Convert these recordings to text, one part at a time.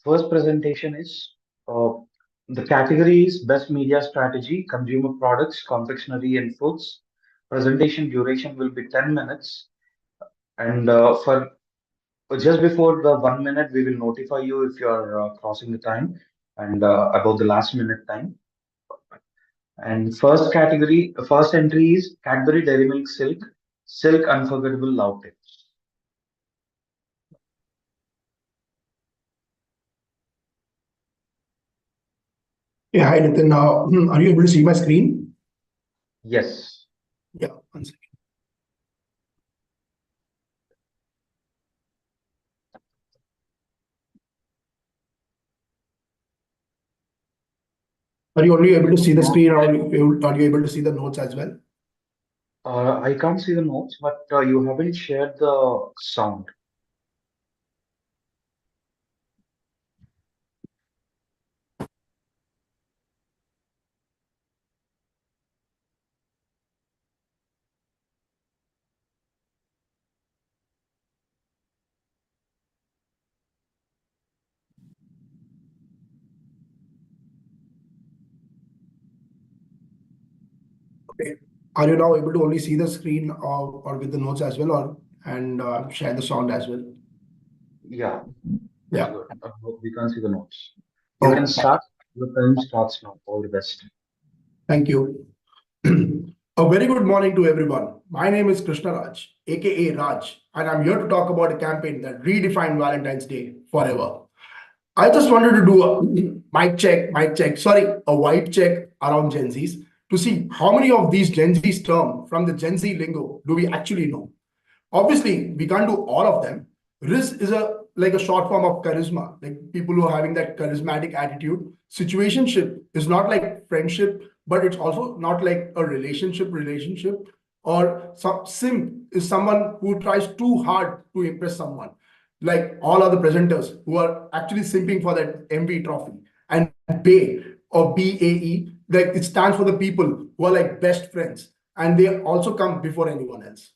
First presentation is uh, the category is Best Media Strategy, Consumer Products, Confectionery and Foods. Presentation duration will be 10 minutes. And for just before the 1 minute, we will notify you if you are crossing the time and about the last minute time. And first entry is Cadbury Dairy Milk Silk Unforgettable Love Tips. Yeah, hi Nitin. Are you able to see my screen? Yes. Yeah, one second. Are you only able to see the screen, or are you able to see the notes as well? I can't see the notes, but you haven't shared the sound. Okay. Are you now able to only see the screen, or with the notes as well, or and share the sound as well? Yeah, it's Yeah. good. We can't see the notes. You can Okay. start. The time starts now. All the best. Thank you. A very good morning to everyone. My name is Krishna Raj, aka Raj, and I'm here to talk about a campaign that redefined Valentine's Day forever. I just wanted to do a mic check, a vibe check around Gen Zs to see how many of these Gen Z's term from the Gen Z lingo do we actually know. Obviously, we can't do all of them. Riz is a short form of charisma, like people who are having that charismatic attitude. Situationship is not like friendship, but it's also not like a relationship. Or some simp is someone who tries too hard to impress someone, like all other presenters who are actually simping for that MV trophy. And BAE, or BAE, like it stands for the people who are like best friends, and they also come before anyone else.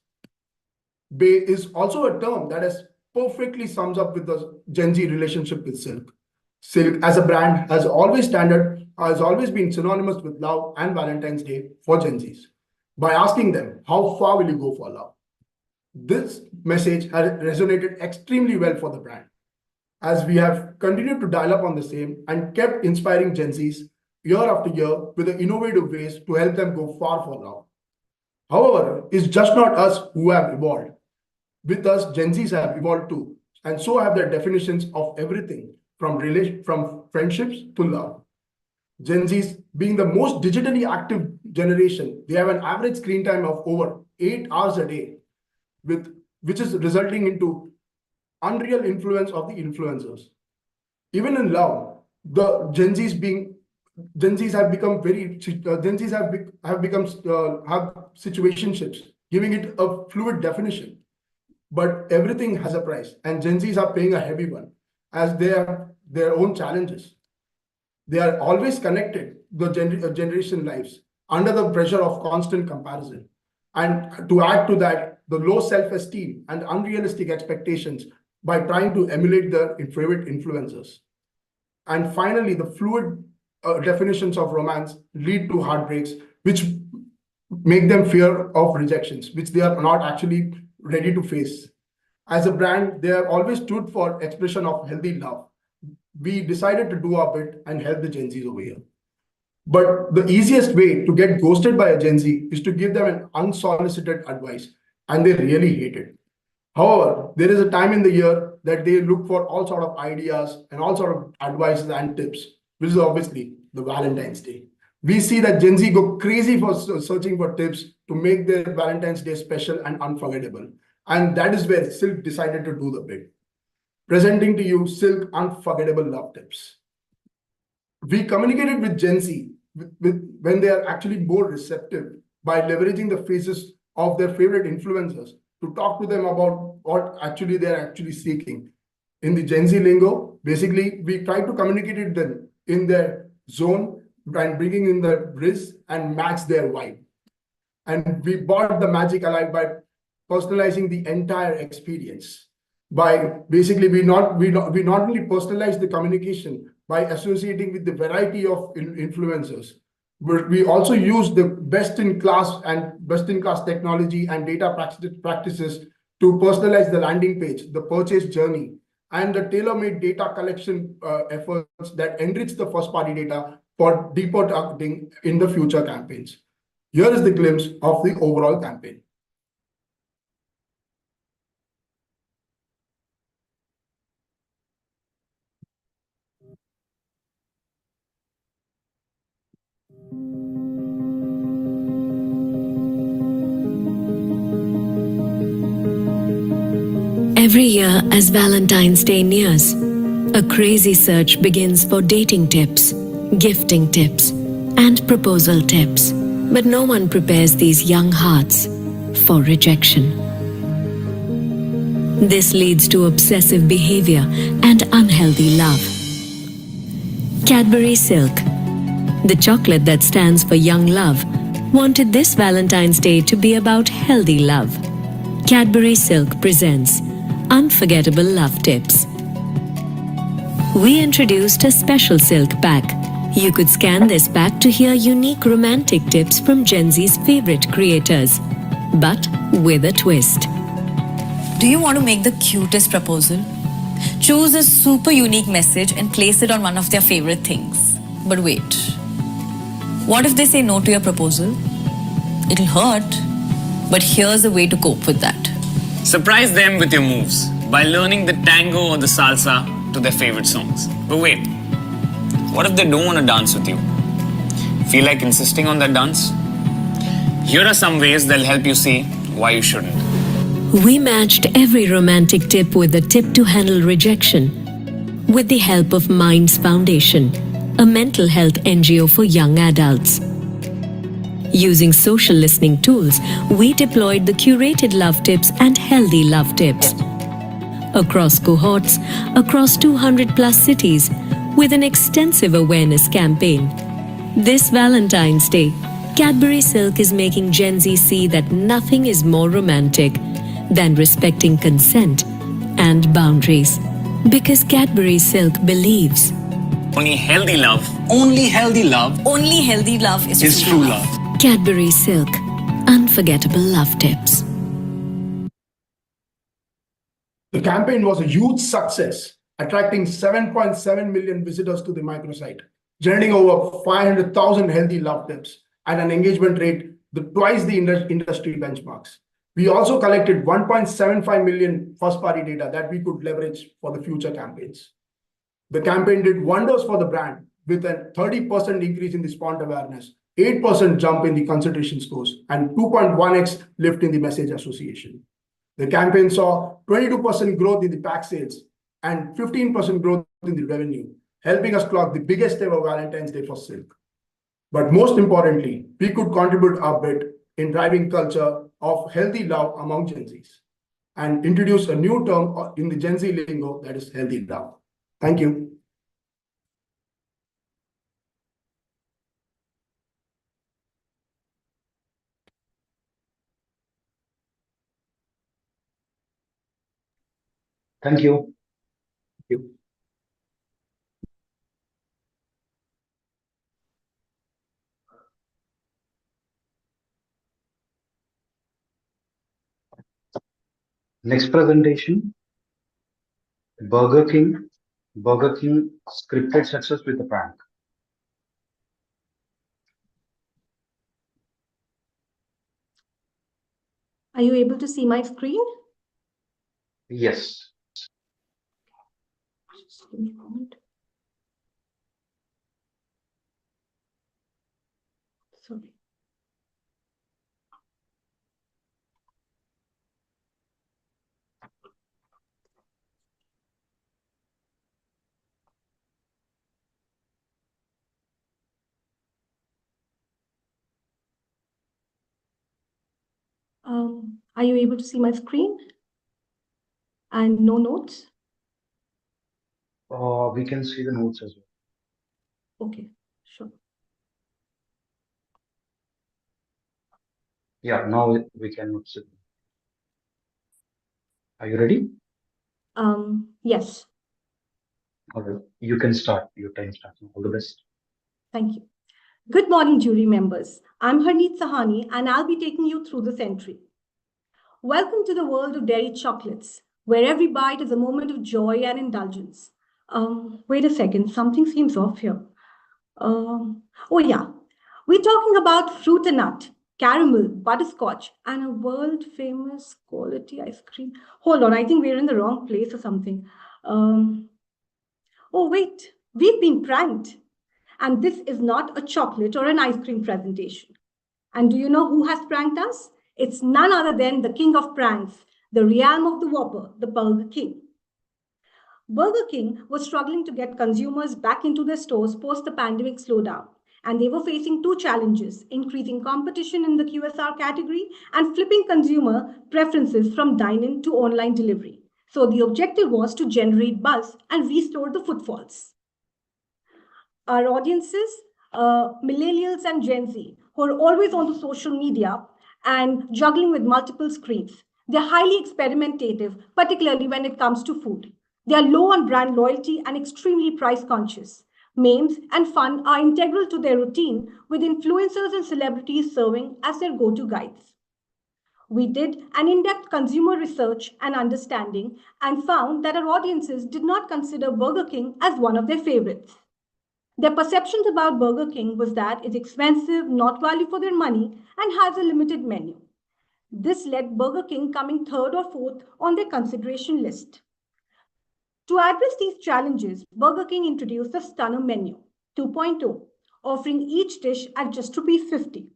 Bay is also a term that is perfectly sums up with the Gen Z relationship with Silk. Silk as a brand has always been synonymous with love and Valentine's Day for Gen Zs. By asking them, how far will you go for love? This message has resonated extremely well for the brand, as we have continued to dial up on the same and kept inspiring Gen Zs year after year with the innovative ways to help them go far for love. However, it's just not us who have evolved. With us, Gen Zs have evolved too, and so have their definitions of everything from friendships to love. Gen Zs, being the most digitally active generation, they have an average screen time of over 8 hours a day, with which is resulting into unreal influence of the influencers. Even in love, the Gen Zs have become very Gen Zs have become have situationships, giving it a fluid definition. But everything has a price, and Gen Zs are paying a heavy one, as they have their own challenges. They are always connected, the generation lives, under the pressure of constant comparison. And to add to that, the low self-esteem and unrealistic expectations by trying to emulate their favorite influencers. And finally, the fluid definitions of romance lead to heartbreaks, which make them fear of rejections, which they are not actually ready to face. As a brand, they have always stood for expression of healthy love. We decided to do our bit and help the Gen Zs over here. But the easiest way to get ghosted by a Gen Z is to give them an unsolicited advice, and they really hate it. However, there is a time in the year that they look for all sort of ideas and all sort of advices and tips, which is obviously the Valentine's Day. We see that Gen Z go crazy for searching for tips to make their Valentine's Day special and unforgettable. And that is where Silk decided to do the bit. Presenting to you Silk Unforgettable Love Tips. We communicated with Gen Z when they are actually more receptive by leveraging the faces of their favorite influencers to talk to them about what actually they're actually seeking. In the Gen Z lingo, basically, we try to communicate with them in their zone and bringing in the risk and match their vibe. And we brought the magic alive by personalizing the entire experience. By basically we not only personalize the communication by associating with the variety of influencers, but we also use the best in class technology and data practices to personalize the landing page, the purchase journey, and the tailor-made data collection efforts that enrich the first-party data for deeper targeting in the future campaigns. Here is the glimpse of the overall campaign. Every year, as Valentine's Day nears, a crazy search begins for dating tips, gifting tips, and proposal tips. But no one prepares these young hearts for rejection. This leads to obsessive behavior and unhealthy love. Cadbury Silk, the chocolate that stands for young love, wanted this Valentine's Day to be about healthy love. Cadbury Silk presents Unforgettable Love Tips. We introduced a special silk pack. You could scan this pack to hear unique romantic tips from Gen Z's favorite creators, but with a twist. Do you want to make the cutest proposal? Choose a super unique message and place it on one of their favorite things. But wait, what if they say no to your proposal? It'll hurt, but here's a way to cope with that. Surprise them with your moves by learning the tango or the salsa to their favorite songs. But wait, what if they don't want to dance with you? Feel like insisting on that dance? Here are some ways that'll help you see why you shouldn't. We matched every romantic tip with a tip to handle rejection with the help of Minds Foundation, a mental health NGO for young adults. Using social listening tools, we deployed the curated love tips and healthy love tips across cohorts, across 200 plus cities, with an extensive awareness campaign. This Valentine's Day, Cadbury Silk is making Gen Z see that nothing is more romantic than respecting consent and boundaries. Because Cadbury Silk believes Only healthy love Only healthy love is true love. Cadbury Silk, unforgettable love tips. The campaign was a huge success, attracting 7.7 million visitors to the microsite, generating over 500,000 healthy love tips at an engagement rate twice the industry benchmarks. We also collected 1.75 million first-party data that we could leverage for the future campaigns. The campaign did wonders for the brand with a 30% increase in the spot awareness, 8% jump in the consideration scores, and 2.1x lift in the message association. The campaign saw 22% growth in the pack sales and 15% growth in the revenue, helping us clock the biggest ever Valentine's Day for Silk. But most importantly, we could contribute our bit in driving culture of healthy love among Gen Zs and introduce a new term in the Gen Z lingo, that is healthy love. Thank you. Thank you. Thank you. Next presentation, Burger King. Burger King scripted success with a prank. Are you able to see my screen? Yes. Just give me a moment. Sorry. Are you able to see my screen? And no notes? We can see the notes as well. Okay, sure. Yeah, now we can see. Are you ready? Yes, All right, you can start. Your time starts. All the best. thank you. Good morning, jury members. I'm Harneet Sahani, and I'll be taking you through this entry. Welcome to the world of dairy chocolates, where every bite is a moment of joy and indulgence. Wait a second, something seems off here. Oh yeah, we're talking about fruit and nut, caramel, butterscotch, and a world-famous quality ice cream. Hold on, I think we're in the wrong place or something. Um, oh wait, we've been pranked. And this is not a chocolate or an ice cream presentation. And do you know who has pranked us? It's none other than the king of pranks, the realm of the Whopper, the Burger King. Burger King was struggling to get consumers back into their stores post the pandemic slowdown. And they were facing two challenges: increasing competition in the QSR category and flipping consumer preferences from dine in to online delivery. So the objective was to generate buzz and restore the footfalls. Our audiences, millennials and Gen Z, who are always on the social media and juggling with multiple screens. They're highly experimentative, particularly when it comes to food. They are low on brand loyalty and extremely price conscious. Memes and fun are integral to their routine, with influencers and celebrities serving as their go-to guides. We did an in-depth consumer research and understanding and found that our audiences did not consider Burger King as one of their favorites. Their perceptions about Burger King was that it's expensive, not value for their money, and has a limited menu. This led Burger King coming third or fourth on their consideration list. To address these challenges, Burger King introduced the Stunner Menu 2.0, offering each dish at just ₹50.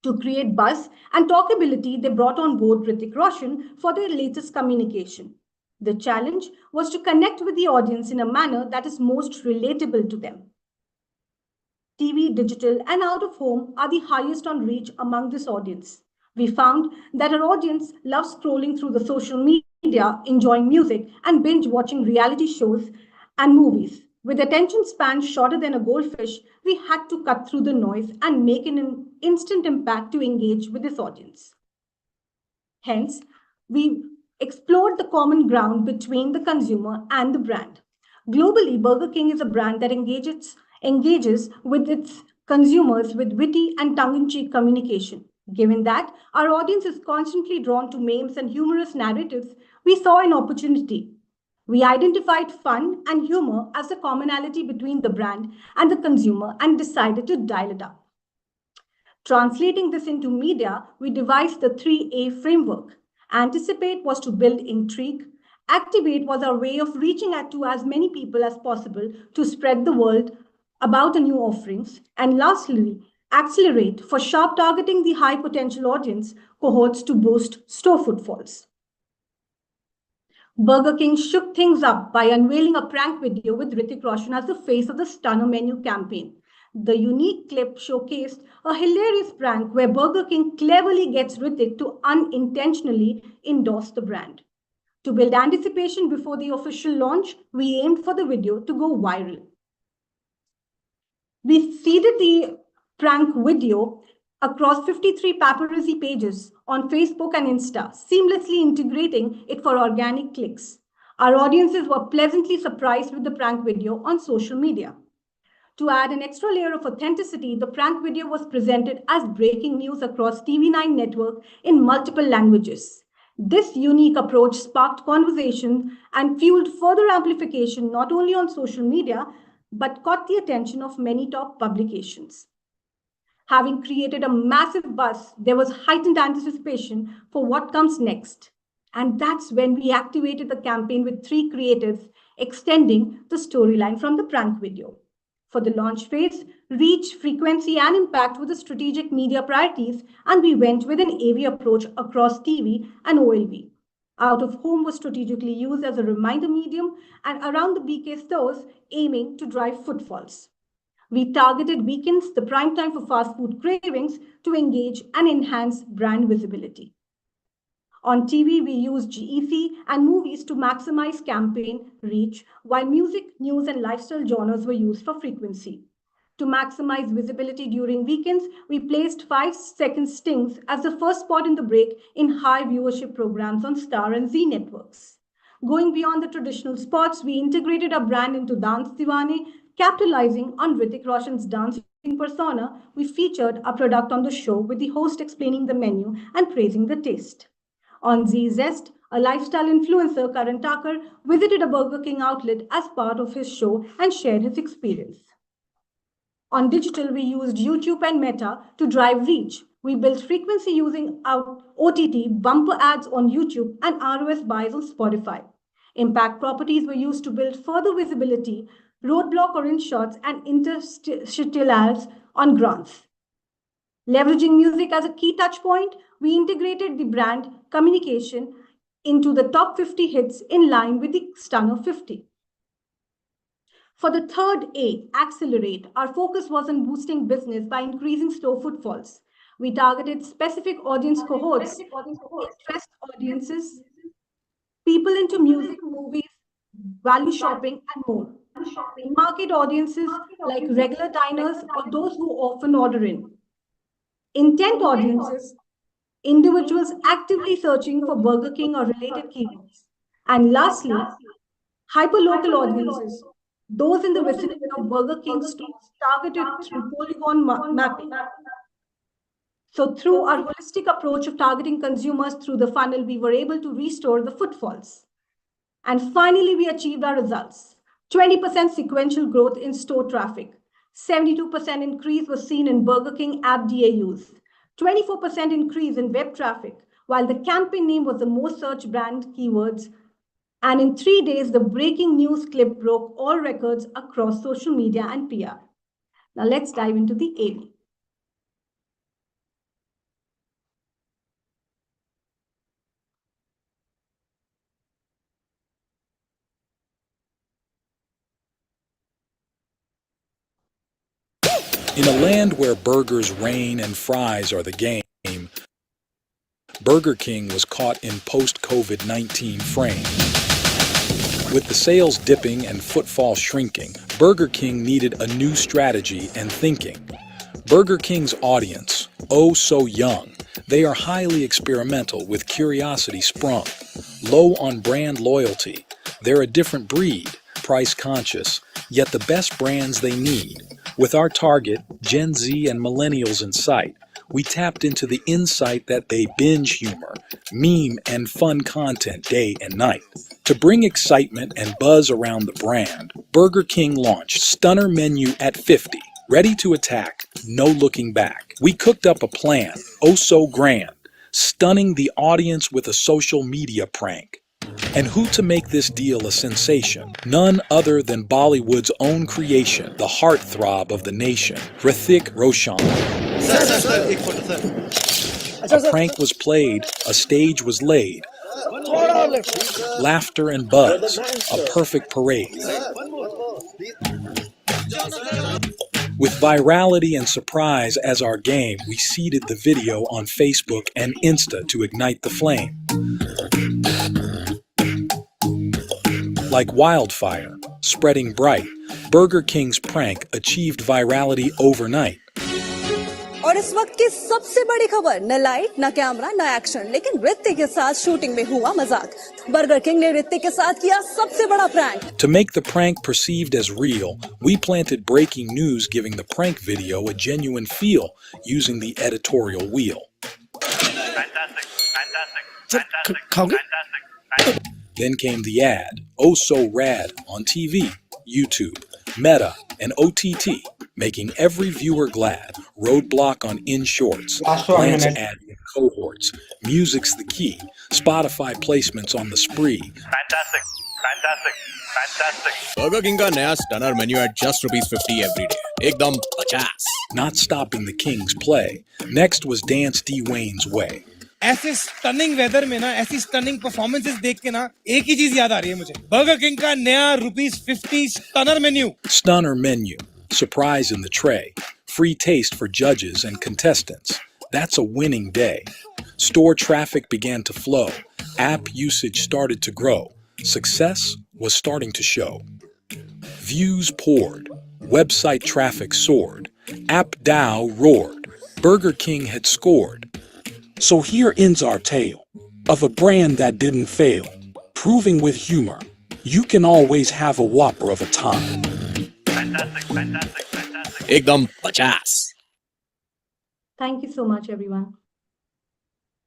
To create buzz and talkability, they brought on board Hrithik Roshan for their latest communication. The challenge was to connect with the audience in a manner that is most relatable to them. TV, digital, and out of home are the highest on reach among this audience. We found that our audience loves scrolling through the social media, enjoying music, and binge watching reality shows and movies. With attention spans shorter than a goldfish, we had to cut through the noise and make an instant impact to engage with this audience. Hence, we explored the common ground between the consumer and the brand. Globally, Burger King is a brand that engages with its consumers with witty and tongue-in-cheek communication. Given that our audience is constantly drawn to memes and humorous narratives, we saw an opportunity. We identified fun and humor as the commonality between the brand and the consumer and decided to dial it up. Translating this into media, we devised the 3A framework. Anticipate was to build intrigue. Activate was our way of reaching out to as many people as possible to spread the word about the new offerings. And lastly, accelerate for sharp targeting the high potential audience cohorts to boost store footfalls. Burger King shook things up by unveiling a prank video with Hrithik Roshan as the face of the Stunner Menu campaign. The unique clip showcased a hilarious prank where Burger King cleverly gets Hrithik to unintentionally endorse the brand. To build anticipation before the official launch, we aimed for the video to go viral. We seeded the prank video across 53 paparazzi pages on Facebook and Insta, seamlessly integrating it for organic clicks. Our audiences were pleasantly surprised with the prank video on social media. To add an extra layer of authenticity, the prank video was presented as breaking news across TV9 network in multiple languages. This unique approach sparked conversation and fueled further amplification not only on social media, but caught the attention of many top publications. Having created a massive buzz, there was heightened anticipation for what comes next. And that's when we activated the campaign with 3 creatives, extending the storyline from the prank video. For the launch phase, reach, frequency, and impact were the strategic media priorities, and we went with an AV approach across TV and OLV. Out of home was strategically used as a reminder medium and around the BK stores, aiming to drive footfalls. We targeted weekends, the prime time for fast food cravings, to engage and enhance brand visibility. On TV, we used GEC and movies to maximize campaign reach, while music, news, and lifestyle genres were used for frequency. To maximize visibility during weekends, we placed 5-second stings as the first spot in the break in high viewership programs on Star and Z networks. Going beyond the traditional spots, we integrated our brand into Dance Divane, capitalizing on Hrithik Roshan's dancing persona. We featured our product on the show with the host explaining the menu and praising the taste. On Z Zest, a lifestyle influencer, Karan Takar, visited a Burger King outlet as part of his show and shared his experience. On digital, we used YouTube and Meta to drive reach. We built frequency using our OTT, bumper ads on YouTube, and ROS buys on Spotify. Impact properties were used to build further visibility, roadblock orange shots, and interstitial ads on grants. Leveraging music as a key touch point, we integrated the brand communication into the top 50 hits in line with the Stunner 50. For the third A, accelerate, our focus was on boosting business by increasing store footfalls. We targeted specific audience cohorts, interest audiences, people into music, movies, value shopping, and more. Market audiences like regular diners or those who often order in. Intent audiences, individuals actively searching for Burger King or related keywords. And lastly, hyperlocal audiences, those in the vicinity of Burger King stores targeted through polygon mapping. So through our holistic approach of targeting consumers through the funnel, we were able to restore the footfalls. And finally, we achieved our results. 20% sequential growth in store traffic. 72% increase was seen in Burger King app DAUs. 24% increase in web traffic, while the campaign name was the most searched brand keywords. And in 3 days, the breaking news clip broke all records across social media and PR. Now let's dive into the AV. In a land where burgers reign and fries are the game, Burger King was caught in post-COVID-19 frame. With the sales dipping and footfall shrinking, Burger King needed a new strategy and thinking. Burger King's audience, oh so young, they are highly experimental with curiosity sprung. Low on brand loyalty, they're a different breed, price conscious, yet the best brands they need. With our target, Gen Z and millennials in sight, we tapped into the insight that they binge humor, meme, and fun content day and night. To bring excitement and buzz around the brand, Burger King launched Stunner Menu at 50, ready to attack, no looking back. We cooked up a plan, oh so grand, stunning the audience with a social media prank. And who to make this deal a sensation? None other than Bollywood's own creation, the heartthrob of the nation, Hrithik Roshan. A prank was played, a stage was laid. Laughter and buzz, a perfect parade. With virality and surprise as our game, we seeded the video on Facebook and Insta to ignite the flame. Like wildfire, spreading bright, Burger King's prank achieved virality overnight. और इस वक्त की सबसे बड़ी खबर, न light, न camera, न एक्शन, लेकिन ऋतिक के साथ शूटिंग में हुआ मजाक। बर्गर किंग ने ऋतिक के साथ किया सबसे बड़ा prank. To make the prank perceived as real, we planted breaking news giving the prank video a genuine feel using the editorial wheel. Then came the ad, oh so rad, on TV, YouTube, Meta, and OTT, making every viewer glad. Roadblock on in shorts, glance ad in cohorts, music's the key, Spotify placements on the spree. Fantastic. Burger King का नया stunner menu at just ₹50 every day. एकदम 50. Not stopping the King's play. Next was Dance D. Wayne's way. ऐसे stunning weather में ना, ऐसी stunning performances देख के ना, एक ही चीज याद आ रही है मुझे, बर्गर किंग का नया ₹50 stunner menu. Stunner menu, surprise in the tray, free taste for judges and contestants. That's a winning day. Store traffic began to flow. App usage started to grow. Success was starting to show. Views poured. Website traffic soared. App DAO roared. Burger King had scored. So here ends our tale of a brand that didn't fail. proving with humor you can always have a whopper of a time. एकदम 50. Thank you so much, everyone.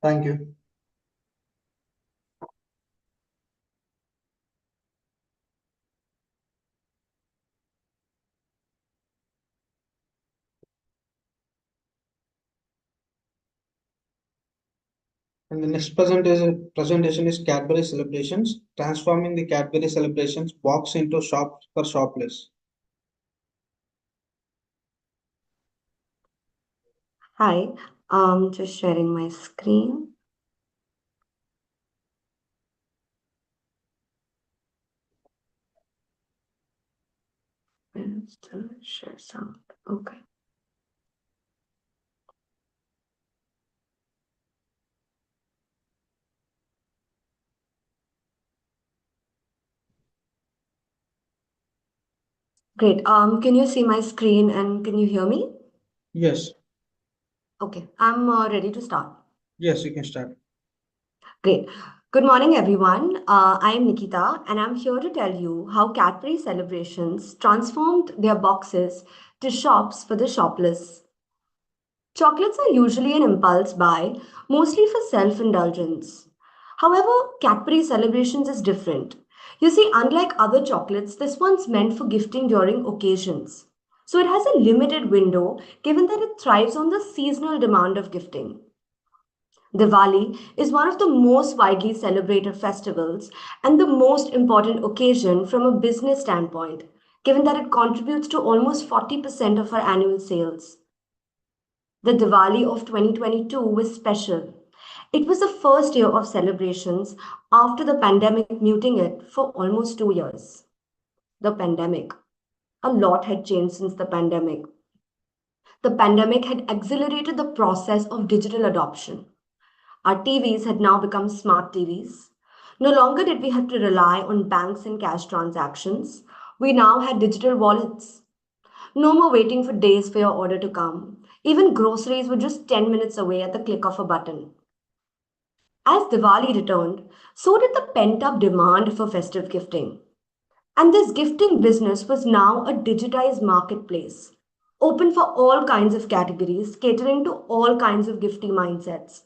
Thank you. And the next presentation is Cadbury Celebrations, transforming the Cadbury Celebrations box into shop for shopless. Hi, just sharing my screen. Where's the share sound? Okay. Great. Can you see my screen and can you hear me? Yes, Okay, I'm ready to start. yes, you can start. Great. Good morning, everyone. I am Nikita, and I'm here to tell you how Cadbury Celebrations transformed their boxes to shops for the shopless. Chocolates are usually an impulse buy, mostly for self indulgence. However, Cadbury Celebrations is different. You see, unlike other chocolates, this one's meant for gifting during occasions. So it has a limited window given that it thrives on the seasonal demand of gifting. Diwali is one of the most widely celebrated festivals and the most important occasion from a business standpoint, given that it contributes to almost 40% of our annual sales. The Diwali of 2022 was special. It was the first year of celebrations after the pandemic muting it for almost 2 years. The pandemic. A lot had changed since the pandemic. The pandemic had accelerated the process of digital adoption. Our TVs had now become smart TVs. No longer did we have to rely on banks and cash transactions. We now had digital wallets. No more waiting for days for your order to come. Even groceries were just 10 minutes away at the click of a button. As Diwali returned, so did the pent up demand for festive gifting. And this gifting business was now a digitized marketplace, open for all kinds of categories, catering to all kinds of gifty mindsets.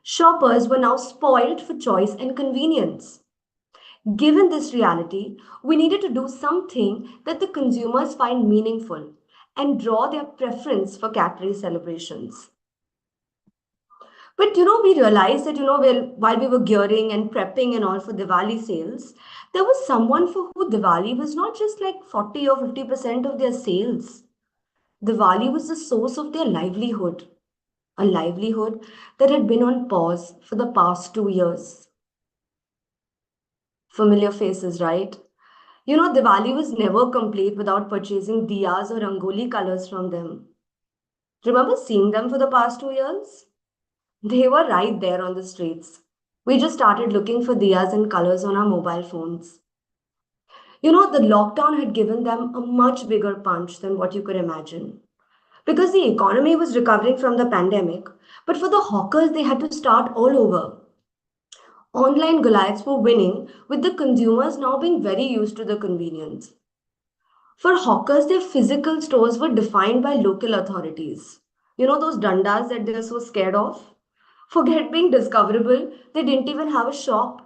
Shoppers were now spoiled for choice and convenience. Given this reality, we needed to do something that the consumers find meaningful and draw their preference for Cadbury celebrations. But we realized that while we were gearing and prepping and all for Diwali sales, there was someone for who Diwali was not just like 40 or 50% of their sales. Diwali was the source of their livelihood, a livelihood that had been on pause for the past 2 years. Familiar faces, right? Diwali was never complete without purchasing diyas or rangoli colors from them. Remember seeing them for the past 2 years? They were right there on the streets. We just started looking for diyas and colors on our mobile phones. The lockdown had given them a much bigger punch than what you could imagine. Because the economy was recovering from the pandemic, but for the hawkers, they had to start all over. Online Goliaths were winning, with the consumers now being very used to the convenience. For hawkers, their physical stores were defined by local authorities. Those dandas that they're so scared of? Forget being discoverable, they didn't even have a shop.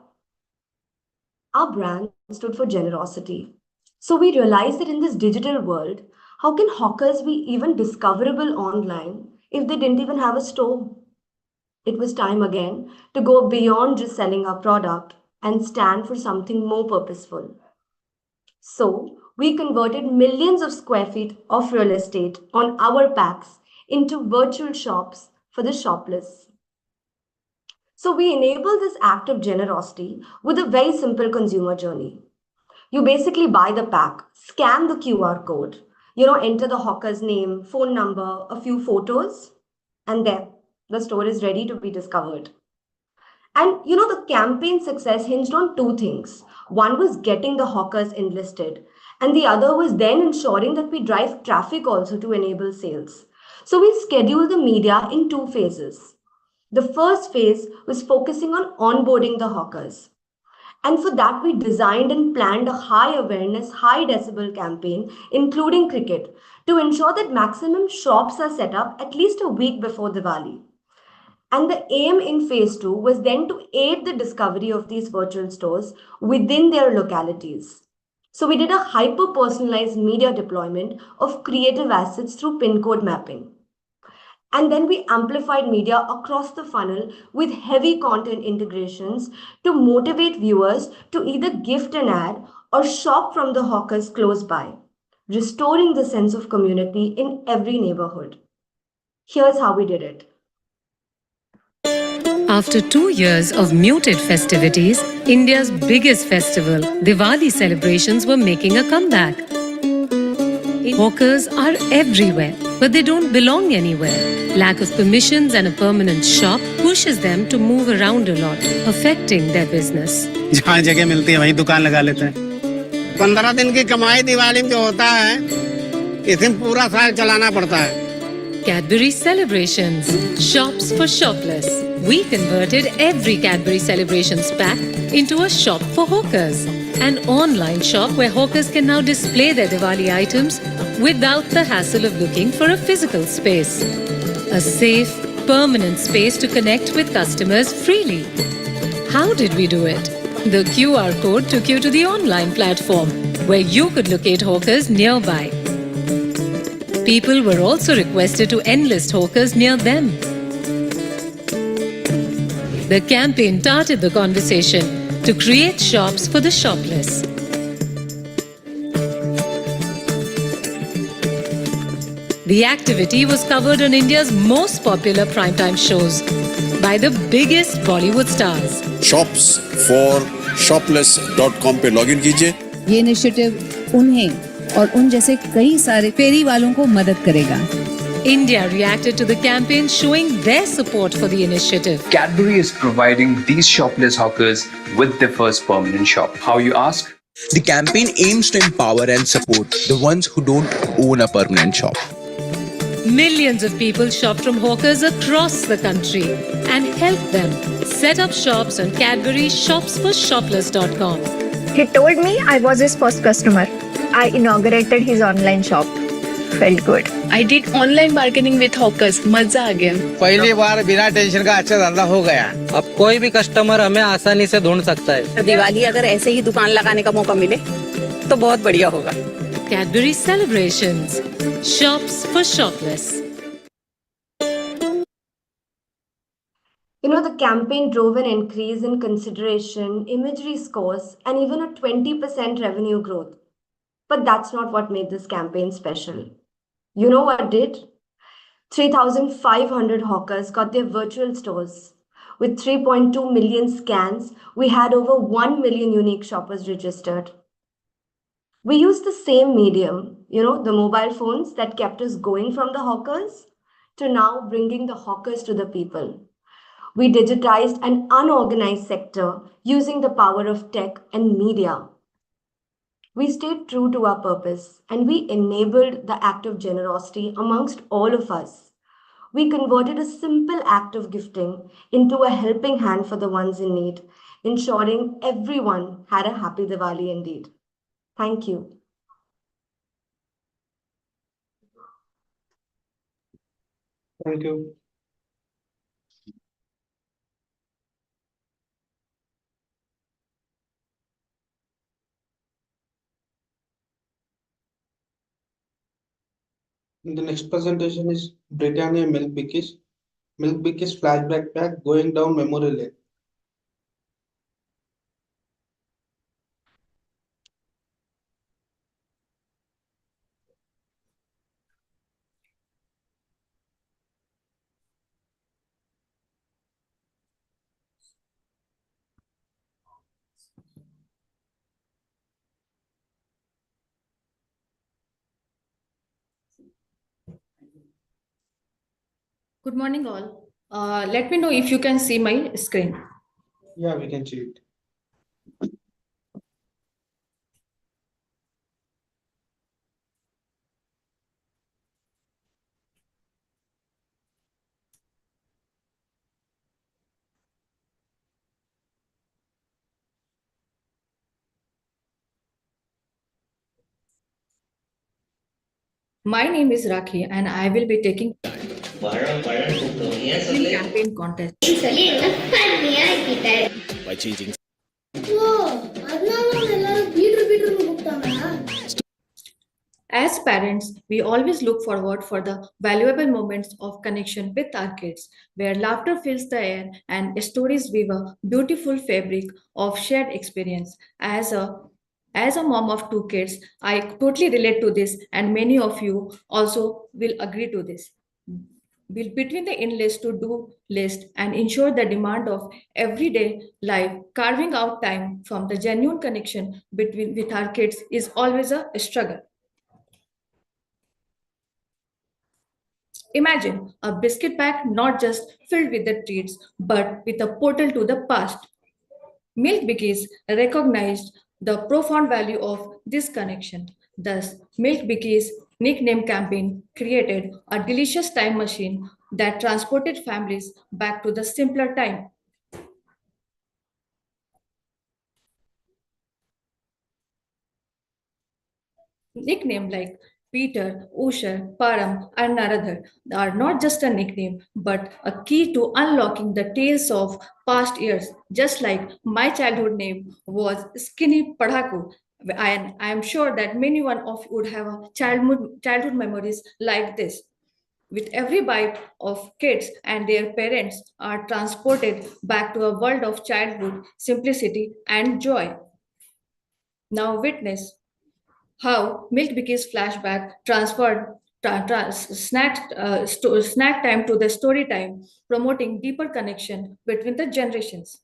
Our brand stood for generosity. So we realized that in this digital world, how can hawkers be even discoverable online if they didn't even have a store? It was time again to go beyond just selling our product and stand for something more purposeful. So, we converted millions of square feet of real estate on our packs into virtual shops for the shopless. So, we enable this act of generosity with a very simple consumer journey. You basically buy the pack, scan the QR code, enter the hawker's name, phone number, a few photos, and there, the store is ready to be discovered. And the campaign success hinged on two things. One was getting the hawkers enlisted, and the other was then ensuring that we drive traffic also to enable sales. So we scheduled the media in two phases. The first phase was focusing on onboarding the hawkers. And for that, we designed and planned a high awareness, high decibel campaign, including cricket, to ensure that maximum shops are set up at least a week before Diwali. And the aim in phase two was then to aid the discovery of these virtual stores within their localities. So we did a hyper personalized media deployment of creative assets through pin code mapping. And then we amplified media across the funnel with heavy content integrations to motivate viewers to either gift an ad or shop from the hawkers close by, restoring the sense of community in every neighborhood. Here's how we did it. After 2 years of muted festivities, India's biggest festival, Diwali celebrations were making a comeback. Hawkers are everywhere, but they don't belong anywhere. Lack of permissions and a permanent shop pushes them to move around a lot, affecting their business. जहाँ जगह मिलती है वहीं दुकान लगा लेते हैं। 15 दिन की कमाई दिवाली में जो होता है, इसे पूरा साल चलाना पड़ता है। Cadbury Celebrations, shops for shopless. We converted every Cadbury Celebrations pack into a shop for hawkers. An online shop where hawkers can now display their Diwali items without the hassle of looking for a physical space. A safe, permanent space to connect with customers freely. How did we do it? The QR code took you to the online platform where you could locate hawkers nearby. People were also requested to enlist hawkers near them. The campaign started the conversation to create shops for the shopless. The activity was covered on India's most popular primetime shows by the biggest Bollywood stars. shopsforshopless.com पे login कीजिए। ये initiative उन्हें और उन जैसे कई सारे फेरी वालों को मदद करेगा। India reacted to the campaign, showing their support for the initiative. Cadbury is providing these shopless hawkers with their first permanent shop. How, you ask? The campaign aims to empower and support the ones who don't own a permanent shop. Millions of people shopped from hawkers across the country and helped them set up shops on Cadbury shopsforshopless.com. He told me I was his first customer. I inaugurated his online shop. Felt good. I did online bargaining with hawkers. मजा आ गया। पहली बार बिना tension का अच्छा धंधा हो गया। अब कोई भी कस्टमर हमें आसानी से ढूंढ सकता है। दिवाली अगर ऐसे ही दुकान लगाने का मौका मिले तो बहुत बढ़िया होगा। Cadbury Celebrations, shops for shopless. You know, the campaign drove an increase in consideration, imagery scores, and even a 20% revenue growth. But that's not what made this campaign special. You know what did? 3,500 hawkers got their virtual stores. With 3.2 million scans, we had over 1 million unique shoppers registered. We used the same medium, the mobile phones that kept us going from the hawkers, to now bringing the hawkers to the people. We digitized an unorganized sector using the power of tech and media. We stayed true to our purpose and we enabled the act of generosity amongst all of us. We converted a simple act of gifting into a helping hand for the ones in need, ensuring everyone had a happy Diwali indeed. Thank you. Thank you. The next presentation is Britannia Milk Bikkies. Milk Bikkies flashback pack going down memory lane. Good morning, all. Let me know if you can see my screen. Yeah, we can see it. My name is Rakhi and I will be taking in campaign contest. by changing As parents, we always look forward for the valuable moments of connection with our kids, where laughter fills the air and stories weave a beautiful fabric of shared experience. As a mom of two kids, I totally relate to this, and many of you also will agree to this. Between the in list to do list and ensure the demand of everyday life, carving out time from the genuine connection between with our kids is always a struggle. Imagine a biscuit pack not just filled with the treats, but with a portal to the past. Milk Bikis recognized the profound value of this connection. Thus, Milk Bikis nickname campaign created a delicious time machine that transported families back to the simpler time. Nicknames like Peter, Usher, Param, and Naradhar are not just a nickname but a key to unlocking the tales of past years. Just like my childhood name was Skinny Padhaku, and I am sure that many one of you would have a childhood memories like this. With every bite of kids and their parents are transported back to a world of childhood simplicity and joy. Now witness how Milk Biki's flashback transferred snack time to the story time, promoting deeper connection between the generations.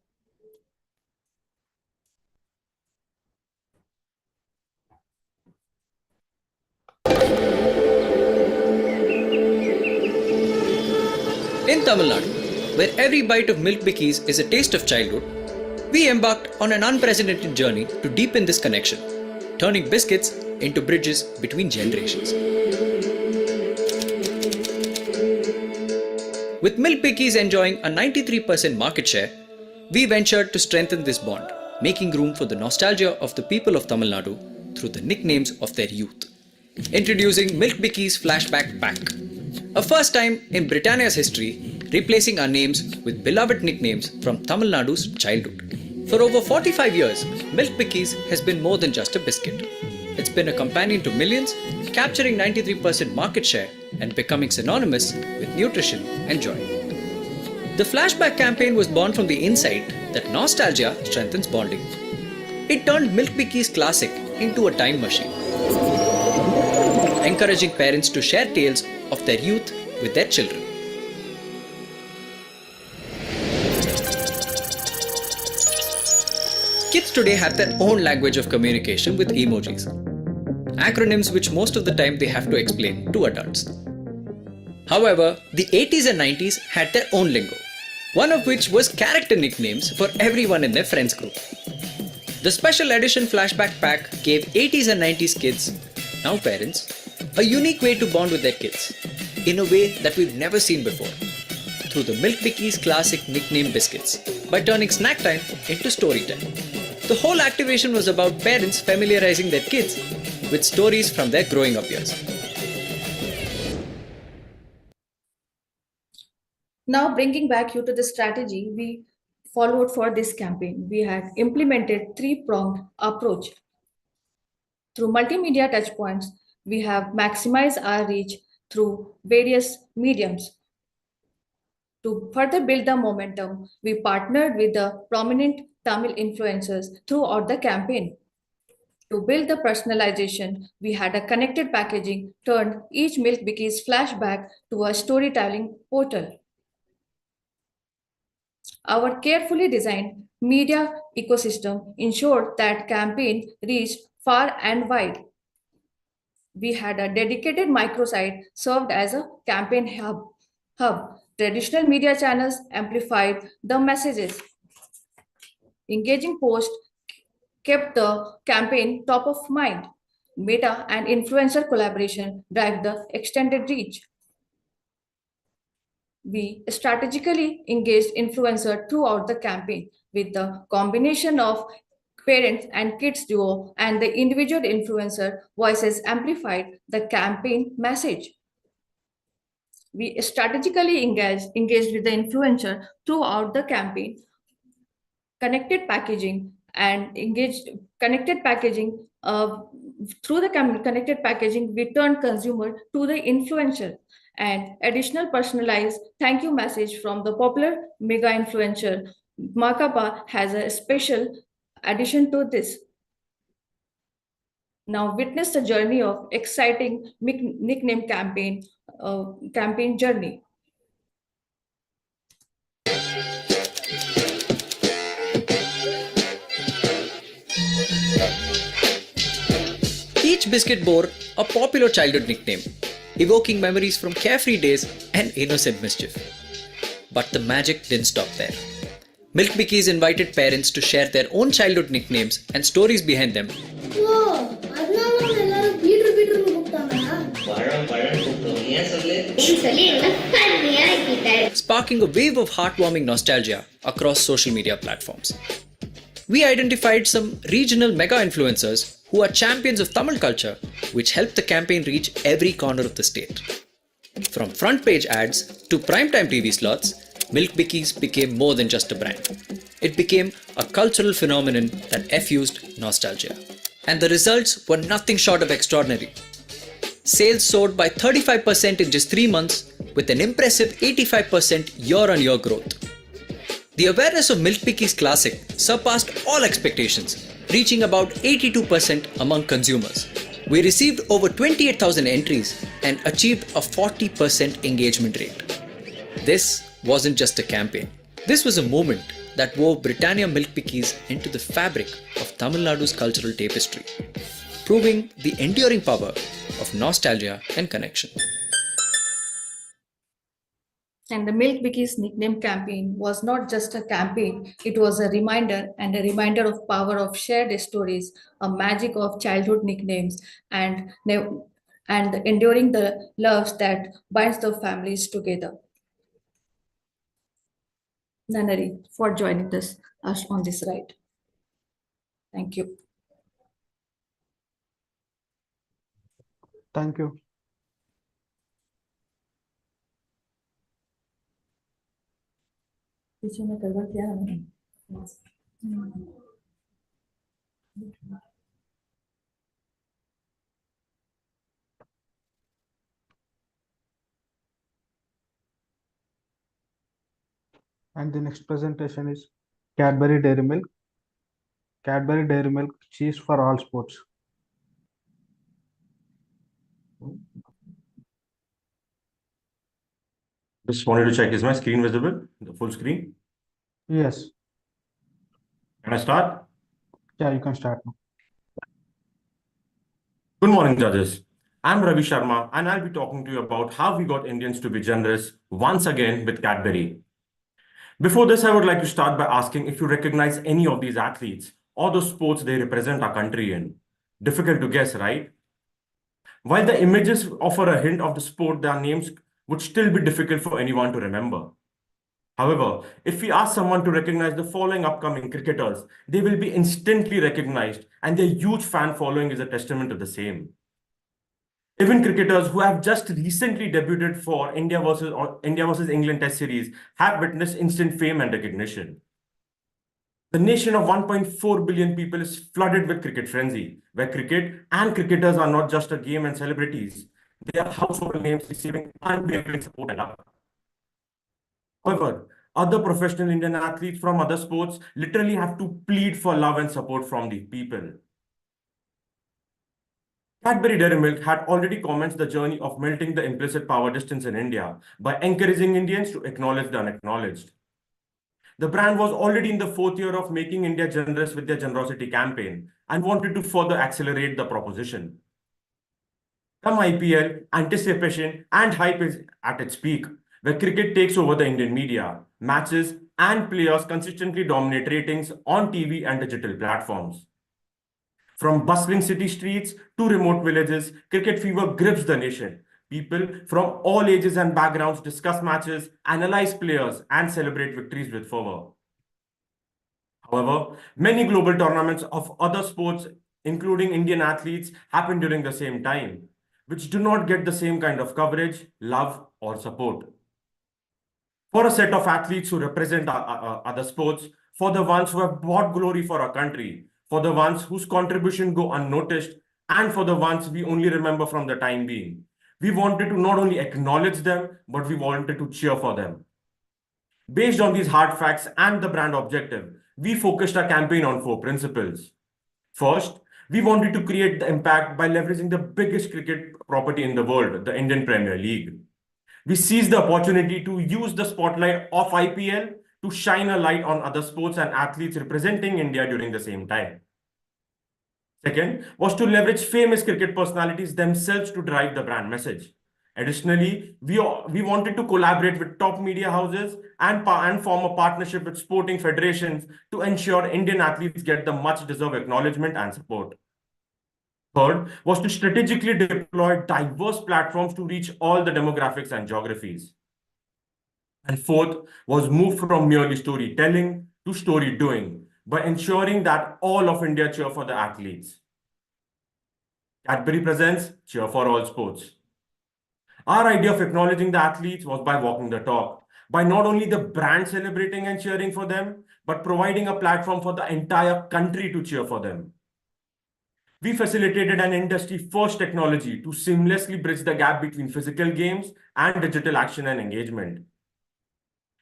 In Tamil Nadu, where every bite of milk bikis is a taste of childhood, we embarked on an unprecedented journey to deepen this connection, turning biscuits into bridges between generations. With milk bikis enjoying a 93% market share, we ventured to strengthen this bond, making room for the nostalgia of the people of Tamil Nadu through the nicknames of their youth. Introducing Milk Bikis Flashback Pack, a first time in Britannia's history, replacing our names with beloved nicknames from Tamil Nadu's childhood. For over 45 years, Milk Bikis has been more than just a biscuit. It's been a companion to millions, capturing 93% market share and becoming synonymous with nutrition and joy. The Flashback campaign was born from the insight that nostalgia strengthens bonding. It turned Milk Bikis classic into a time machine, encouraging parents to share tales of their youth with their children. Kids today have their own language of communication with emojis, acronyms which most of the time they have to explain to adults. However, the 80s and 90s had their own lingo, one of which was character nicknames for everyone in their friends group. The special edition Flashback Pack gave 80s and 90s kids, now parents, a unique way to bond with their kids, in a way that we've never seen before, through the Milk Bikis classic nickname biscuits, by turning snack time into story time. The whole activation was about parents familiarizing their kids with stories from their growing up years. Now, bringing back you to the strategy we followed for this campaign, we had implemented three-pronged approach. Through multimedia touchpoints, we have maximized our reach through various mediums. To further build the momentum, we partnered with the prominent Tamil influencers throughout the campaign. To build the personalization, we had a connected packaging, turned each Milk Biki's flashback to a storytelling portal. Our carefully designed media ecosystem ensured that campaign reached far and wide. We had a dedicated microsite served as a campaign hub. Traditional media channels amplified the messages. Engaging posts kept the campaign top of mind. Meta and influencer collaboration drive the extended reach. We strategically engaged influencers throughout the campaign with the combination of parents and kids duo, and the individual influencer voices amplified the campaign message. We strategically engaged with the influencer throughout the campaign, connected packaging and engaged connected packaging through the connected packaging we turn consumer to the influencer and additional personalized thank you message from the popular mega influencer Makapa has a special addition to this. Now witness the journey of exciting nickname campaign journey. Each biscuit bore a popular childhood nickname, evoking memories from carefree days and innocent mischief. But the magic didn't stop there. Milk Bikkies invited parents to share their own childhood nicknames and stories behind them. Sparking a wave of heartwarming nostalgia across social media platforms. We identified some regional mega influencers who are champions of Tamil culture, which helped the campaign reach every corner of the state. From front page ads to primetime TV slots, Milk Bikkies became more than just a brand. It became a cultural phenomenon that effused nostalgia. And the results were nothing short of extraordinary. Sales soared by 35% in just 3 months, with an impressive 85% year-on-year growth. The awareness of Milk Bikkies Classic surpassed all expectations, reaching about 82% among consumers. We received over 28,000 entries and achieved a 40% engagement rate. This wasn't just a campaign. This was a moment that wove Britannia Milk Bikkies into the fabric of Tamil Nadu's cultural tapestry, proving the enduring power of nostalgia and connection. And the Milk Bikkies nickname campaign was not just a campaign, it was a reminder of power of shared stories, a magic of childhood nicknames, and enduring the loves that binds the families together. Nanari, for joining us on this ride. Thank you. Thank you. And the next presentation is Cadbury Dairy Milk. Cadbury Dairy Milk, cheese for all sports. Just wanted to check, is my screen visible? The full screen? Yes. Can I start? Yeah, you can start now. Good morning, judges. I'm Ravi Sharma, and I'll be talking to you about how we got Indians to be generous once again with Cadbury. Before this, I would like to start by asking if you recognize any of these athletes or the sports they represent our country in. Difficult to guess, right? While the images offer a hint of the sport, their names would still be difficult for anyone to remember. However, if we ask someone to recognize the following upcoming cricketers, they will be instantly recognized, and their huge fan following is a testament to the same. Even cricketers who have just recently debuted for India versus England Test series have witnessed instant fame and recognition. The nation of 1.4 billion people is flooded with cricket frenzy, where cricket and cricketers are not just a game and celebrities. They are household names receiving unwavering support and love. However, other professional Indian athletes from other sports literally have to plead for love and support from the people. Cadbury Dairy Milk had already commenced the journey of melting the implicit power distance in India by encouraging Indians to acknowledge the unacknowledged. The brand was already in the 4th year of making India generous with their generosity campaign and wanted to further accelerate the proposition. Come IPL, anticipation and hype is at its peak, where cricket takes over the Indian media, matches and players consistently dominate ratings on TV and digital platforms. From bustling city streets to remote villages, cricket fever grips the nation. People from all ages and backgrounds discuss matches, analyze players, and celebrate victories with fervor. However, many global tournaments of other sports, including Indian athletes, happen during the same time, which do not get the same kind of coverage, love, or support. For a set of athletes who represent other sports, for the ones who have brought glory for our country, for the ones whose contribution go unnoticed, and for the ones we only remember from the time being. We wanted to not only acknowledge them, but we wanted to cheer for them. Based on these hard facts and the brand objective, we focused our campaign on 4 principles. First, we wanted to create the impact by leveraging the biggest cricket property in the world, the Indian Premier League. We seized the opportunity to use the spotlight of IPL to shine a light on other sports and athletes representing India during the same time. Second was to leverage famous cricket personalities themselves to drive the brand message. Additionally, we wanted to collaborate with top media houses and form a partnership with sporting federations to ensure Indian athletes get the much-deserved acknowledgement and support. Third was to strategically deploy diverse platforms to reach all the demographics and geographies. And fourth was move from merely storytelling to story doing by ensuring that all of India cheer for the athletes. Cadbury presents Cheer for All Sports. Our idea of acknowledging the athletes was by walking the talk, by not only the brand celebrating and cheering for them, but providing a platform for the entire country to cheer for them. We facilitated an industry-first technology to seamlessly bridge the gap between physical games and digital action and engagement.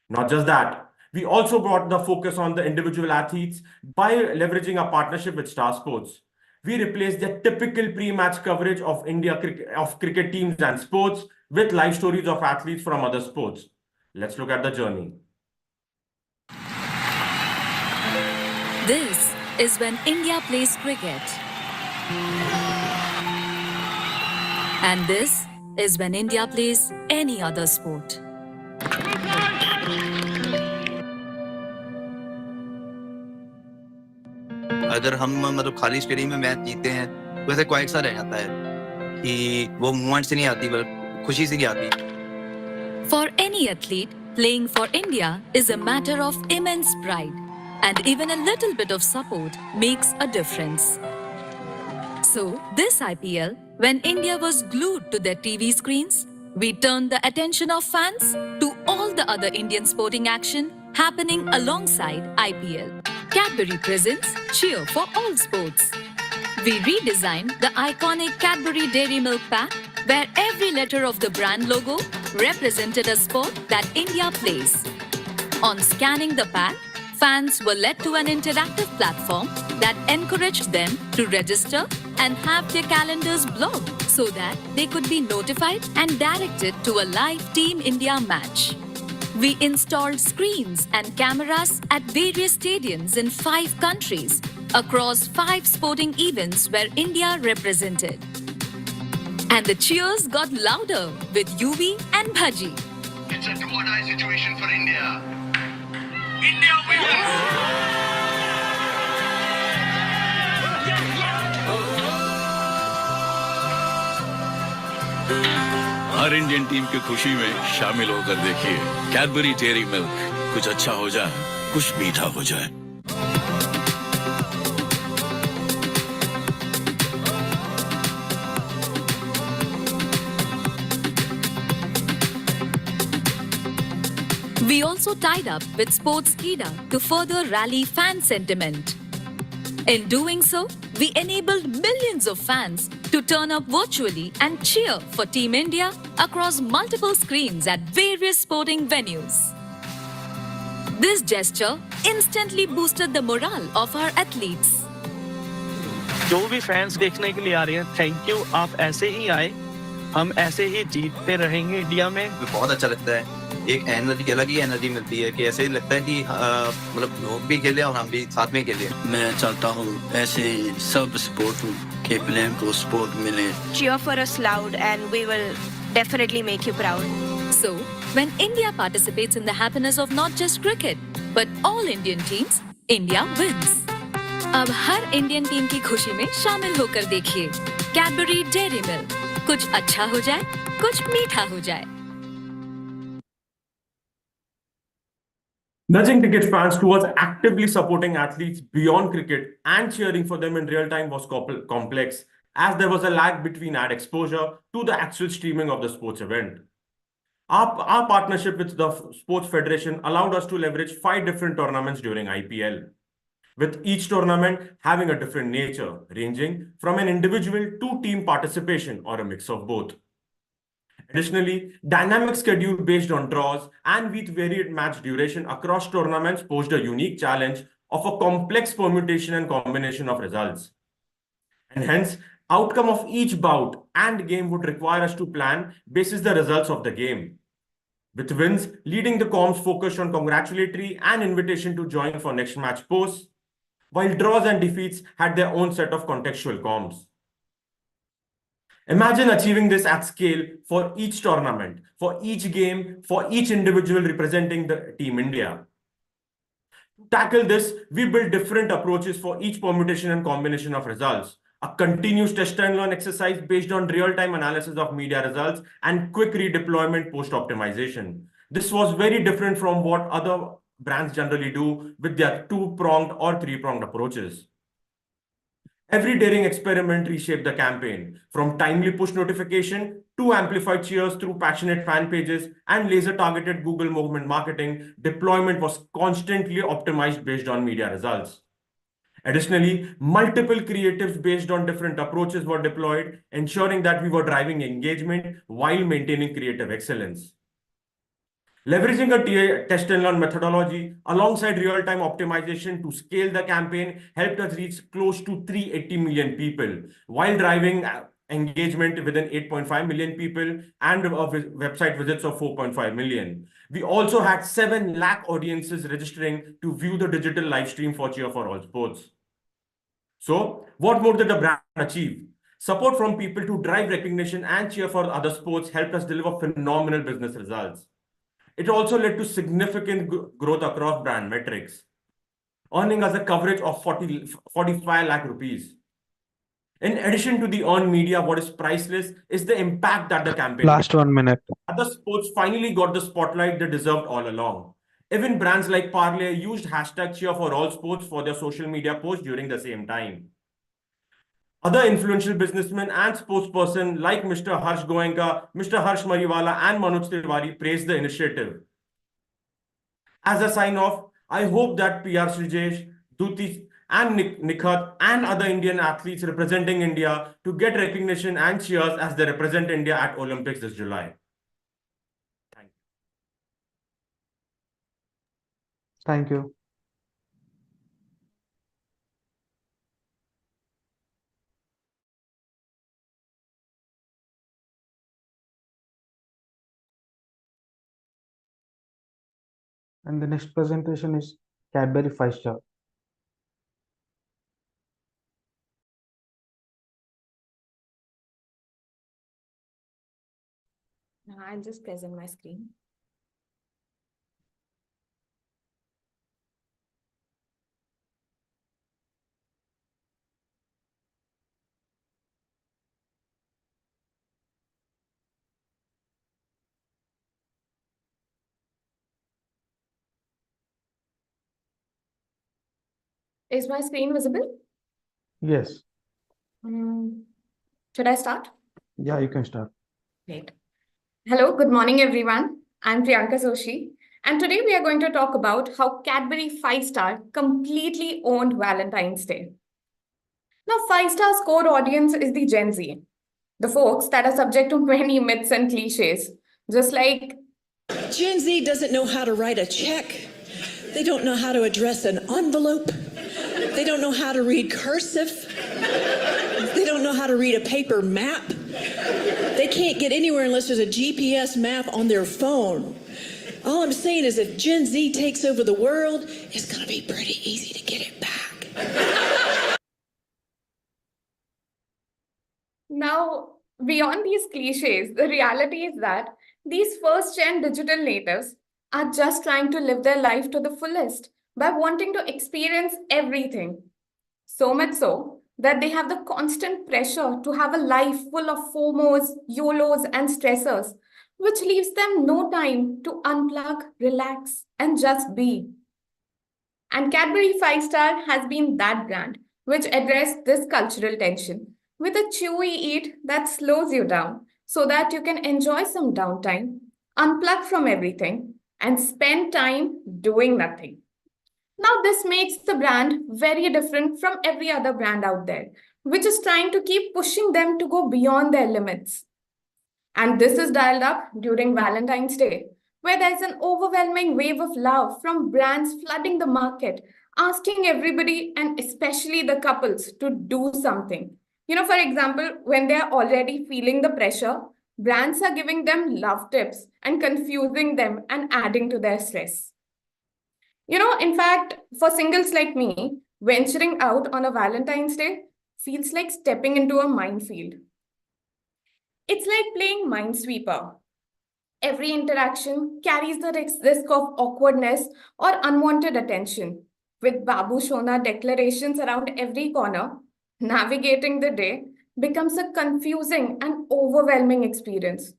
Not just that, we also brought the focus on the individual athletes by leveraging our partnership with Star Sports. We replaced the typical pre-match coverage of cricket teams and sports with life stories of athletes from other sports. Let's look at the journey. This is when India plays cricket. And this is when India plays any other sport. अगर हम मतलब खाली stadium में match जीतते हैं वैसे quite सा रह जाता है कि वो मूवमेंट से नहीं आती बल्कि खुशी से नहीं आती. For any athlete, playing for India is a matter of immense pride, and even a little bit of support makes a difference. So, this IPL, when India was glued to their TV screens, we turned the attention of fans to all the other Indian sporting action happening alongside IPL. Cadbury presents Cheer for All Sports. We redesigned the iconic Cadbury Dairy Milk pack, where every letter of the brand logo represented a sport that India plays. On scanning the pack, fans were led to an interactive platform that encouraged them to register and have their calendars blocked so that they could be notified and directed to a live Team India match. We installed screens and cameras at various stadiums in 5 countries across 5 sporting events where India represented. And the cheers got louder with UV and Bhaji. It's a do-or-die situation for India. India wins! Her Indian team की खुशी में शामिल होकर देखिए Cadbury dairy milk. कुछ अच्छा हो जाए, कुछ मीठा हो जाए. We also tied up with Sportskeeda to further rally fan sentiment. In doing so, we enabled millions of fans to turn up virtually and cheer for Team India across multiple screens at various sporting venues. This gesture instantly boosted the morale of our athletes. जो भी fans देखने के लिए आ रहे हैं, thank you. आप ऐसे ही आए, हम ऐसे ही जीतते रहेंगे इंडिया में. बहुत अच्छा लगता है. एक एनर्जी, अलग ही एनर्जी मिलती है कि ऐसे ही लगता है कि मतलब लोग भी खेले और हम भी साथ में खेले. मैं चाहता हूँ ऐसे सब स्पोर्ट के प्लेयर को सपोर्ट मिले. Cheer for us loud and we will definitely make you proud. So, when India participates in the happiness of not just cricket, but all Indian teams, India wins. अब हर Indian team की खुशी में शामिल होकर देखिए Cadbury dairy milk. कुछ अच्छा हो जाए, कुछ मीठा हो जाए. Nudging cricket fans towards actively supporting athletes beyond cricket and cheering for them in real time was complex, as there was a lag between ad exposure to the actual streaming of the sports event. Our partnership with the Sports Federation allowed us to leverage 5 different tournaments during IPL, with each tournament having a different nature, ranging from an individual to team participation or a mix of both. Additionally, dynamic schedule based on draws and with varied match duration across tournaments posed a unique challenge of a complex permutation and combination of results. And hence, outcome of each bout and game would require us to plan basis the results of the game, with wins leading the comms focused on congratulatory and invitation to join for next match posts, while draws and defeats had their own set of contextual comms. Imagine achieving this at scale for each tournament, for each game, for each individual representing the Team India. To tackle this, we built different approaches for each permutation and combination of results. A continuous test and learn exercise based on real-time analysis of media results and quick redeployment post-optimization. This was very different from what other brands generally do with their two-pronged or three-pronged approaches. Every daring experiment reshaped the campaign, from timely push notification to amplified cheers through passionate fan pages and laser-targeted Google movement marketing. Deployment was constantly optimized based on media results. Additionally, multiple creatives based on different approaches were deployed, ensuring that we were driving engagement while maintaining creative excellence. Leveraging a test and learn methodology alongside real-time optimization to scale the campaign helped us reach close to 380 million people while driving engagement within 8.5 million people and website visits of 4.5 million. We also had 7 lakh audiences registering to view the digital live stream for Cheer for All Sports. So, what more did the brand achieve? Support from people to drive recognition and cheer for other sports helped us deliver phenomenal business results. It also led to significant growth across brand metrics, earning us a coverage of 45 lakh rupees. In addition to the earned media, what is priceless is the impact that the campaign. Last 1 minute. Other sports finally got the spotlight they deserved all along. Even brands like Parlay used hashtag Cheer for All Sports for their social media posts during the same time. Other influential businessmen and sportsperson like Mr. Harsh Goenka, Mr. Harsh Mariwala, and Manoj Tiwari praised the initiative. As a sign-off, I hope that PR Srijesh, Duti, and Nikhat and other Indian athletes representing India to get recognition and cheers as they represent India at Olympics this July. Thank you. And the next presentation is Cadbury 5-star. I'll just present my screen. Is my screen visible? Yes. Should I start? Yeah, you can start. Great. Hello, good morning, everyone. I'm Priyanka Soshi, and today we are going to talk about how Cadbury 5-star completely owned Valentine's Day. Now, 5-star's core audience is the Gen Z, the folks that are subject to many myths and cliches, just like Gen Z doesn't know how to write a check. They don't know how to address an envelope. They don't know how to read cursive. They don't know how to read a paper map. They can't get anywhere unless there's a GPS map on their phone. All I'm saying is if Gen Z takes over the world, it's going to be pretty easy to get it back. Now, beyond these cliches, the reality is that these first-gen digital natives are just trying to live their life to the fullest by wanting to experience everything. So much so that they have the constant pressure to have a life full of FOMOs, YOLOs, and stressors, which leaves them no time to unplug, relax, and just be. And Cadbury 5 Star has been that brand which addressed this cultural tension with a chewy eat that slows you down so that you can enjoy some downtime, unplug from everything, and spend time doing nothing. Now, this makes the brand very different from every other brand out there, which is trying to keep pushing them to go beyond their limits. And this is dialed up during Valentine's Day, where there's an overwhelming wave of love from brands flooding the market, asking everybody and especially the couples to do something. For example, when they're already feeling the pressure, brands are giving them love tips and confusing them and adding to their stress. In fact, for singles like me, venturing out on a Valentine's Day feels like stepping into a minefield. It's like playing Minesweeper. Every interaction carries the risk of awkwardness or unwanted attention. With Babu Shona declarations around every corner, navigating the day becomes a confusing and overwhelming experience.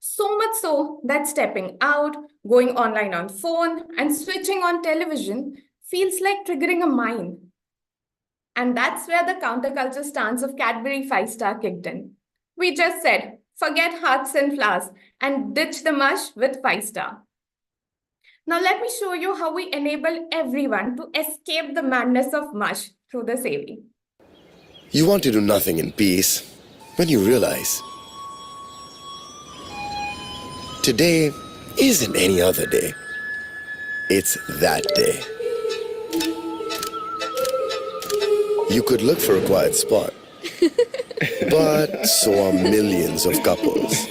So much so that stepping out, going online on phone, and switching on television feels like triggering a mine. And that's where the counterculture stance of Cadbury 5 Star kicked in. We just said, forget hearts and flowers and ditch the mush with 5 Star. Now let me show you how we enable everyone to escape the madness of mush through the savvy. You want to do nothing in peace when you realize today isn't any other day. It's that day. You could look for a quiet spot, but so are millions of couples.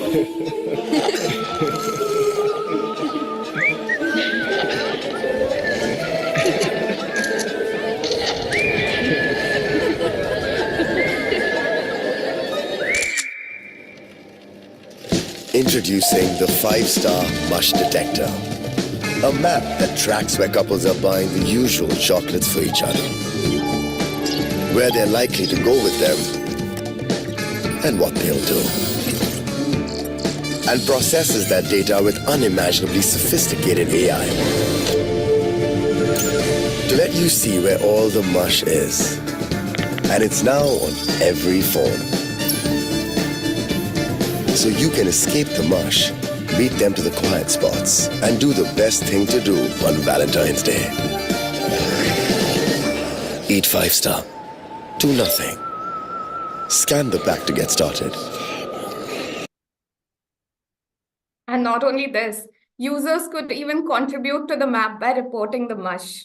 Introducing the 5 Star Mush Detector, a map that tracks where couples are buying the usual chocolates for each other, where they're likely to go with them, and what they'll do. And processes that data with unimaginably sophisticated AI to let you see where all the mush is. And it's now on every phone. So you can escape the mush, beat them to the quiet spots, and do the best thing to do on Valentine's Day. Eat 5 Star. Do nothing. Scan the pack to get started. And not only this, users could even contribute to the map by reporting the mush.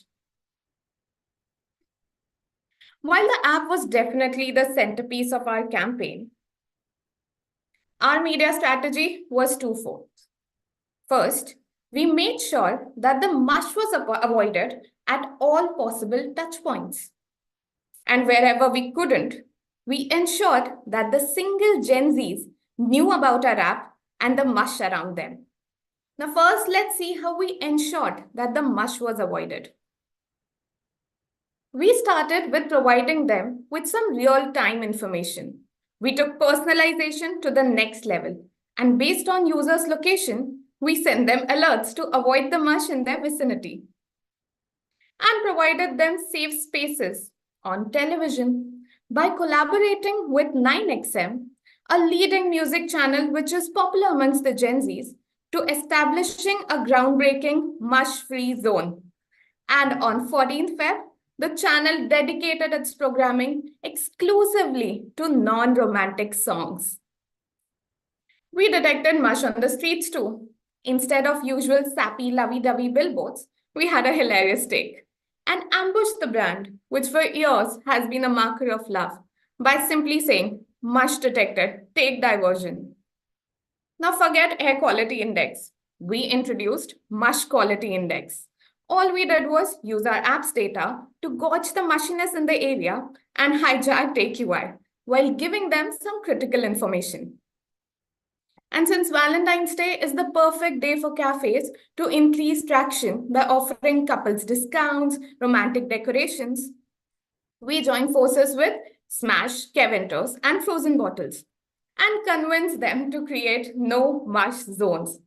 While the app was definitely the centerpiece of our campaign, our media strategy was twofold. First, we made sure that the mush was avoided at all possible touchpoints. And wherever we couldn't, we ensured that the single Gen Zs knew about our app and the mush around them. Now, first, let's see how we ensured that the mush was avoided. We started with providing them with some real-time information. We took personalization to the next level, and based on users' location, we sent them alerts to avoid the mush in their vicinity and provided them safe spaces on television by collaborating with 9XM, a leading music channel which is popular amongst the Gen Zs, to establishing a groundbreaking mush-free zone. And on 14th Feb, the channel dedicated its programming exclusively to non-romantic songs. We detected mush on the streets too. Instead of usual sappy lovey-dovey billboards, we had a hilarious take and ambushed the brand, which for years has been a marker of love, by simply saying, mush detected, take diversion. Now forget air quality index. We introduced mush quality index. All we did was use our app's data to gauge the mushiness in the area and hijack AQI while giving them some critical information. And since Valentine's Day is the perfect day for cafes to increase traction by offering couples discounts, romantic decorations, we joined forces with Smash, Keventers, and Frozen Bottles. and convinced them to create no mush zones.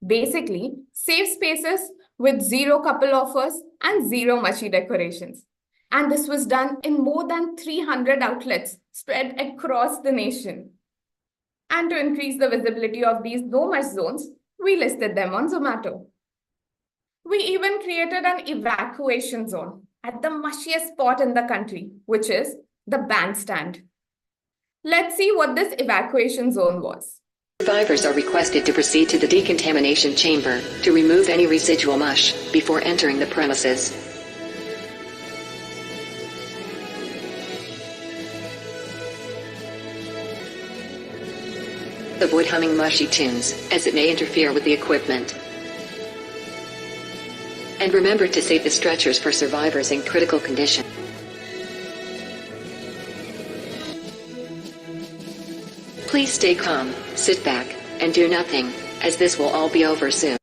Basically, safe spaces with zero couple offers and zero mushy decorations. And this was done in more than 300 outlets spread across the nation. And to increase the visibility of these no mush zones, we listed them on Zomato. We even created an evacuation zone at the mushiest spot in the country, which is the bandstand. Let's see what this evacuation zone was. Survivors are requested to proceed to the decontamination chamber to remove any residual mush before entering the premises. Avoid humming mushy tunes, as it may interfere with the equipment. And remember to save the stretchers for survivors in critical condition. Please stay calm, sit back, and do nothing, as this will all be over soon.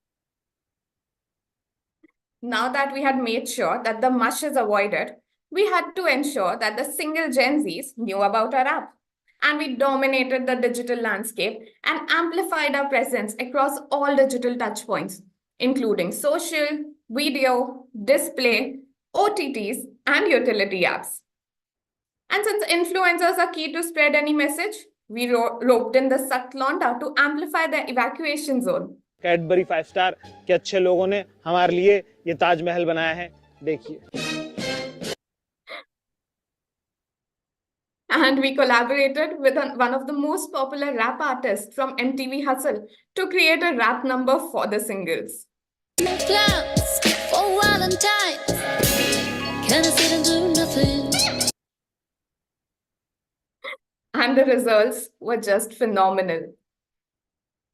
Now that we had made sure that the mush is avoided, we had to ensure that the single Gen Zs knew about our app. And we dominated the digital landscape and amplified our presence across all digital touchpoints, including social, video, display, OTTs, and utility apps. And since influencers are key to spread any message, we roped in the Sakt Londa to amplify the evacuation zone. Cadbury 5 star के अच्छे लोगों ने हमारे लिए ये ताजमहल बनाया है, देखिए. And we collaborated with one of the most popular rap artists from MTV Hustle to create a rap number for the singles. Plans for Valentine's. Can I sit and do nothing? And the results were just phenomenal.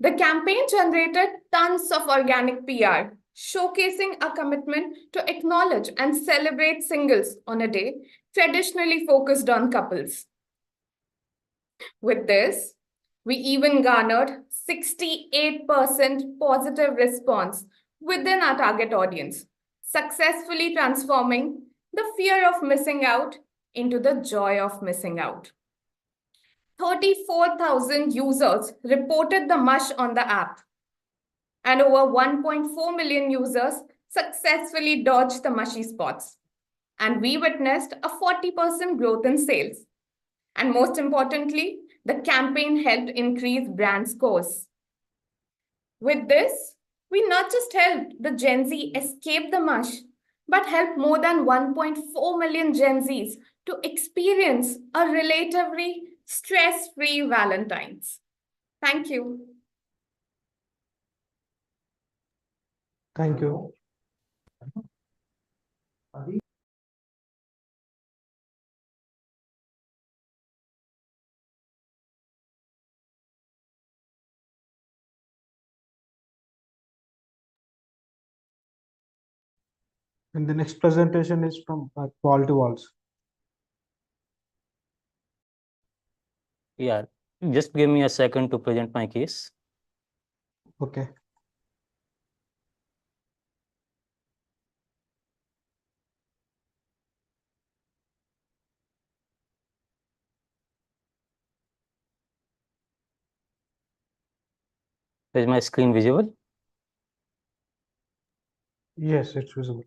The campaign generated tons of organic PR, showcasing a commitment to acknowledge and celebrate singles on a day traditionally focused on couples. With this, we even garnered 68% positive response within our target audience, successfully transforming the fear of missing out into the joy of missing out. 34,000 users reported the mush on the app, and over 1.4 million users successfully dodged the mushy spots. And we witnessed a 40% growth in sales. And most importantly, the campaign helped increase brand scores. With this, we not just helped the Gen Z escape the mush, but helped more than 1.4 million Gen Zs to experience a relatively stress-free Valentine's. Thank you. Thank you. And the next presentation is from Quality Walls. Yeah, just give me a second to present my case. Okay. Is my screen visible? Yes, it's visible.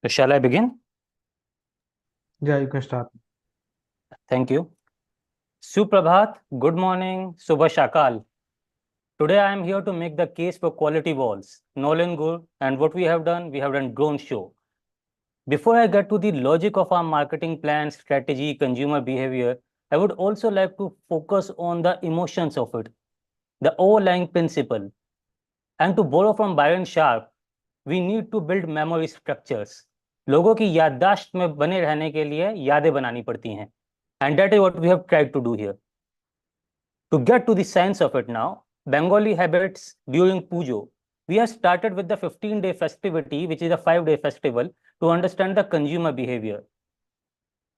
So shall I begin? Yeah, you can start. Thank you. Suprabhat, good morning, Subha Shakal. Today I am here to make the case for Quality Walls, Nolan Good, and what we have done drone show. Before I get to the logic of our marketing plan, strategy, consumer behavior, I would also like to focus on the emotions of it, the overlying principle. And to borrow from Byron Sharp, we need to build memory structures. लोगों की याददाश्त में बने रहने के लिए यादें बनानी पड़ती हैं. And that is what we have tried to do here. To get to the science of it now, Bengali habits during Pujo. We have started with the 15-day festivity, which is a 5-day festival, to understand the consumer behavior.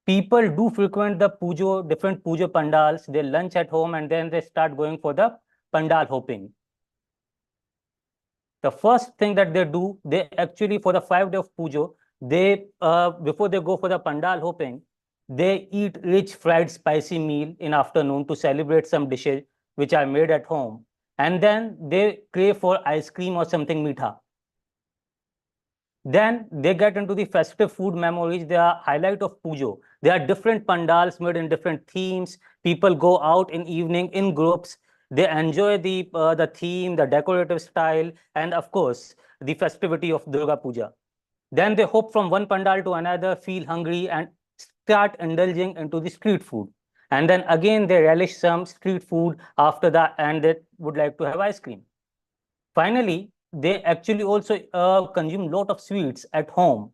People do frequent the Pujo, different Pujo pandals. They lunch at home and then they start going for the pandal hopping. The first thing that they do, they actually, for the 5 day of Pujo, they before they go for the pandal hopping, they eat rich fried spicy meal in afternoon to celebrate some dishes which are made at home. And then they crave for ice cream or something meetha. Then they get into the festive food memories. They are highlight of Pujo. There are different pandals made in different themes. People go out in evening in groups. They enjoy the theme, the decorative style, and of course, the festivity of Durga Puja. Then they hop from one pandal to another, feel hungry, and start indulging into the street food. And then again, they relish some street food after that, and they would like to have ice cream. Finally, they actually also consume lot of sweets at home.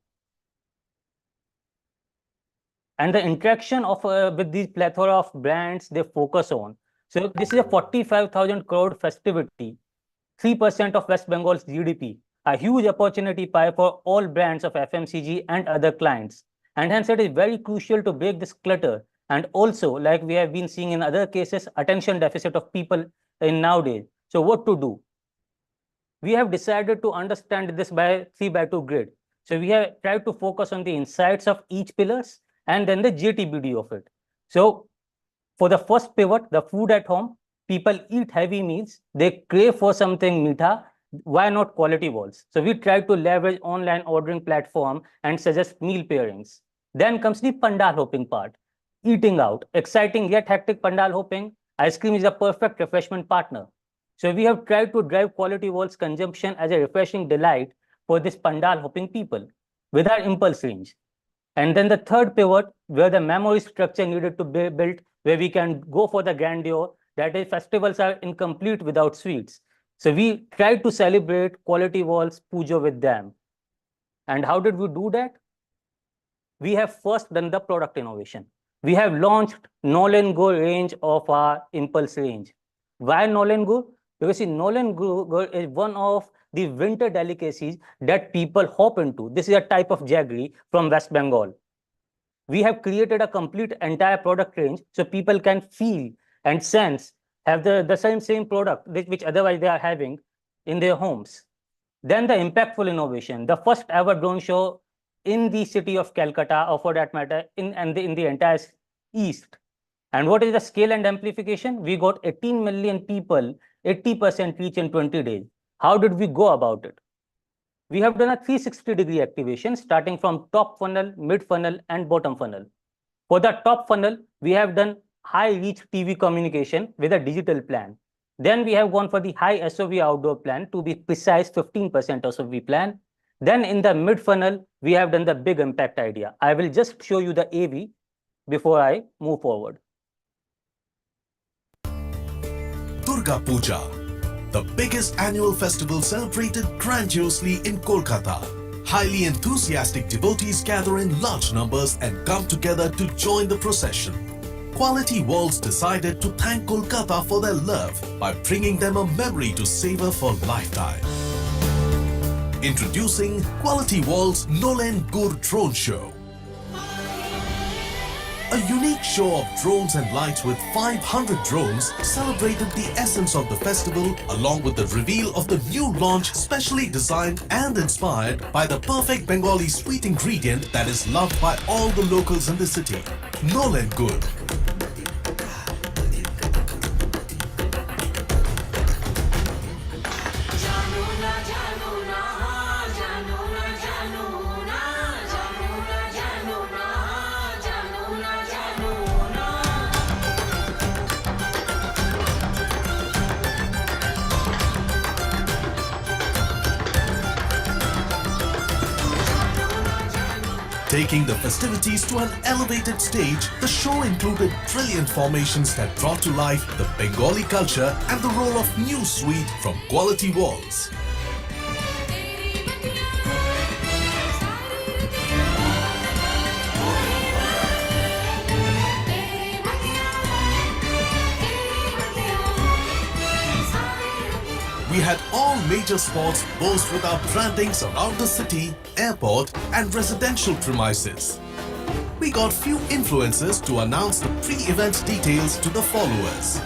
And the interaction of with these plethora of brands they focus on. So this is a 45,000 crore festivity, 3% of West Bengal's GDP, a huge opportunity pie for all brands of FMCG and other clients. And hence it is very crucial to break this clutter. And also, like we have been seeing in other cases, attention deficit of people in nowadays. So what to do? We have decided to understand this by 3x2 grid. So we have tried to focus on the insights of each pillars and then the JTBD of it. So for the first pivot, the food at home, people eat heavy meals, they crave for something meetha, why not quality walls? So we try to leverage online ordering platform and suggest meal pairings. Then comes the pandal hopping part, eating out, exciting yet hectic pandal hopping. Ice cream is a perfect refreshment partner. So we have tried to drive quality walls consumption as a refreshing delight for this pandal hopping people with our impulse range. And then the third pivot, where the memory structure needed to be built, where we can go for the grandeur, that is, festivals are incomplete without sweets. So we tried to celebrate quality walls, pujo with them. And how did we do that? We have first done the product innovation. We have launched Nolan Go range of our impulse range. Why Nolan Go? Because Nolan Go is one of the winter delicacies that people hop into. This is a type of jaggery from West Bengal. We have created a complete entire product range so people can feel and sense, have the same product which otherwise they are having in their homes. Then the impactful innovation, the first ever drone show in the city of Calcutta, or for that matter, in the entire East. And what is the scale and amplification? We got 18 million people, 80% reach in 20 days. How did we go about it? We have done a 360-degree activation starting from top funnel, mid funnel, and bottom funnel. For the top funnel, we have done high reach TV communication with a digital plan. Then we have gone for the high SOV outdoor plan, to be precise, 15% SOV plan. Then in the mid funnel, we have done the big impact idea. I will just show you the AV before I move forward. Durga Puja, the biggest annual festival celebrated grandiosely in Kolkata. Highly enthusiastic devotees gather in large numbers and come together to join the procession. Quality Walls decided to thank Kolkata for their love by bringing them a memory to savor for lifetime. Introducing Quality Walls Nolan Gur Drone Show. A unique show of drones and lights with 500 drones celebrated the essence of the festival, along with the reveal of the new launch specially designed and inspired by the perfect Bengali sweet ingredient that is loved by all the locals in the city, Nolan Gur. Taking the festivities to an elevated stage, the show included brilliant formations that brought to life the Bengali culture and the role of new sweet from Quality Walls. We had all major spots boast with our brandings around the city, airport and residential premises. We got few influencers to announce the pre-event details to the followers.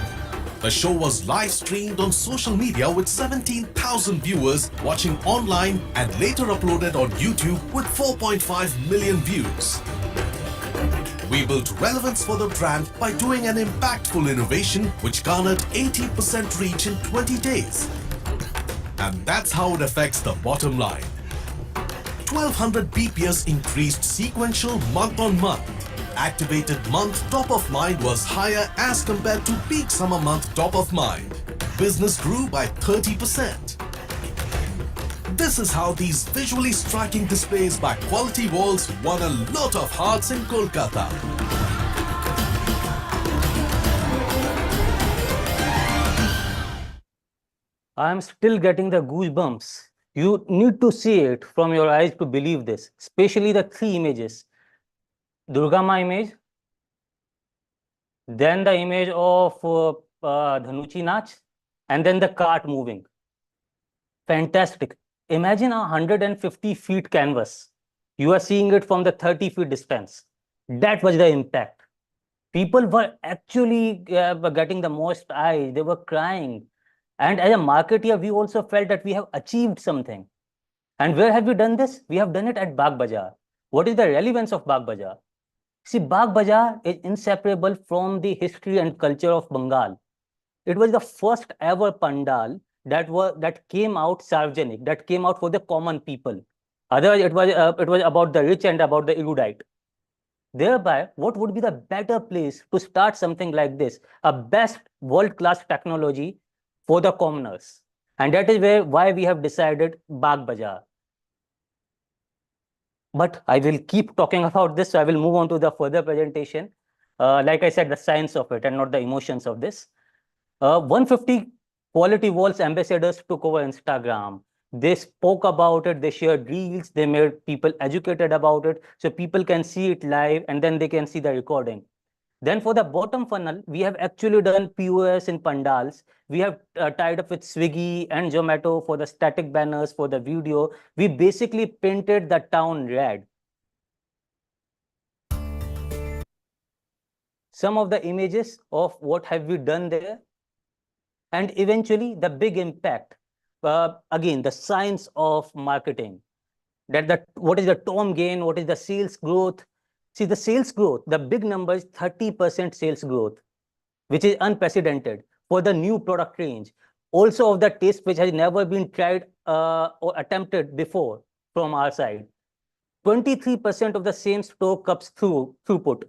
The show was live streamed on social media with 17,000 viewers watching online and later uploaded on YouTube with 4.5 million views. We built relevance for the brand by doing an impactful innovation which garnered 80% reach in 20 days. And that's how it affects the bottom line. 1200 BPS increased sequential month on month. Activated month top of mind was higher as compared to peak summer month top of mind. Business grew by 30%. This is how these visually striking displays by Quality Walls won a lot of hearts in Kolkata. I'm still getting the goosebumps. You need to see it from your eyes to believe this, especially the three images. Durga Ma image, then the image of Dhanuchi Nach, and then the cart moving. Fantastic. Imagine a 150 feet canvas. You are seeing it from the 30 feet distance. That was the impact. People were actually getting the most eyes. They were crying. And as a marketer, we also felt that we have achieved something. And where have we done this? We have done it at Bagh Bazaar. What is the relevance of Bagh Bazaar? See, Bagh Bazaar is inseparable from the history and culture of Bengal. It was the first ever pandal that came out sarvjanik, that came out for the common people. Otherwise, it was about the rich and about the erudite. Thereby, what would be the better place to start something like this? A best world-class technology for the commoners. And that is why we have decided Bagh Bazaar. But I will keep talking about this, so I will move on to the further presentation. Like I said, the science of it and not the emotions of this. 150 Quality Walls ambassadors took over Instagram. They spoke about it, they shared reels, they made people educated about it, so people can see it live and then they can see the recording. Then for the bottom funnel, we have actually done POS in pandals. We have tied up with Swiggy and Zomato for the static banners, for the video. We basically painted the town red. Some of the images of what have we done there. And eventually the big impact. Again, the science of marketing. What is the term gain? What is the sales growth? See, the sales growth, the big number is 30% sales growth, which is unprecedented for the new product range. Also of the taste which has never been tried or attempted before from our side. 23% of the same store cups throughput.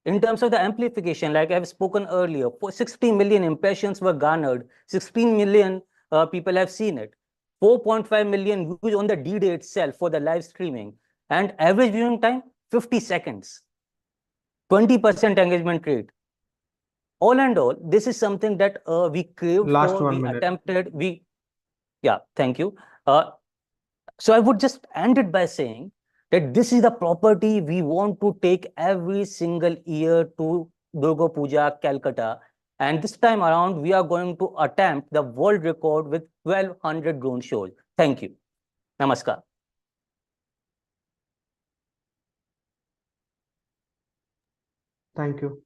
In terms of the amplification, like I have spoken earlier, 60 million impressions were garnered, 16 million people have seen it, 4.5 million views on the D-Day itself for the live streaming, and average viewing time, 50 seconds, 20% engagement rate. All and all, this is something that we craved for, we attempted, yeah, thank you. So I would just end it by saying that this is the property we want to take every single year to Durga Puja, Calcutta. And this time around, we are going to attempt the world record with 1200 drone shows. Thank you. Namaskar. Thank you.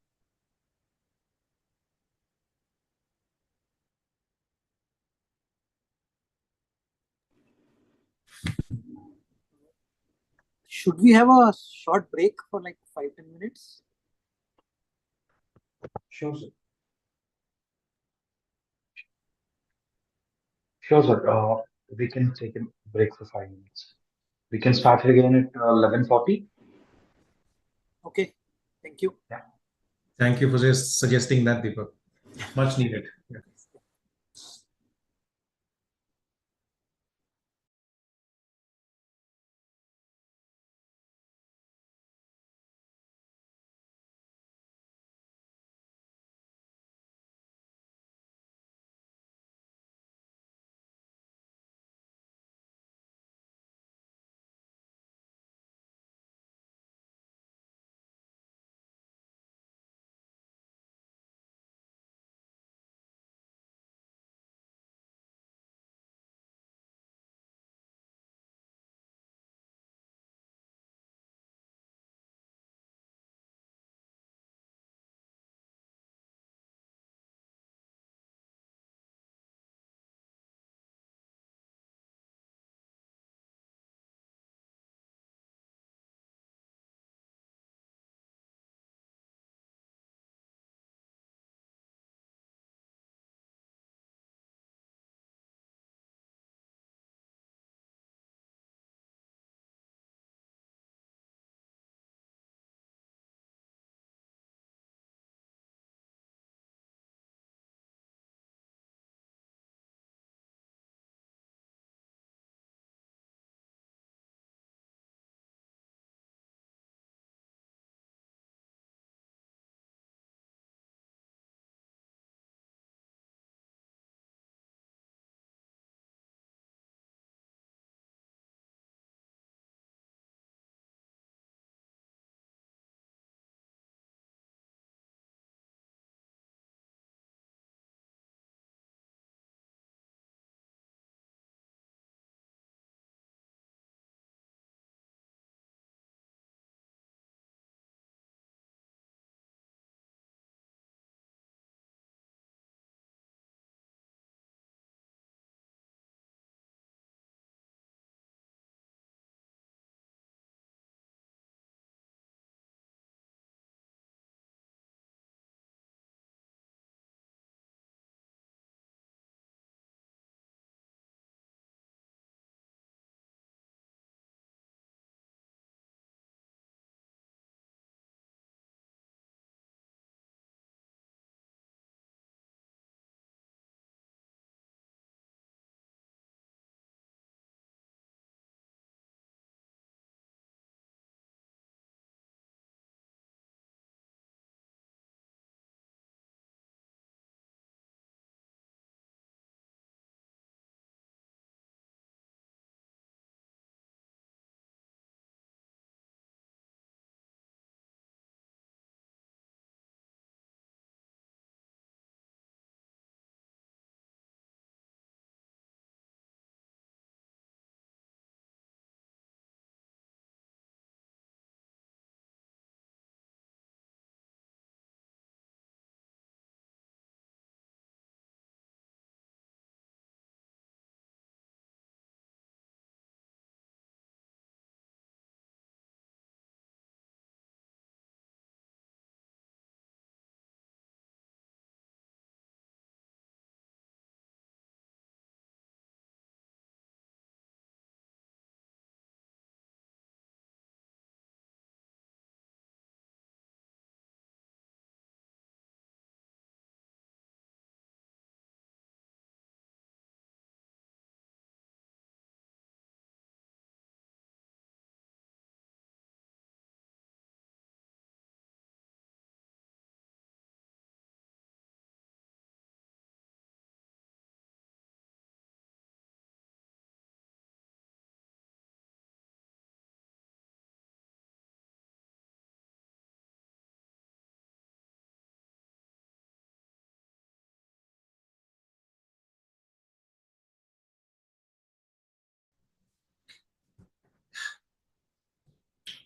Should we have a short break for like 5-10 minutes? Sure, sir. Sure, sir. We can take a break for 5 minutes. We can start again at 11:40. Okay, thank you. Yeah. Thank you for just suggesting that, Deepak. Much needed. Yeah.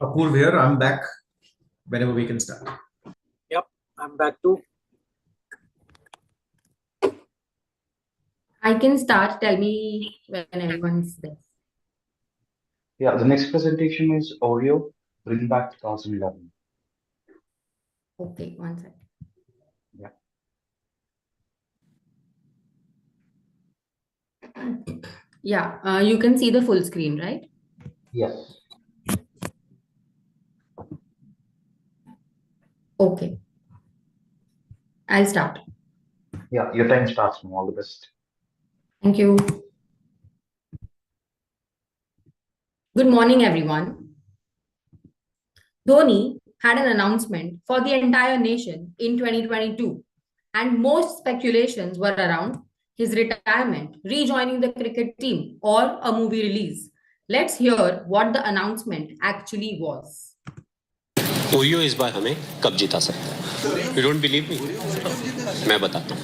Apurv here. I'm back whenever we can start. Yep, I'm back too. I can start. Tell me when everyone's there. Yeah, the next presentation is Oreo, Bring Back 2011. Okay, one second. Yeah. Yeah, you can see the full screen, right? Yes. Okay. I'll start. Yeah, your time starts now. All the best. Thank you. Good morning, everyone. Dhoni had an announcement for the entire nation in 2022, and most speculations were around his retirement, rejoining the cricket team, or a movie release. Let's hear what the announcement actually was. Oreo इस बार हमें कब जिता सकता है? You don't believe me? मैं बताता हूँ.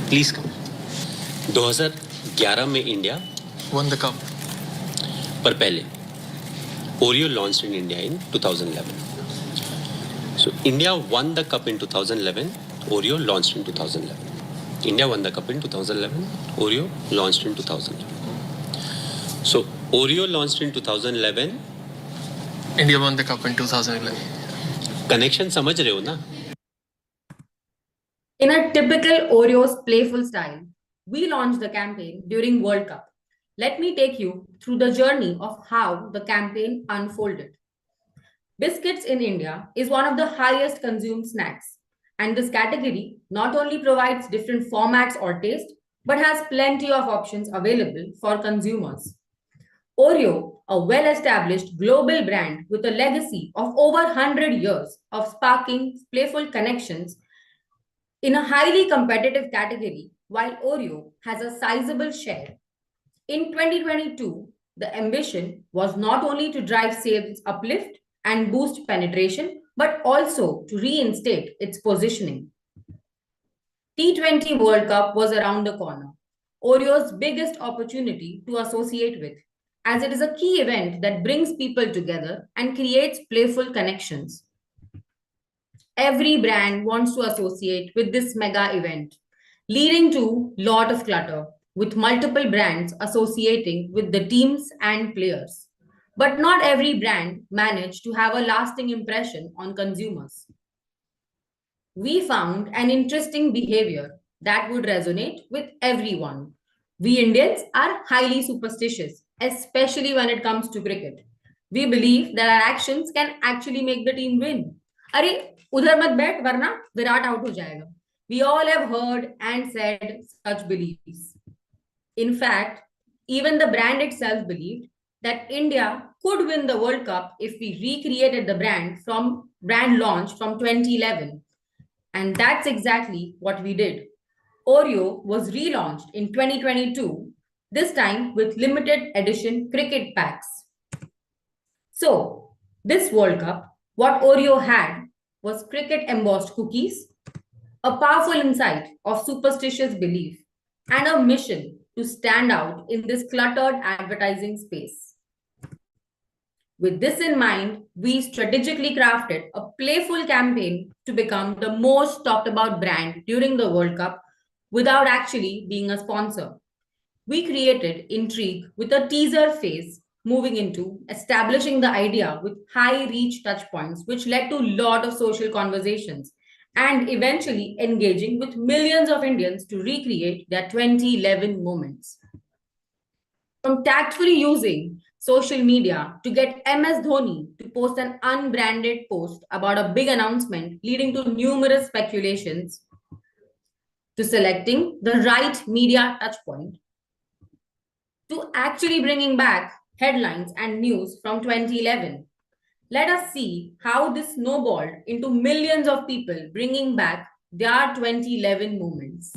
Please come. 2011 में इंडिया won the cup. पर पहले Oreo launched in India in 2011. So India won the cup in 2011. Oreo launched in 2011. India won the cup in 2011. Oreo launched in 2011. So Oreo launched in 2011. India won the cup in 2011. Connection समझ रहे हो ना? In a typical Oreo's playful style, we launched the campaign during World Cup. Let me take you through the journey of how the campaign unfolded. Biscuits in India is one of the highest consumed snacks, and this category not only provides different formats or taste, but has plenty of options available for consumers. Oreo, a well-established global brand with a legacy of over 100 years of sparking playful connections in a highly competitive category, while Oreo has a sizable share. In 2022, the ambition was not only to drive sales uplift and boost penetration, but also to reinstate its positioning. T20 World Cup was around the corner, Oreo's biggest opportunity to associate with, as it is a key event that brings people together and creates playful connections. Every brand wants to associate with this mega event, leading to a lot of clutter, with multiple brands associating with the teams and players. But not every brand managed to have a lasting impression on consumers. We found an interesting behavior that would resonate with everyone. We Indians are highly superstitious, especially when it comes to cricket. We believe that our actions can actually make the team win. अरे उधर मत बैठ वरना Virat out हो जाएगा. We all have heard and said such beliefs. In fact, even the brand itself believed that India could win the World Cup if we recreated the brand launch from 2011. And that's exactly what we did. Oreo was relaunched in 2022, this time with limited edition cricket packs. So, this World Cup, what Oreo had was cricket embossed cookies, a powerful insight of superstitious belief, and a mission to stand out in this cluttered advertising space. With this in mind, we strategically crafted a playful campaign to become the most talked about brand during the World Cup without actually being a sponsor. We created intrigue with a teaser phase, moving into establishing the idea with high reach touchpoints, which led to a lot of social conversations, and eventually engaging with millions of Indians to recreate their 2011 moments. From tactfully using social media to get MS Dhoni to post an unbranded post about a big announcement, leading to numerous speculations, to selecting the right media touchpoint, to actually bringing back headlines and news from 2011. Let us see how this snowballed into millions of people bringing back their 2011 moments.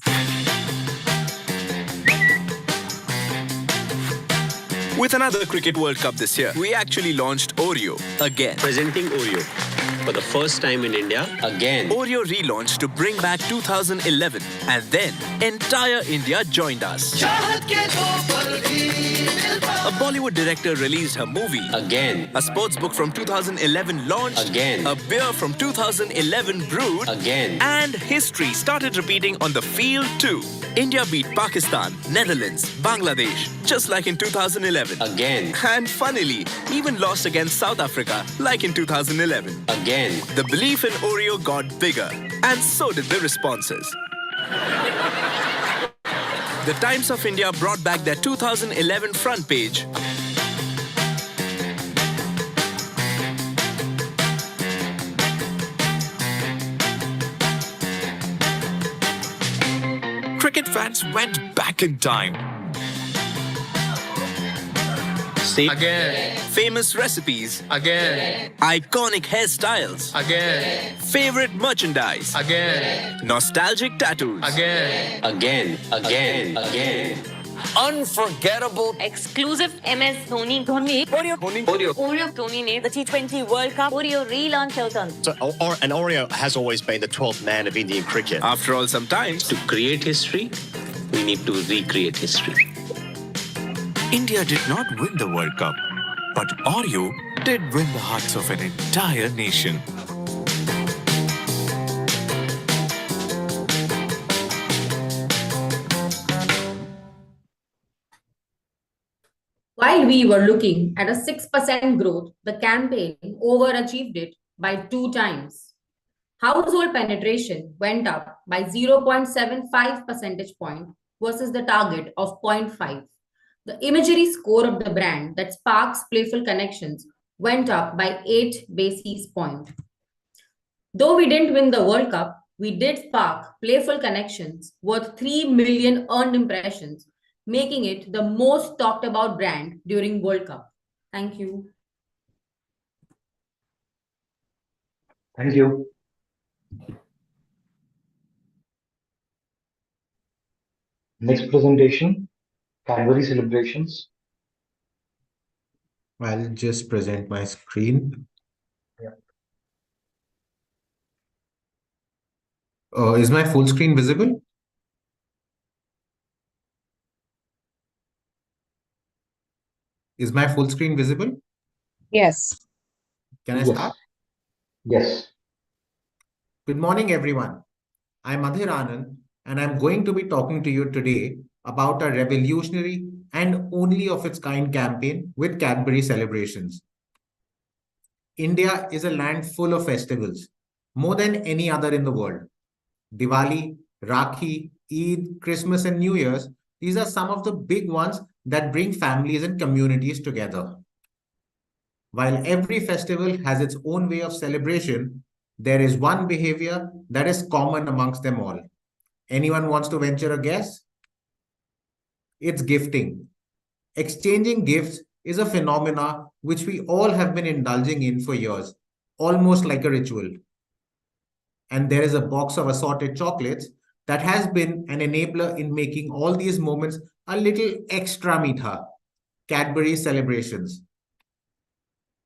With another Cricket World Cup this year, we actually launched Oreo again. Presenting Oreo for the first time in India again. Oreo relaunched to bring back 2011, and then entire India joined us. A Bollywood Bollywood director released her movie. Again. A sports book from 2011 launched. Again. A beer from 2011 brewed. Again. And history started repeating on the field too. India beat Pakistan, Netherlands, Bangladesh, just like in 2011. Again. And funnily, even lost against South Africa, like in 2011. Again. The belief in Oreo got bigger, and so did the responses. The Times of India brought back their 2011 front page. Cricket fans went back in time. Again. Famous recipes. Again. Iconic hairstyles. Again. Favorite merchandise. Again. Nostalgic tattoos. Again. Again. Again. Again. Unforgettable. Exclusive MS Dhoni. Oreo Dhoni ne the T20 World Cup Oreo relaunch అవుతాను. So, and Oreo has always been the 12th man of Indian cricket. After all, sometimes To create history, we need to recreate history. India did not win the World Cup, but Oreo did win the hearts of an entire nation. While we were looking at a 6% growth, the campaign overachieved it by 2 times. Household penetration went up by 0.75 percentage point versus the target of 0.5. The imagery score of the brand that sparks playful connections went up by 8 basis points. Though we didn't win the World Cup, we did spark playful connections worth 3 million earned impressions, making it the most talked about brand during World Cup. Thank you. Thank you. Next presentation, Cadbury celebrations. I'll just present my screen. Is my full screen visible? Is my full screen visible? Yes. Can I Yes. start? Yes. Good morning, everyone. I'm Adhir Anand, and I'm going to be talking to you today about a revolutionary and only of its kind campaign with Cadbury celebrations. India is a land full of festivals, more than any other in the world. Diwali, Rakhi, Eid, Christmas, and New Year's, these are some of the big ones that bring families and communities together. While every festival has its own way of celebration, there is one behavior that is common amongst them all. Anyone wants to venture a guess? It's gifting. Exchanging gifts is a phenomena which we all have been indulging in for years, almost like a ritual. And there is a box of assorted chocolates that has been an enabler in making all these moments a little extra meetha, Cadbury celebrations.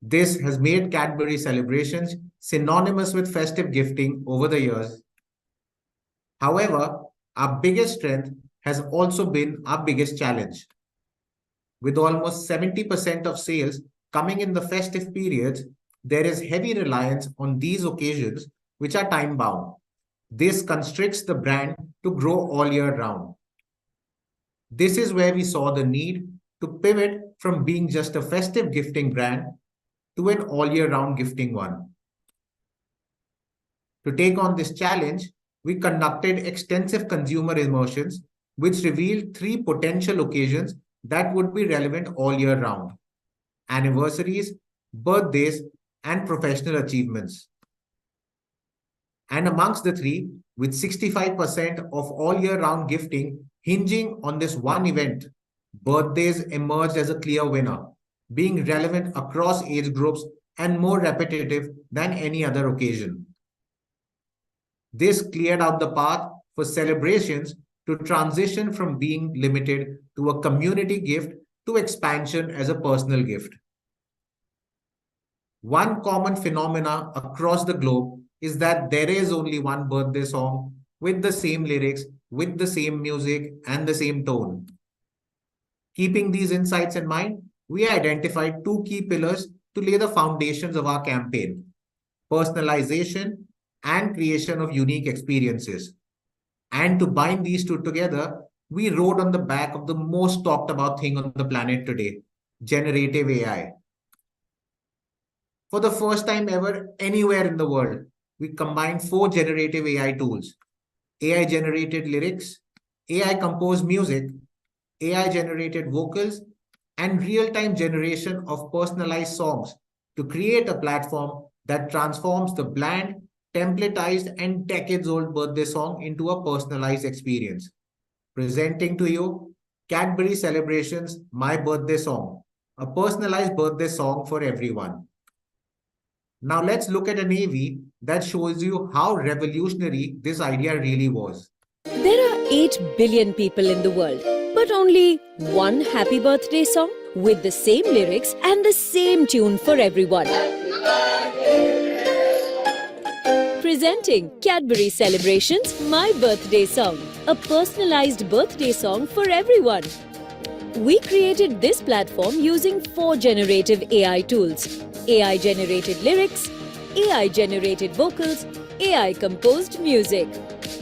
This has made Cadbury celebrations synonymous with festive gifting over the years. However, our biggest strength has also been our biggest challenge. With almost 70% of sales coming in the festive periods, there is heavy reliance on these occasions which are time-bound. This constricts the brand to grow all year round. This is where we saw the need to pivot from being just a festive gifting brand to an all year round gifting one. To take on this challenge, we conducted extensive consumer immersions, which revealed 3 potential occasions that would be relevant all year round: anniversaries, birthdays, and professional achievements. And amongst the 3, with 65% of all year round gifting hinging on this one event, birthdays emerged as a clear winner, being relevant across age groups and more repetitive than any other occasion. This cleared out the path for celebrations to transition from being limited to a community gift to expansion as a personal gift. One common phenomena across the globe is that there is only one birthday song with the same lyrics, with the same music, and the same tone. Keeping these insights in mind, we identified two key pillars to lay the foundations of our campaign: personalization and creation of unique experiences. And to bind these two together, we rode on the back of the most talked about thing on the planet today, generative AI. For the first time ever anywhere in the world, we combined 4 generative AI tools: AI generated lyrics, AI composed music, AI generated vocals, and real-time generation of personalized songs to create a platform that transforms the bland, templatized, and decades-old birthday song into a personalized experience. Presenting to you Cadbury Celebrations My Birthday Song, a personalized birthday song for everyone. Now let's look at an AV that shows you how revolutionary this idea really was. There are 8 billion people in the world, but only one happy birthday song with the same lyrics and the same tune for everyone. Presenting Cadbury Celebrations My Birthday Song, a personalized birthday song for everyone. We created this platform using 4 generative AI tools: AI generated lyrics, AI generated vocals, AI composed music,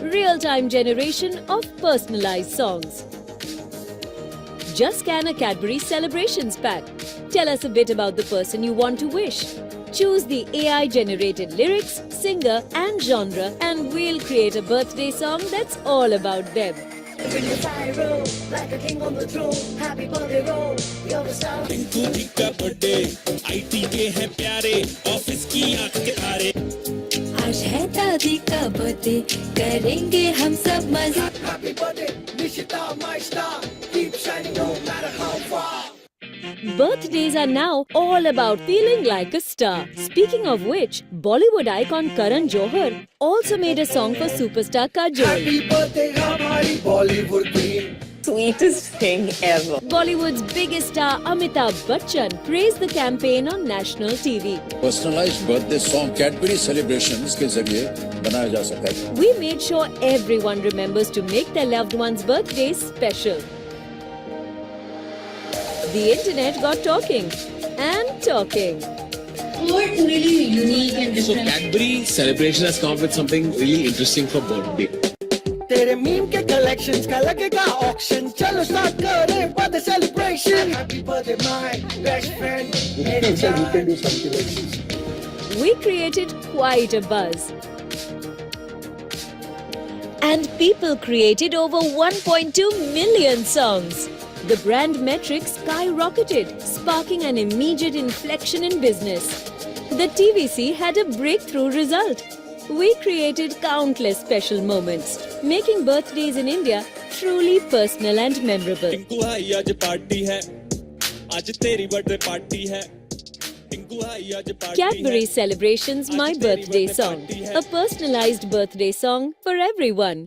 real-time generation of personalized songs. Just scan a Cadbury Celebrations pack. Tell us a bit about the person you want to wish. Choose the AI-generated lyrics, singer and genre, and we'll create a birthday song that's all about them. Like a king on the throne, happy birthday roll, you're the star. Tinku जी का birthday, IT के हैं प्यारे, office की आंख के तारे। आज है दादी का बर्थडे, करेंगे हम सब मजे। Happy birthday, Nishita, my star, keep shining no matter how far. Birthdays are now all about feeling like a star. Speaking of which, Bollywood icon Karan Johar also made a song for superstar Kajol. Happy birthday, hamari Bollywood queen. Sweetest thing ever. Bollywood's biggest star Amitabh Bachchan praised the campaign on national TV. Personalized birthday song Cadbury Celebrations के जरिए बनाया जा सकता है. We made sure everyone remembers to make their loved one's birthdays special. The internet got talking and talking. What's really unique and different? So Cadbury Celebration has come up with something really interesting for birthday. तेरे meme के collections का लगेगा auction, चलो start करें birthday celebration. Happy birthday my best friend. You can do something like this. We created quite a buzz. And people created over 1.2 million songs. The brand metrics skyrocketed, sparking an immediate inflection in business. The TVC had a breakthrough result. We created countless special moments, making birthdays in India truly personal and memorable. Tinku भाई आज party है, आज तेरी birthday party है। टिंकू भाई आज party है। Cadbury Celebrations My Birthday Song, a personalized birthday song for everyone.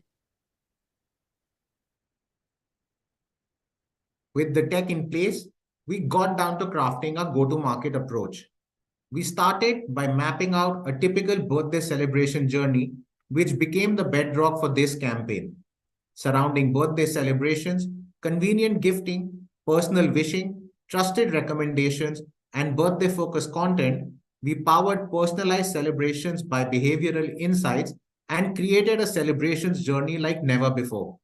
With the tech in place, we got down to crafting a go-to-market approach. We started by mapping out a typical birthday celebration journey, which became the bedrock for this campaign. Surrounding birthday celebrations, convenient gifting, personal wishing, trusted recommendations, and birthday-focused content, we powered personalized celebrations by behavioral insights and created a celebrations journey like never before.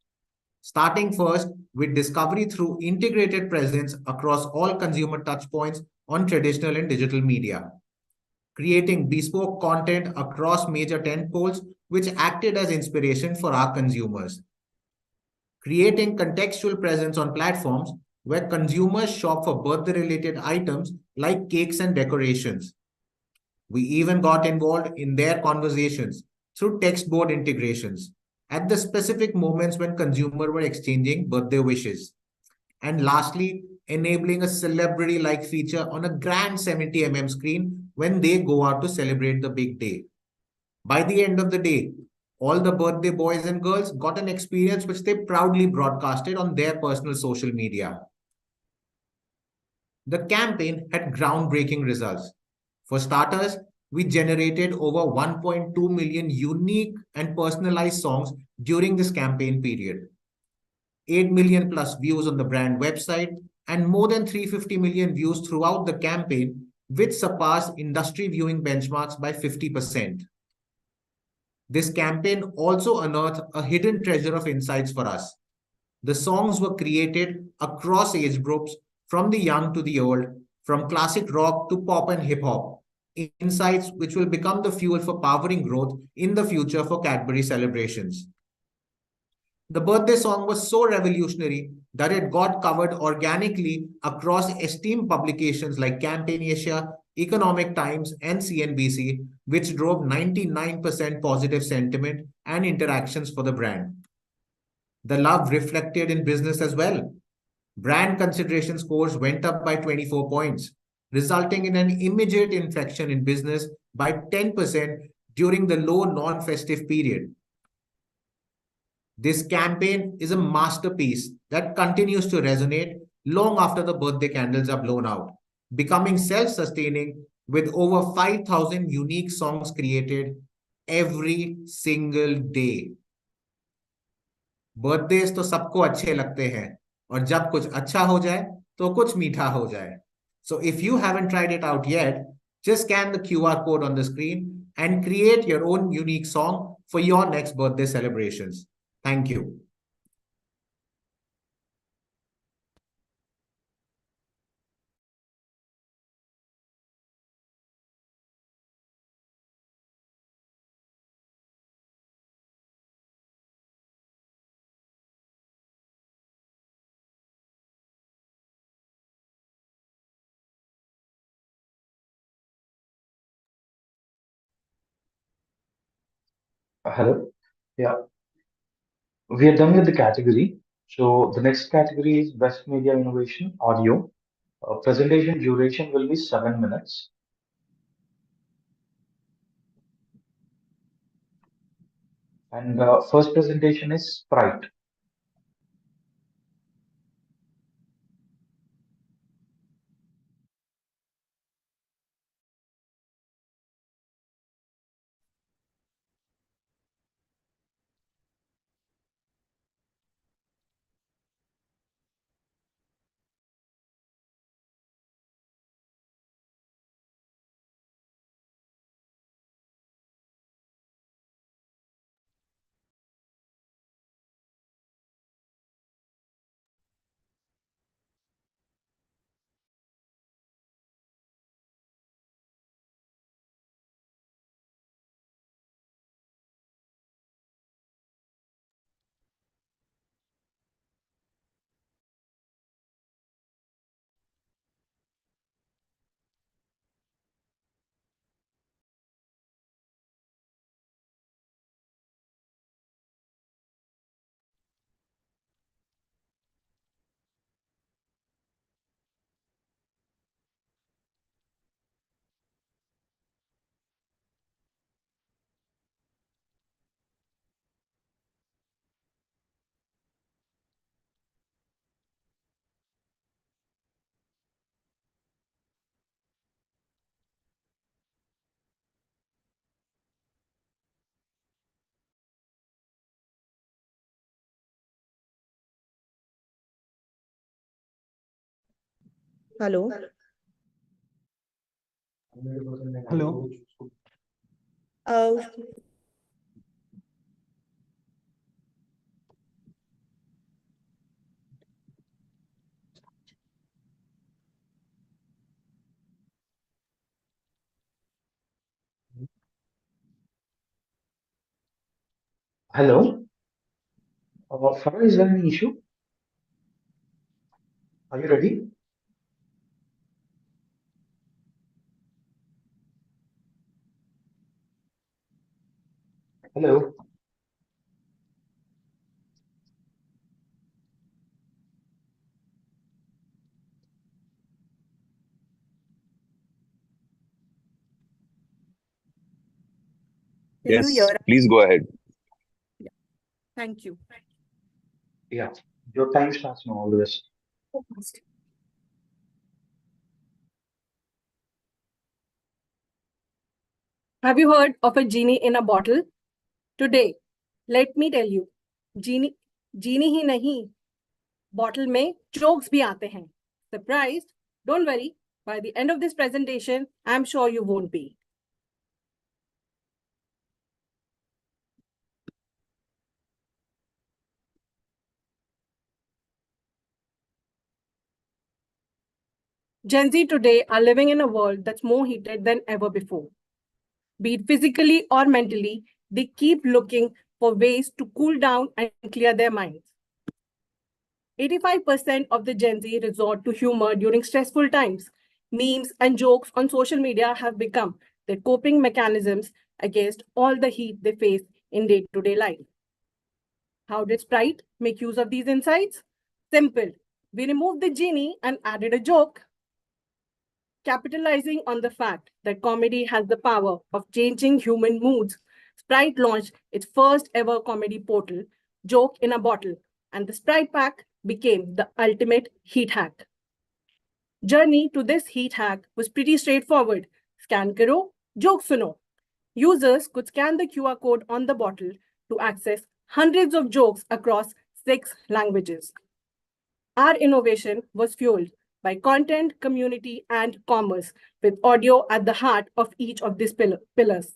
Starting first with discovery through integrated presence across all consumer touchpoints on traditional and digital media. Creating bespoke content across major tentpoles which acted as inspiration for our consumers. Creating contextual presence on platforms where consumers shop for birthday-related items like cakes and decorations. We even got involved in their conversations through text board integrations at the specific moments when consumers were exchanging birthday wishes. And lastly, enabling a celebrity-like feature on a grand 70mm screen when they go out to celebrate the big day. By the end of the day, all the birthday boys and girls got an experience which they proudly broadcasted on their personal social media. The campaign had groundbreaking results. For starters, we generated over 1.2 million unique and personalized songs during this campaign period. 8 million plus views on the brand website, and more than 350 million views throughout the campaign, which surpassed industry viewing benchmarks by 50%. This campaign also unearthed a hidden treasure of insights for us. The songs were created across age groups, from the young to the old, from classic rock to pop and hip hop. Insights which will become the fuel for powering growth in the future for Cadbury celebrations. The birthday song was so revolutionary that it got covered organically across esteemed publications like Campaign Asia, Economic Times, and CNBC, which drove 99% positive sentiment and interactions for the brand. The love reflected in business as well. Brand consideration scores went up by 24 points, resulting in an immediate inflection in business by 10% during the low non-festive period. This campaign is a masterpiece that continues to resonate long after the birthday candles are blown out, becoming self-sustaining with over 5,000 unique songs created every single day. Birthdays तो सबको अच्छे लगते हैं, और जब कुछ अच्छा हो जाए तो कुछ मीठा हो जाए. So if you haven't tried it out yet, just scan the QR code on the screen and create your own unique song for your next birthday celebrations. Thank you. Hello. Yeah, we are done with the category. So the next category is Best Media Innovation Audio. Presentation duration will be 7 minutes. And first presentation is Sprite. Hello. Hello. Uh, Hello. Farah, is there any issue? Are you ready? Hello. can you Yes, hear us? please go ahead. Thank you. Yeah, your time starts now. All the best. Have you heard of a genie in a bottle? Today, let me tell you, genie ही नहीं, bottle में jokes भी आते हैं. Surprised? Don't worry. By the end of this presentation, I'm sure you won't be. Gen Z today are living in a world that's more heated than ever before. Be it physically or mentally, they keep looking for ways to cool down and clear their minds. 85% of the Gen Z resort to humor during stressful times. Memes and jokes on social media have become their coping mechanisms against all the heat they face in day-to-day life. How did Sprite make use of these insights? Simple. We removed the genie and added a joke. Capitalizing on the fact that comedy has the power of changing human moods, Sprite launched its first ever comedy portal, Joke in a Bottle, and the Sprite Pack became the ultimate heat hack. Journey to this heat hack was pretty straightforward. Scan karo, joke suno. Users could scan the QR code on the bottle to access hundreds of jokes across 6 languages. Our innovation was fueled by content, community, and commerce, with audio at the heart of each of these pillars.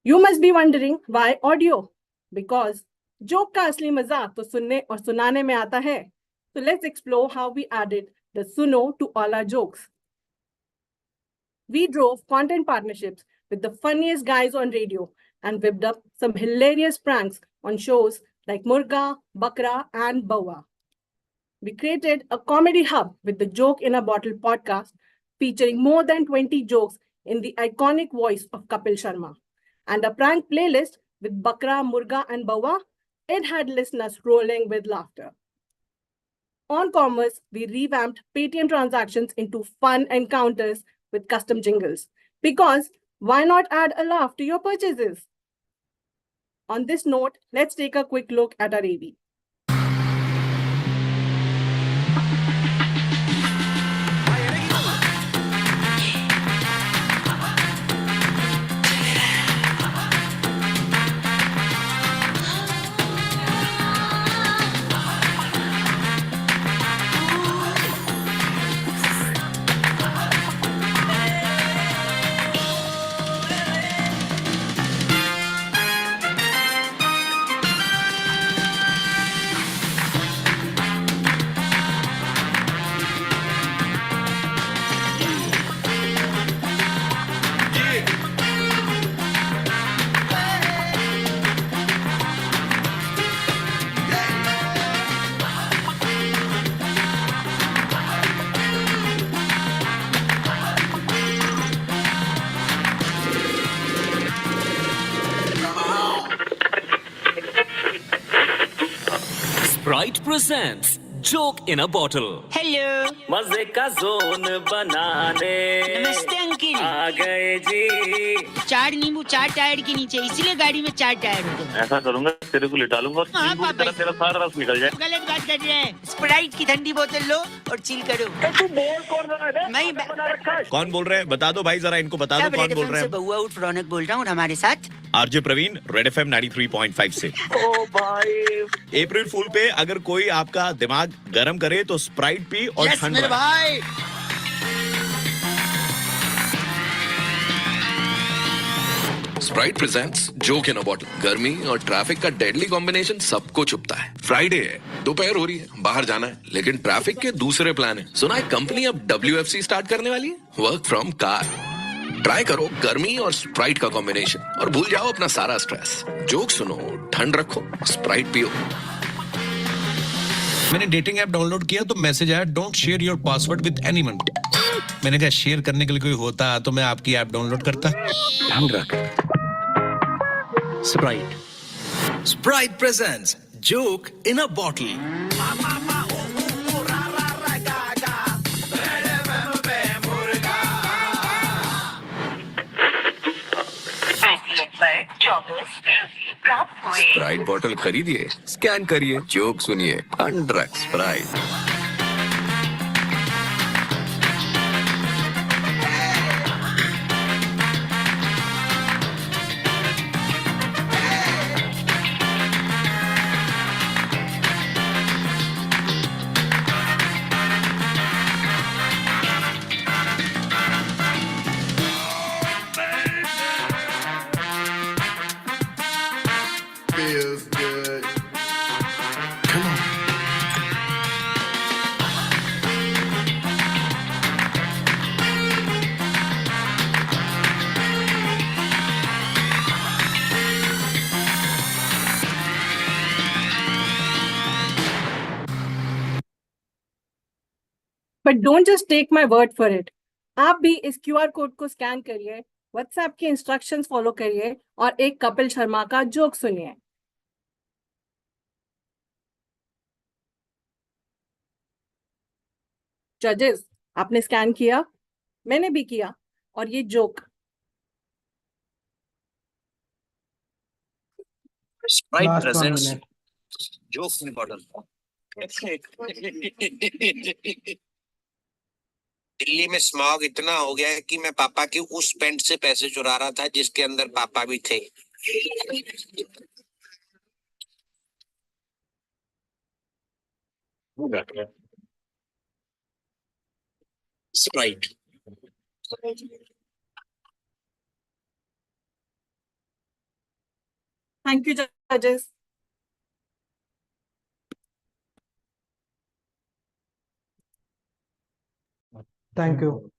You must be wondering why audio? Because joke का असली मजा तो सुनने और सुनाने में आता है. So let's explore how we added the suno to all our jokes. We drove content partnerships with the funniest guys on radio and whipped up some hilarious pranks on shows like Murga, Bakra, and Bawa. We created a comedy hub with the Joke in a Bottle podcast, featuring more than 20 jokes in the iconic voice of Kapil Sharma. And a prank playlist with Bakra, Murga, and Bawa. It had listeners rolling with laughter. On commerce, we revamped Paytm transactions into fun encounters with custom jingles. Because why not add a laugh to your purchases? On this note, let's take a quick look at our AV. Sprite presents Joke in a Bottle. Hello मजे का zone बनाने नमस्ते uncle आ गए जी। 4 नींबू 4 tyre के नीचे, इसलिए गाड़ी में 4 टायर हो गए। ऐसा करूंगा तेरे को लिटा लूंगा नींबू की तरह तेरा सारा रस निकल जाए। गलत बात कर रहे हैं। स्प्राइट की ठंडी बोतल लो और चिल करो। तू बोल कौन रहा है? मैं कौन बोल रहे हैं? बता दो भाई, जरा इनको बता दो कौन बोल रहे हैं। बहुआ उठ रौनक बोल रहा हूँ, हमारे साथ आरजे प्रवीण, रेड एफएम 93.5 से। ओ भाई, अप्रैल फूल पे अगर कोई आपका दिमाग गरम करे तो स्प्राइट पी और ठंड मेरे भाई। Sprite presents joke in a bottle. गर्मी और ट्रैफिक का डेडली कॉम्बिनेशन सबको चुभता है। फ्राइडे है, दोपहर हो रही है, बाहर जाना है, लेकिन ट्रैफिक के दूसरे प्लान है। सुना है कंपनी अब WFC स्टार्ट करने वाली है, वर्क फ्रॉम कार। ट्राई करो गर्मी और स्प्राइट का कॉम्बिनेशन और भूल जाओ अपना सारा स्ट्रेस। जोक सुनो, ठंड रखो, स्प्राइट पियो। मैंने डेटिंग ऐप डाउनलोड किया तो मैसेज आया, don't share your password with anyone. मैंने कहा शेयर करने के लिए कोई होता तो मैं आपकी ऐप डाउनलोड करता। ध्यान रख। Sprite. Sprite presents Joke in a Bottle. Sprite bottle खरीदिए, स्कैन करिए, जोक सुनिए, ठंड रख Sprite. But don't just take my word for it. आप भी इस QR कोड को स्कैन करिए, WhatsApp के इंस्ट्रक्शंस फॉलो करिए और एक कपिल शर्मा का जोक सुनिए. जजेस, आपने स्कैन किया, मैंने भी किया, और ये joke. Sprite Last 1 presents minute. joke in a bottle. Delhi में स्मॉग इतना हो गया है कि मैं पापा की उस पेंट से पैसे चुरा रहा था जिसके अंदर पापा भी थे. Sprite. Thank you, judges. Thank you.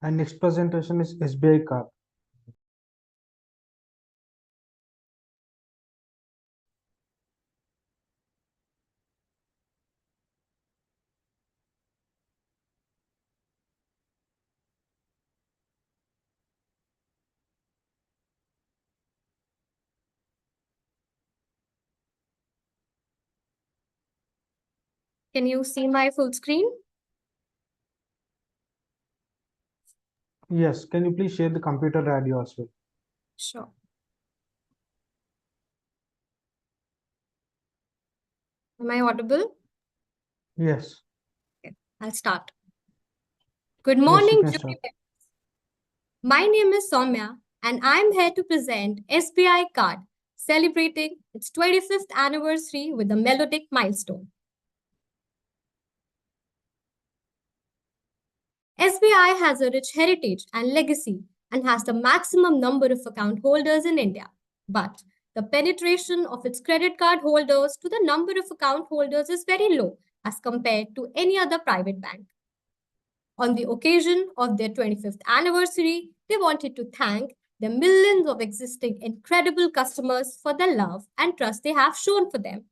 And next presentation is SBI card. Can you see my full screen? Yes, can you please share the computer radio as well? Sure. Am I audible? Yes. Okay, I'll start. Good Yes, morning, you can jury start. members. My name is Soumya, and I'm here to present SBI Card, celebrating its 25th anniversary with a melodic milestone. SBI has a rich heritage and legacy and has the maximum number of account holders in India. But the penetration of its credit card holders to the number of account holders is very low as compared to any other private bank. On the occasion of their 25th anniversary, they wanted to thank the millions of existing incredible customers for the love and trust they have shown for them,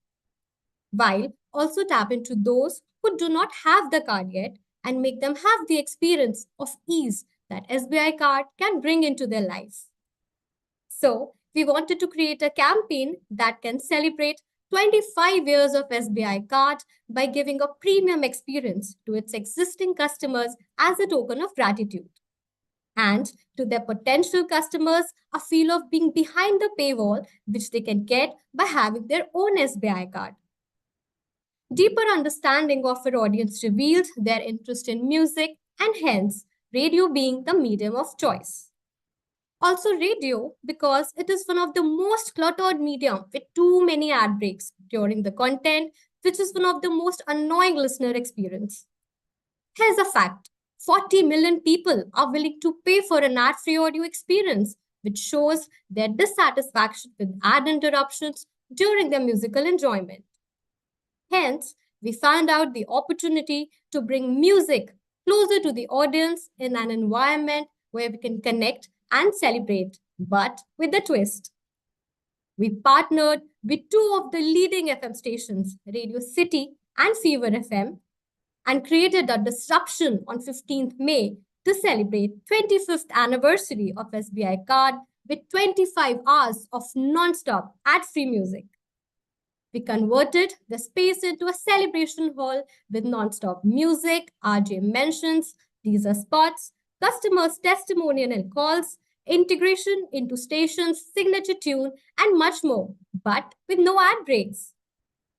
while also tap into those who do not have the card yet and make them have the experience of ease that SBI card can bring into their life. So, we wanted to create a campaign that can celebrate 25 years of SBI card by giving a premium experience to its existing customers as a token of gratitude. And to their potential customers, a feel of being behind the paywall, which they can get by having their own SBI card. Deeper understanding of our audience revealed their interest in music and hence radio being the medium of choice. Also radio because it is one of the most cluttered medium with too many ad breaks during the content, which is one of the most annoying listener experience. Here's a fact. 40 million people are willing to pay for an ad-free audio experience, which shows their dissatisfaction with ad interruptions during their musical enjoyment. Hence, we found out the opportunity to bring music closer to the audience in an environment where we can connect and celebrate, but with a twist. We partnered with two of the leading FM stations, Radio City and Fever FM, and created a disruption on 15th May to celebrate 25th anniversary of SBI Card with 25 hours of non-stop ad-free music. We converted the space into a celebration hall with non-stop music, RJ mentions, teaser spots, customers' testimonial calls, integration into stations, signature tune, and much more, but with no ad breaks.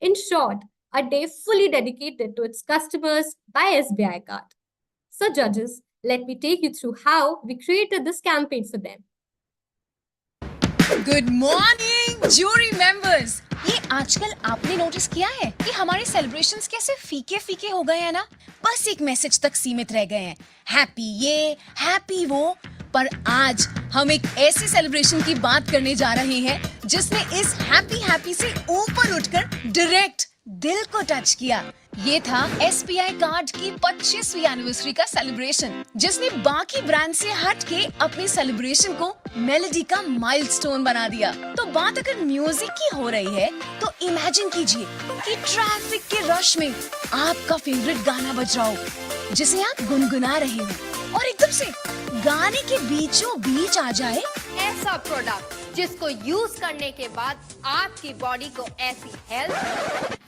In short, a day fully dedicated to its customers by SBI Card. So judges, let me take you through how we created this campaign for them. Good morning jury members. ये आजकल आपने notice किया है कि हमारे celebrations कैसे फीके फीके हो गए हैं ना, बस एक मैसेज तक सीमित रह गए हैं, हैप्पी ये हैप्पी वो। पर आज हम एक ऐसे सेलिब्रेशन की बात करने जा रहे हैं जिसमें इस हैप्पी हैप्पी से ऊपर उठकर डायरेक्ट दिल को टच किया। ये था SBI कार्ड की 25वीं एनिवर्सरी का सेलिब्रेशन, जिसने बाकी ब्रांड से हट के अपने सेलिब्रेशन को मेलोडी का माइलस्टोन बना दिया। तो बात अगर म्यूजिक की हो रही है तो इमेजिन कीजिए कि ट्रैफिक के रश में आपका फेवरेट गाना बज रहा हो, जिसे आप गुनगुना रहे हो, और एकदम से गाने के बीचों बीच आ जाए ऐसा प्रोडक्ट जिसको यूज करने के बाद आपकी बॉडी को ऐसी हेल्थ,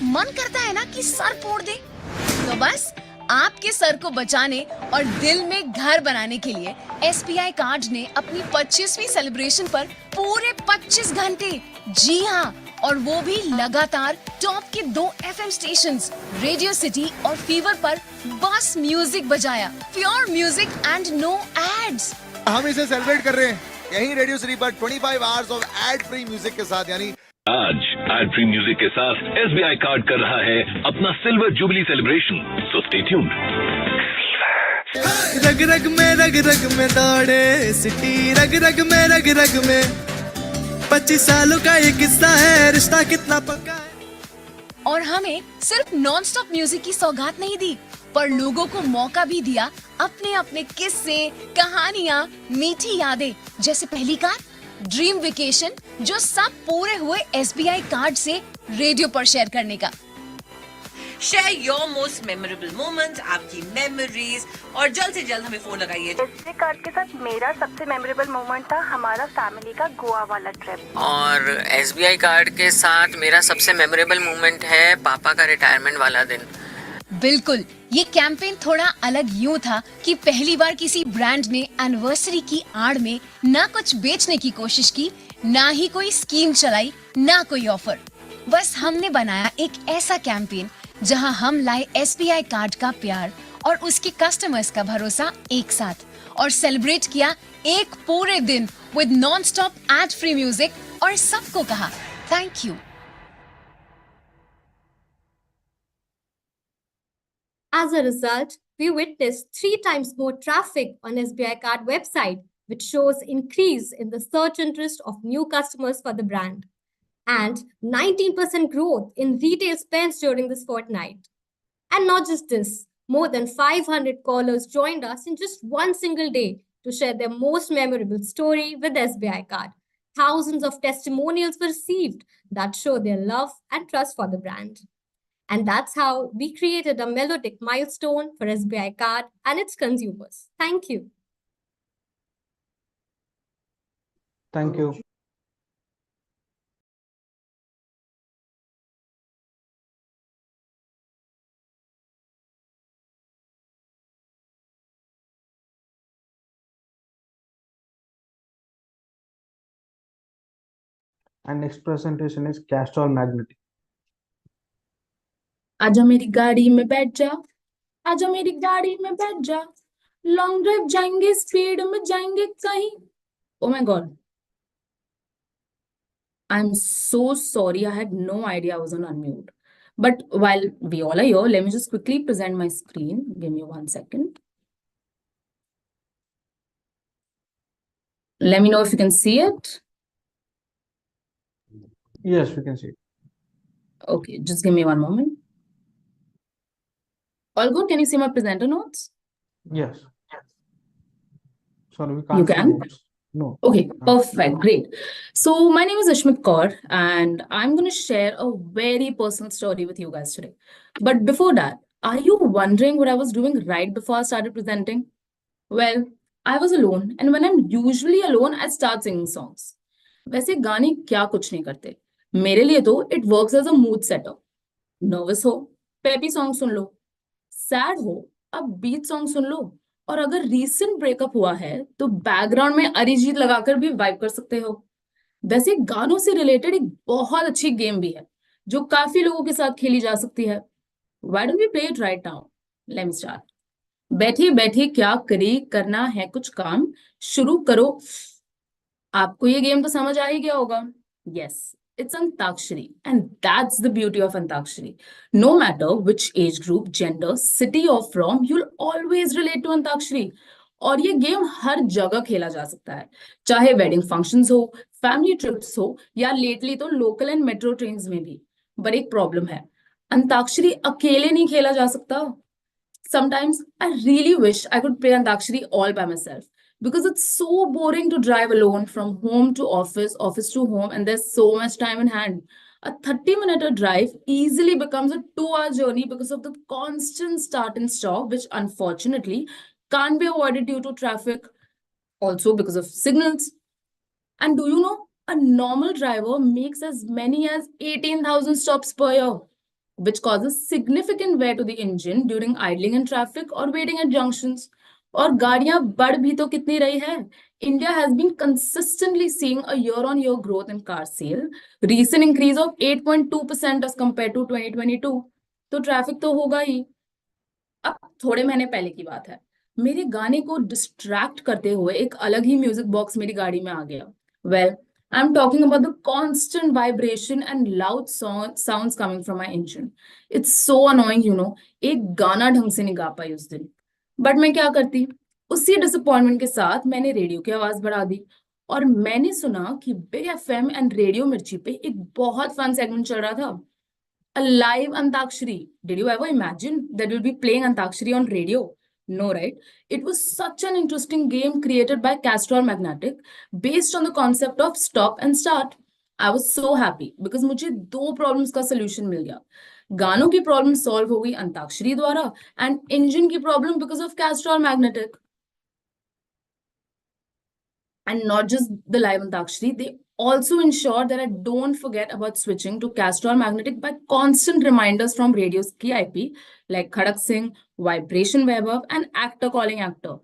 मन करता है ना कि सर फोड़ दे। तो बस आपके सर को बचाने और दिल में घर बनाने के लिए SBI कार्ड ने अपनी 25वीं सेलिब्रेशन पर पूरे 25 घंटे, जी हाँ, और वो भी लगातार टॉप के 2 FM स्टेशंस रेडियो सिटी और फीवर पर बस म्यूजिक बजाया। Pure music and no ads. हम इसे सेलिब्रेट कर रहे हैं यही रेडियो सिटी पर 25 hours of ad free music के साथ। यानी आज एड फ्री म्यूजिक के साथ SBI कार्ड कर रहा है अपना silver jubilee celebration, so stay tuned. रग रग में दौड़े सिटी, रग रग में 25 सालों का ये किस्सा है, रिश्ता कितना पक्का है। और हमें सिर्फ नॉन स्टॉप म्यूजिक की सौगात नहीं दी, पर लोगों को मौका भी दिया अपने अपने किस्से, कहानियां, मीठी यादें, जैसे पहली कार ड्रीम वेकेशन, जो सब पूरे हुए SBI कार्ड से रेडियो पर शेयर करने का। Share your most memorable moments, आपकी मेमोरीज, और जल्द से जल्द हमें फोन लगाइए। SBI कार्ड के साथ मेरा सबसे मेमोरेबल मोमेंट था हमारा फैमिली का गोवा वाला ट्रिप। और SBI कार्ड के साथ मेरा सबसे मेमोरेबल मोमेंट है पापा का रिटायरमेंट वाला दिन। बिल्कुल, ये कैंपेन थोड़ा अलग यूं था कि पहली बार किसी ब्रांड ने एनिवर्सरी की आड़ में ना कुछ बेचने की कोशिश की, ना ही कोई स्कीम चलाई, ना कोई ऑफर। बस हमने बनाया एक ऐसा कैंपेन जहां हम लाए SBI कार्ड का प्यार और उसके कस्टमर्स का भरोसा एक साथ, और सेलिब्रेट किया एक पूरे दिन with non stop ad free music, और सबको कहा thank you. As a result, we witnessed 3 times more traffic on SBI card website, which shows increase in the search interest of new customers for the brand, and 19% growth in retail spends during this fortnight. And not just this, more than 500 callers joined us in just one single day to share their most memorable story with SBI card. Thousands of testimonials were received that show their love and trust for the brand. And that's how we created a melodic milestone for SBI card and its consumers. Thank you. Thank you. And next presentation is Castrol Magnetic. आजा मेरी गाड़ी में बैठ जा, आजा मेरी गाड़ी में बैठ जा, लॉन्ग ड्राइव जाएंगे, स्पीड में जाएंगे कहीं। Oh my God. I'm so sorry. I had no idea I was on unmute. But while we all are here, let me just quickly present my screen. Give me 1 second. Let me know if you can see it. Yes, we can see it. Okay, just give me 1 moment. All good? Can you see my presenter notes? Yes. Sorry, we can't You see can? notes. No. Okay, perfect. Great. So my name is Ashmit Kaur, and I'm going to share a very personal story with you guys today. But before that, are you wondering what I was doing right before I started presenting? Well, I was alone, and when I'm usually alone, I start singing songs. वैसे गाने क्या कुछ नहीं करते, मेरे लिए तो it works as a mood setter. Nervous हो, peppy song सुन लो, sad हो, अब beat song सुन लो, और अगर recent breakup हुआ है तो बैकग्राउंड में अरिजीत लगाकर भी वाइब कर सकते हो। वैसे गानों से रिलेटेड एक बहुत अच्छी गेम भी है जो काफी लोगों के साथ खेली जा सकती है। Why don't we play it right now? Let me start. बैठी बैठी क्या करी, करना है कुछ काम, शुरू करो। आपको ये गेम तो समझ आ ही गया होगा। Yes, it's Antakshari, and that's the beauty of Antakshari. No matter which age group, gender, city or from, you'll always relate to Antakshari. और ये गेम हर जगह खेला जा सकता है, चाहे वेडिंग फंक्शंस हो, फैमिली ट्रिप्स हो, या लेटली तो लोकल एंड मेट्रो ट्रेन्स में भी। पर एक प्रॉब्लम है, अंताक्षरी अकेले नहीं खेला जा सकता. Sometimes I really wish I could play Antakshari all by myself because it's so boring to drive alone from home to office, office to home, and there's so much time in hand. A 30-minute drive easily becomes a 2-hour journey because of the constant start and stop, which unfortunately can't be avoided due to traffic, also because of signals. And do you know, a normal driver makes as many as 18,000 stops per year, which causes significant wear to the engine during idling in traffic or waiting at junctions. और गाड़ियां बढ़ भी तो कितनी रही है. India has been consistently seeing a year-on-year growth in car sale, recent increase of 8.2% as compared to 2022. तो traffic तो होगा ही. अब थोड़े महीने पहले की बात है, मेरे गाने को डिस्ट्रैक्ट करते हुए एक अलग ही म्यूजिक बॉक्स मेरी गाड़ी में आ गया. Well, I am talking about the constant vibration and loud sounds coming from my engine. It's so annoying, you know. एक गाना ढंग से नहीं गा पाई उस दिन. बट मैं क्या करती, उसी डिसअपॉइंटमेंट के साथ मैंने रेडियो की आवाज बढ़ा दी और मैंने सुना कि बिग एफएम एंड रेडियो मिर्ची पे एक बहुत फन सेगमेंट चल रहा था, a live Antakshari. Did you ever imagine that you'll be playing Antakshari on radio? No, right? It was such an interesting game created by Castrol Magnetic based on the concept of stop and start. I was so happy because मुझे दो problems का solution मिल गया. गानों की problem solve हो गई अंताक्षरी द्वारा and engine की problem because of Castrol Magnetic. And not just the live Antakshari, they also ensure that I don't forget about switching to Castrol Magnetic by constant reminders from radio's key IP like Khadak Singh, Vibration Vaibhav, and Actor Calling Actor.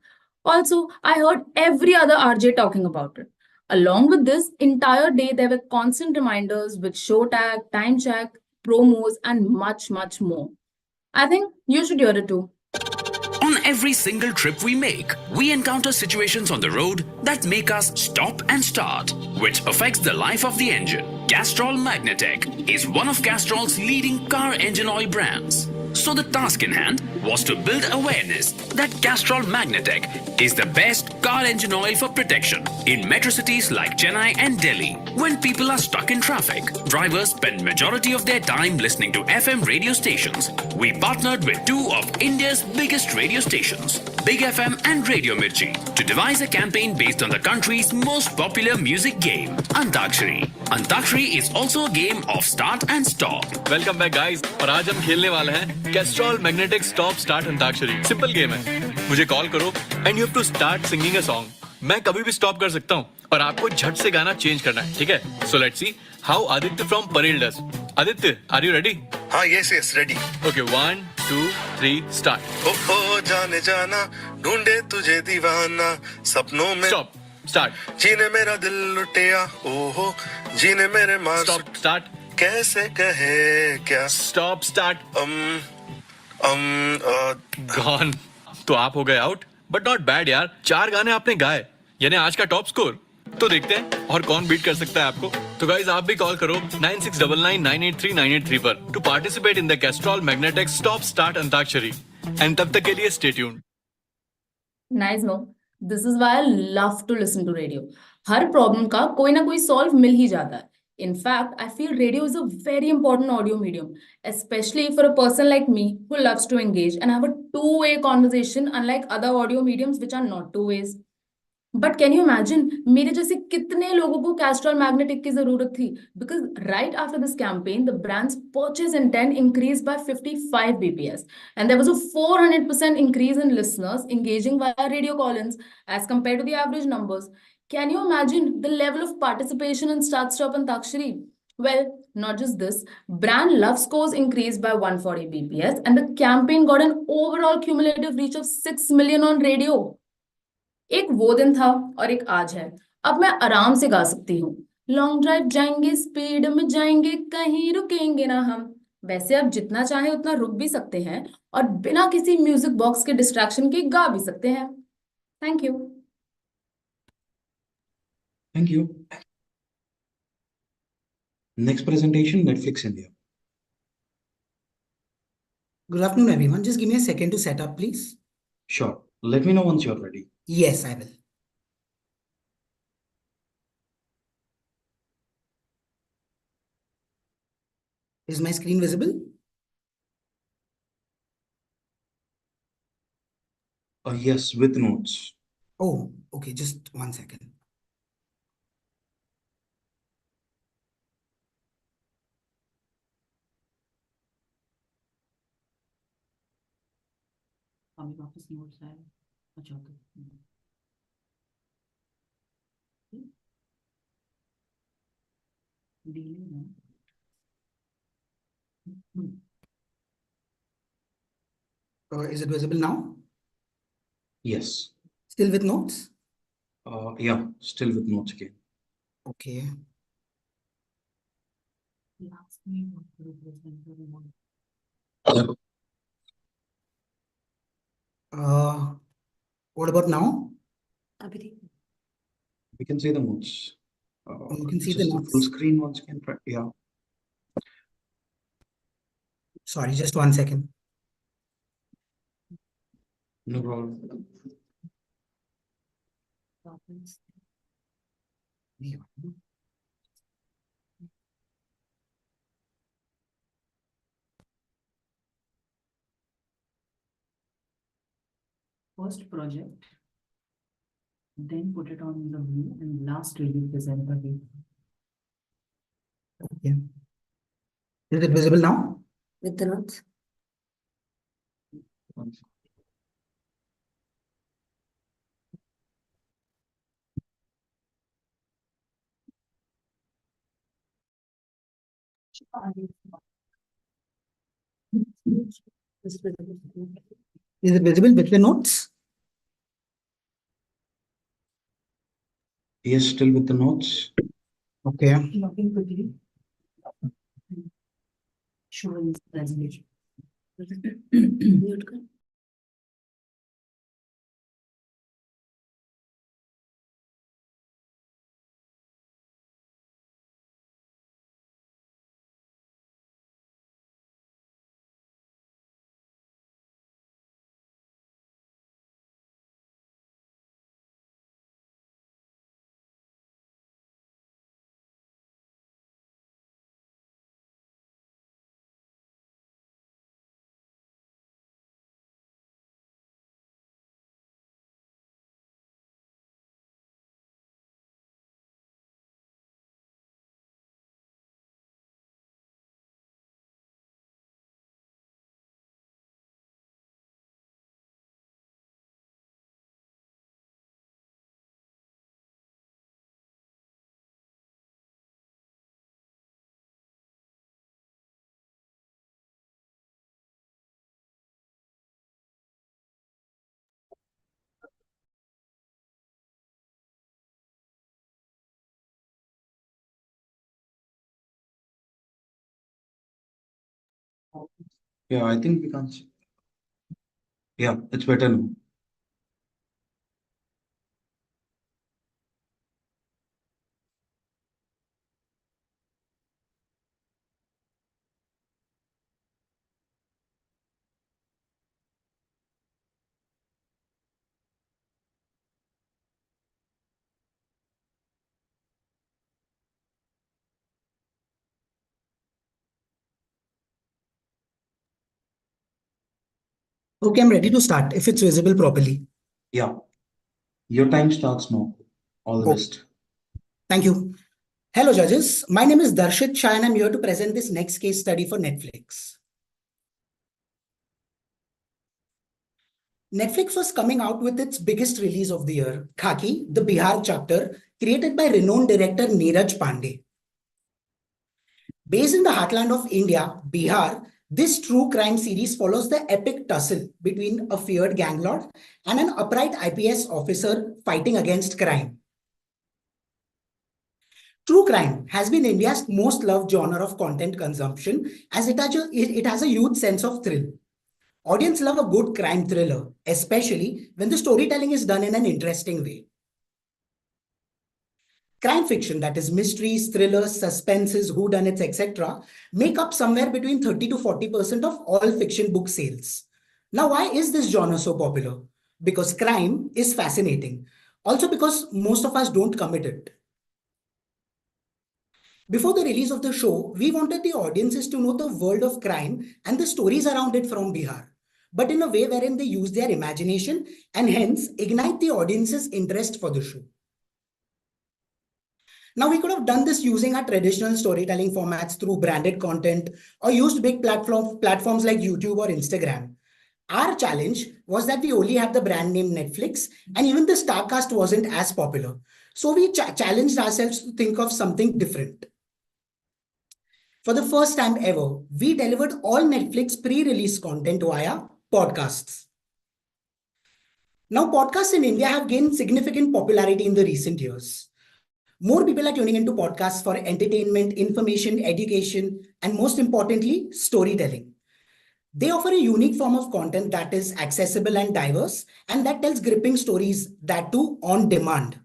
Also, I heard every other RJ talking about it. Along with this, entire day there were constant reminders with show tag, time check, promos, and much, much more. I think you should hear it too. On every single trip we make, we encounter situations on the road that make us stop and start, which affects the life of the engine. Castrol Magnetec is one of Castrol's leading car engine oil brands. So the task in hand was to build awareness that Castrol Magnetec is the best car engine oil for protection in metro cities like Chennai and Delhi. When people are stuck in traffic, drivers spend majority of their time listening to FM radio stations. We partnered with two of India's biggest radio stations, Big FM and Radio Mirchi, to devise a campaign based on the country's most popular music game, Antakshari. Antakshari is also a game of start and stop. Welcome back guys, और आज हम खेलने वाले हैं Castrol magnetic stop start antakshari. Simple game है, मुझे call करो and you have to start singing a song. मैं कभी भी स्टॉप कर सकता हूँ और आपको झट से गाना चेंज करना है, ठीक है? So let's see how Aditya from Parel does. Aditya, are you ready? हाँ, यस रेडी. Okay, 1 2 3 start. ओ जाने जाना, ढूंढे तुझे दीवाना, सपनों में. Stop, start. जीने मेरा दिल लुटिया, ओहो, जीने मेरे मार. Stop, start. कैसे कहे क्या. Stop, start. गॉन. तो आप हो गए आउट, बट नॉट बैड यार. 4 गाने आपने गाए, यानी आज का टॉप स्कोर. तो देखते हैं और कौन बीट कर सकता है आपको. तो गाइज आप भी कॉल करो 9699983983 पर to participate in the Castrol magnetic stop start antakshari. And तब तक के लिए stay tuned. Nice, no? This is why I love to listen to radio. Her problem का कोई ना कोई सॉल्व मिल ही जाता है. In fact, I feel radio is a very important audio medium, especially for a person like me who loves to engage and have a two-way conversation, unlike other audio mediums which are not two ways. But can you imagine, मेरे जैसे कितने लोगों को Castrol Magnetic की जरूरत थी? Because right after this campaign, the brand's purchase intent increased by 55 bps, and there was a 400% increase in listeners engaging via radio call-ins as compared to the average numbers. Can you imagine the level of participation in Start Stop and Antakshari? Well, not just this, brand love scores increased by 140 bps, and the campaign got an overall cumulative reach of 6 million on radio. एक वो दिन था और एक आज है. अब मैं आराम से गा सकती हूँ. लॉन्ग ड्राइव जाएंगे, स्पीड में जाएंगे, कहीं रुकेंगे ना हम. वैसे आप जितना चाहे उतना रुक भी सकते हैं और बिना किसी म्यूजिक बॉक्स के डिस्ट्रैक्शन के गा भी सकते हैं. Thank you. Thank you. Next presentation, Netflix India. Good afternoon, everyone. Just give me a second to set up, please. Sure. Let me know once you're ready. Yes, I will. Is my screen visible? Yes, with notes. Oh, okay, just 1 second. हमें वापस notes आए अच्छा okay dealing ना Is it visible now? Yes. Still with notes? Yeah, still with notes again. Okay. What about now? We can see the notes. You can see the Just the notes. full screen once again. Yeah. Sorry, just 1 second. No problem. First project, then put it on the view, and last review present the view. Okay. Is it visible now? With the notes. Is it visible with the notes? Yes, still with the notes. Okay. Login quickly. Showing presentation. Mute कर. Yeah, I think we can see. Yeah, it's better now. Okay, I'm ready to start if it's visible properly. Yeah. Your time starts now. All the best. Thank you. Hello, judges. My name is Darshit Shah, and I'm here to present this next case study for Netflix. Netflix was coming out with its biggest release of the year, Khaki, the Bihar chapter, created by renowned director Neeraj Pandey. Based in the heartland of India, Bihar, this true crime series follows the epic tussle between a feared gang lord and an upright IPS officer fighting against crime. True crime has been India's most loved genre of content consumption as it has a huge sense of thrill. Audience love a good crime thriller, especially when the storytelling is done in an interesting way. Crime fiction, that is mysteries, thrillers, suspenses, whodunits, etc., make up somewhere between 30 to 40% of all fiction book sales. Now, why is this genre so popular? Because crime is fascinating. Also because most of us don't commit it. Before the release of the show, we wanted the audiences to know the world of crime and the stories around it from Bihar, but in a way wherein they use their imagination and hence ignite the audience's interest for the show. Now, we could have done this using our traditional storytelling formats through branded content or used big platforms like YouTube or Instagram. Our challenge was that we only had the brand name Netflix, and even the Starcast wasn't as popular. So we challenged ourselves to think of something different. For the first time ever, we delivered all Netflix pre-release content via podcasts. Now, podcasts in India have gained significant popularity in the recent years. More people are tuning into podcasts for entertainment, information, education, and most importantly, storytelling. They offer a unique form of content that is accessible and diverse, and that tells gripping stories, that too on demand.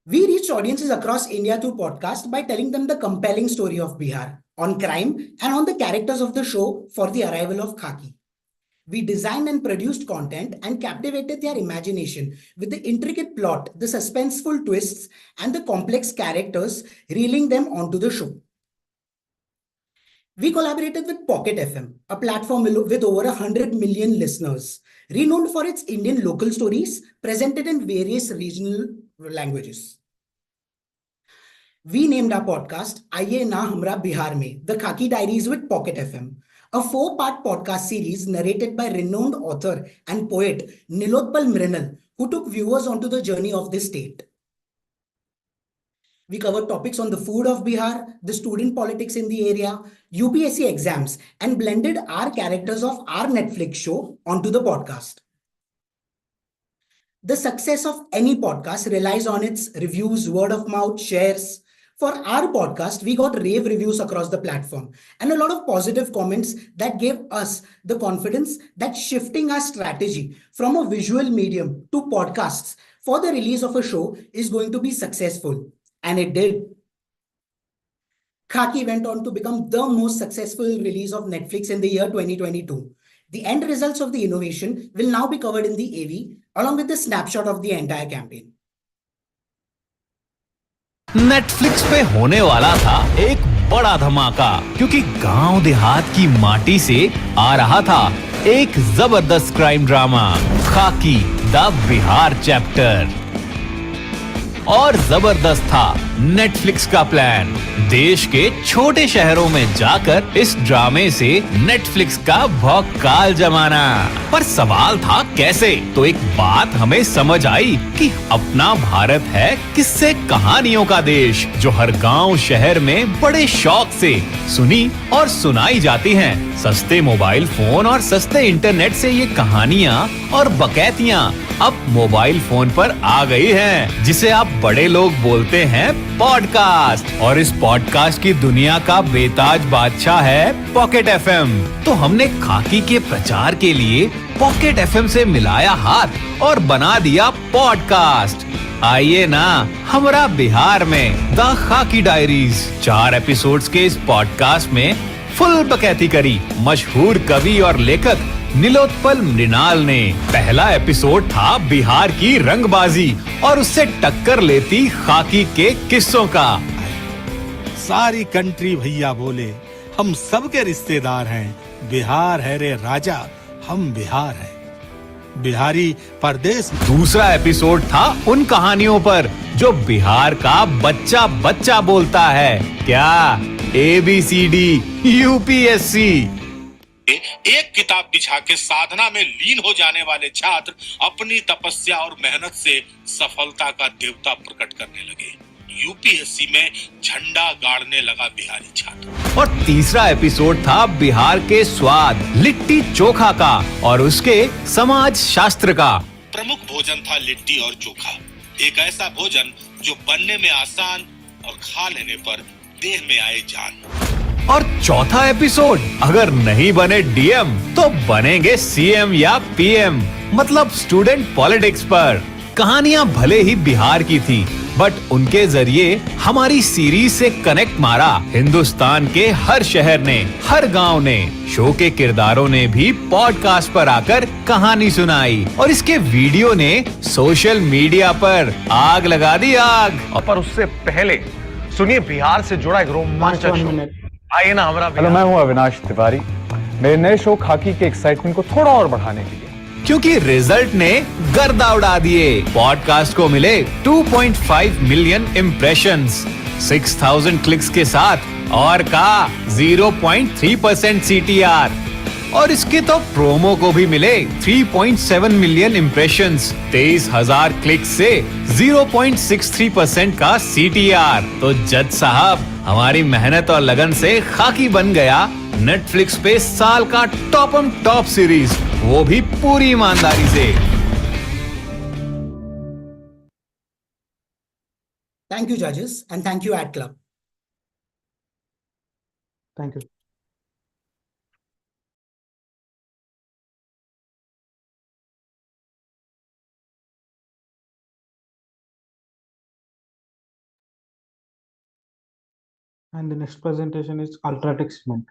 We reached audiences across India through podcasts by telling them the compelling story of Bihar, on crime, and on the characters of the show for the arrival of Khaki. We designed and produced content and captivated their imagination with the intricate plot, the suspenseful twists, and the complex characters, reeling them onto the show. We collaborated with Pocket FM, a platform with over 100 million listeners, renowned for its Indian local stories presented in various regional languages. We named our podcast Aiye Na Hamra Bihar Mein, The Khaki Diaries with Pocket FM, a 4-part podcast series narrated by renowned author and poet Nilotpal Mrinal, who took viewers onto the journey of this state. We covered topics on the food of Bihar, the student politics in the area, UPSC exams, and blended our characters of our Netflix show onto the podcast. The success of any podcast relies on its reviews, word of mouth, shares. For our podcast, we got rave reviews across the platform and a lot of positive comments that gave us the confidence that shifting our strategy from a visual medium to podcasts for the release of a show is going to be successful. And it did. Khaki went on to become the most successful release of Netflix in the year 2022. The end results of the innovation will now be covered in the AV along with the snapshot of the entire campaign. Netflix पे होने वाला था एक बड़ा धमाका क्योंकि गांव देहात की माटी से आ रहा था एक जबरदस्त क्राइम ड्रामा खाकी द बिहार चैप्टर। और जबरदस्त था नेटफ्लिक्स का प्लान, देश के छोटे शहरों में जाकर इस ड्रामे से नेटफ्लिक्स का भौकाल जमाना। पर सवाल था कैसे? तो एक बात हमें समझ आई कि अपना भारत है किस्से कहानियों का देश जो हर गांव शहर में बड़े शौक से सुनी और सुनाई जाती हैं। सस्ते मोबाइल फोन और सस्ते इंटरनेट से ये कहानियां और बकैतियां अब मोबाइल फोन पर आ गई हैं, जिसे आप बड़े लोग बोलते हैं पॉडकास्ट। और इस पॉडकास्ट की दुनिया का बेताज बादशाह है पॉकेट एफएम। तो हमने खाकी के प्रचार के लिए पॉकेट एफएम से मिलाया हाथ और बना दिया पॉडकास्ट आइए ना हमरा बिहार में द खाकी डायरीज। 4 एपिसोड्स के इस पॉडकास्ट में फुल बकैती करी मशहूर कवि और लेखक नीलोत्पल मृणाल ने। पहला एपिसोड था बिहार की रंगबाजी और उससे टक्कर लेती खाकी के किस्सों का। सारी कंट्री भैया बोले हम सबके रिश्तेदार हैं, बिहार है रे राजा, हम बिहार हैं, बिहारी परदेश। दूसरा एपिसोड था उन कहानियों पर जो बिहार का बच्चा बच्चा बोलता है। क्या ABCD UPSC। एक किताब बिछा के साधना में लीन हो जाने वाले छात्र अपनी तपस्या और मेहनत से सफलता का देवता प्रकट करने लगे। UPSC में झंडा गाड़ने लगा बिहारी छात्र। और तीसरा एपिसोड था बिहार के स्वाद लिट्टी चोखा का और उसके समाज शास्त्र का। प्रमुख भोजन था लिट्टी और चोखा, एक ऐसा भोजन जो बनने में आसान और खा लेने पर देह में आए जान। और चौथा एपिसोड अगर नहीं बने DM तो बनेंगे CM या PM, मतलब स्टूडेंट पॉलिटिक्स पर। कहानियां भले ही बिहार की थी, बट उनके जरिए हमारी सीरीज से कनेक्ट मारा हिंदुस्तान के हर शहर ने, हर गांव ने। शो के किरदारों ने भी पॉडकास्ट पर आकर कहानी सुनाई और इसके वीडियो ने सोशल मीडिया पर आग लगा दी आग। पर उससे पहले सुनिए बिहार से जुड़ा एक रोमांचक शो। आइए ना हमारा। हेलो, मैं हूं अविनाश तिवारी। मेरे नए शो खाकी के एक्साइटमेंट को थोड़ा और बढ़ाने के लिए, क्योंकि रिजल्ट ने गर्दा उड़ा दिए। पॉडकास्ट को मिले 2.5 मिलियन इम्प्रेशंस, 6000 क्लिक्स के साथ और का 0.3% CTR। और इसके तो प्रोमो को भी मिले 3.7 मिलियन इम्प्रेशंस, 23,000 क्लिक्स से 0.63% का CTR। तो जज साहब, हमारी मेहनत और लगन से खाकी बन गया नेटफ्लिक्स पे साल का टॉप सीरीज, वो भी पूरी ईमानदारी से। Thank you, judges, and thank you, Ad Club. Thank you. And the next presentation is Ultratech Cement.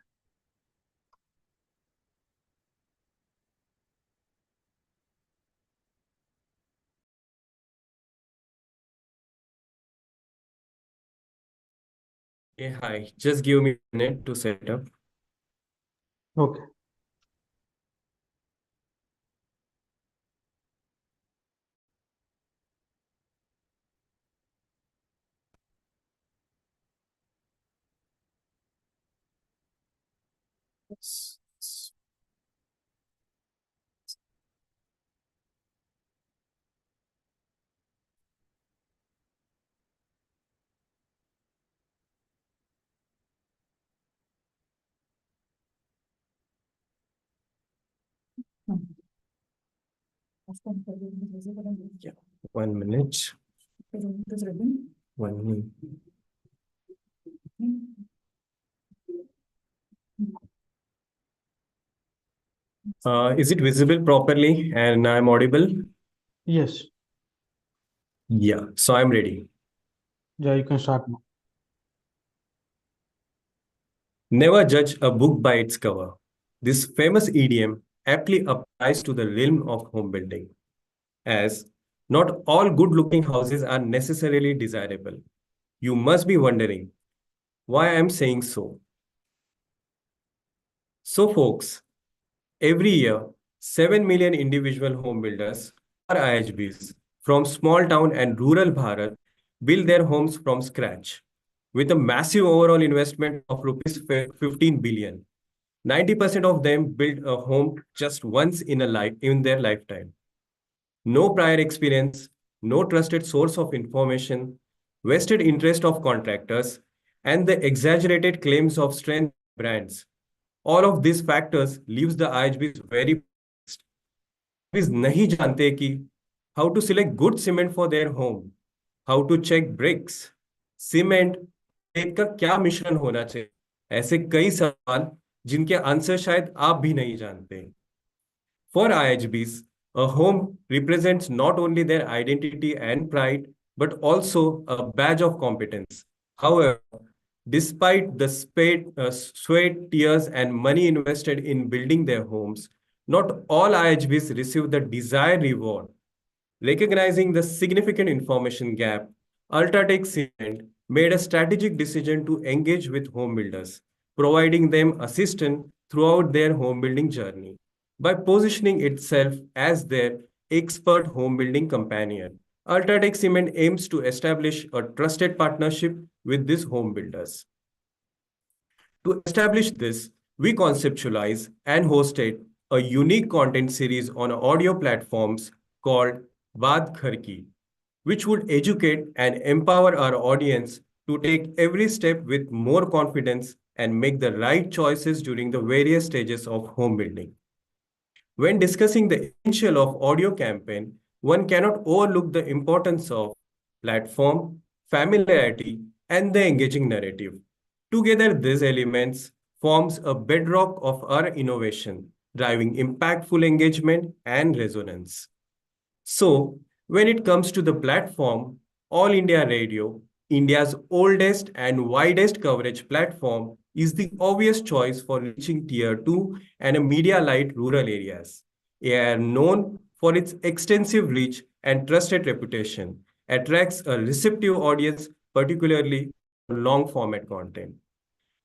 Hey, hi. Just give me a minute to set up. Okay. Yeah. 1 minute. 1 minute. Is it visible properly and I'm audible? Yes. Yeah, so I'm ready. Yeah, you can start now. Never judge a book by its cover. This famous idiom aptly applies to the realm of home building, as not all good-looking houses are necessarily desirable. You must be wondering why I'm saying so. So, folks, every year, 7 million individual home builders, or IHBs, from small town and rural Bharat build their homes from scratch. With a massive overall investment of rupees 15 billion, 90% of them build a home just once in their lifetime. No prior experience, no trusted source of information, vested interest of contractors, and the exaggerated claims of strength brands. All of these factors leaves the IHBs very perplexed. IHBs नहीं जानते कि how to select good cement for their home, how to check bricks, cement, रेत का क्या मिश्रण होना चाहिए, ऐसे कई सवाल जिनके आंसर शायद आप भी नहीं जानते। For IHBs, a home represents not only their identity and pride, but also a badge of competence. However, despite the sweat, tears, and money invested in building their homes, not all IHBs receive the desired reward. Recognizing the significant information gap, Ultratech Cement made a strategic decision to engage with home builders, providing them assistance throughout their home building journey. By positioning itself as their expert home building companion, Ultratech Cement aims to establish a trusted partnership with these home builders. To establish this, we conceptualized and hosted a unique content series on audio platforms called Baat Ghar Ki, which would educate and empower our audience to take every step with more confidence and make the right choices during the various stages of home building. When discussing the essential of audio campaign, one cannot overlook the importance of platform, familiarity, and the engaging narrative. Together, these elements forms a bedrock of our innovation, driving impactful engagement and resonance. So, When it comes to the platform, All India Radio, India's oldest and widest coverage platform, is the obvious choice for reaching Tier 2 and media-light rural areas. AIR, known for its extensive reach and trusted reputation, attracts a receptive audience, particularly for long-format content.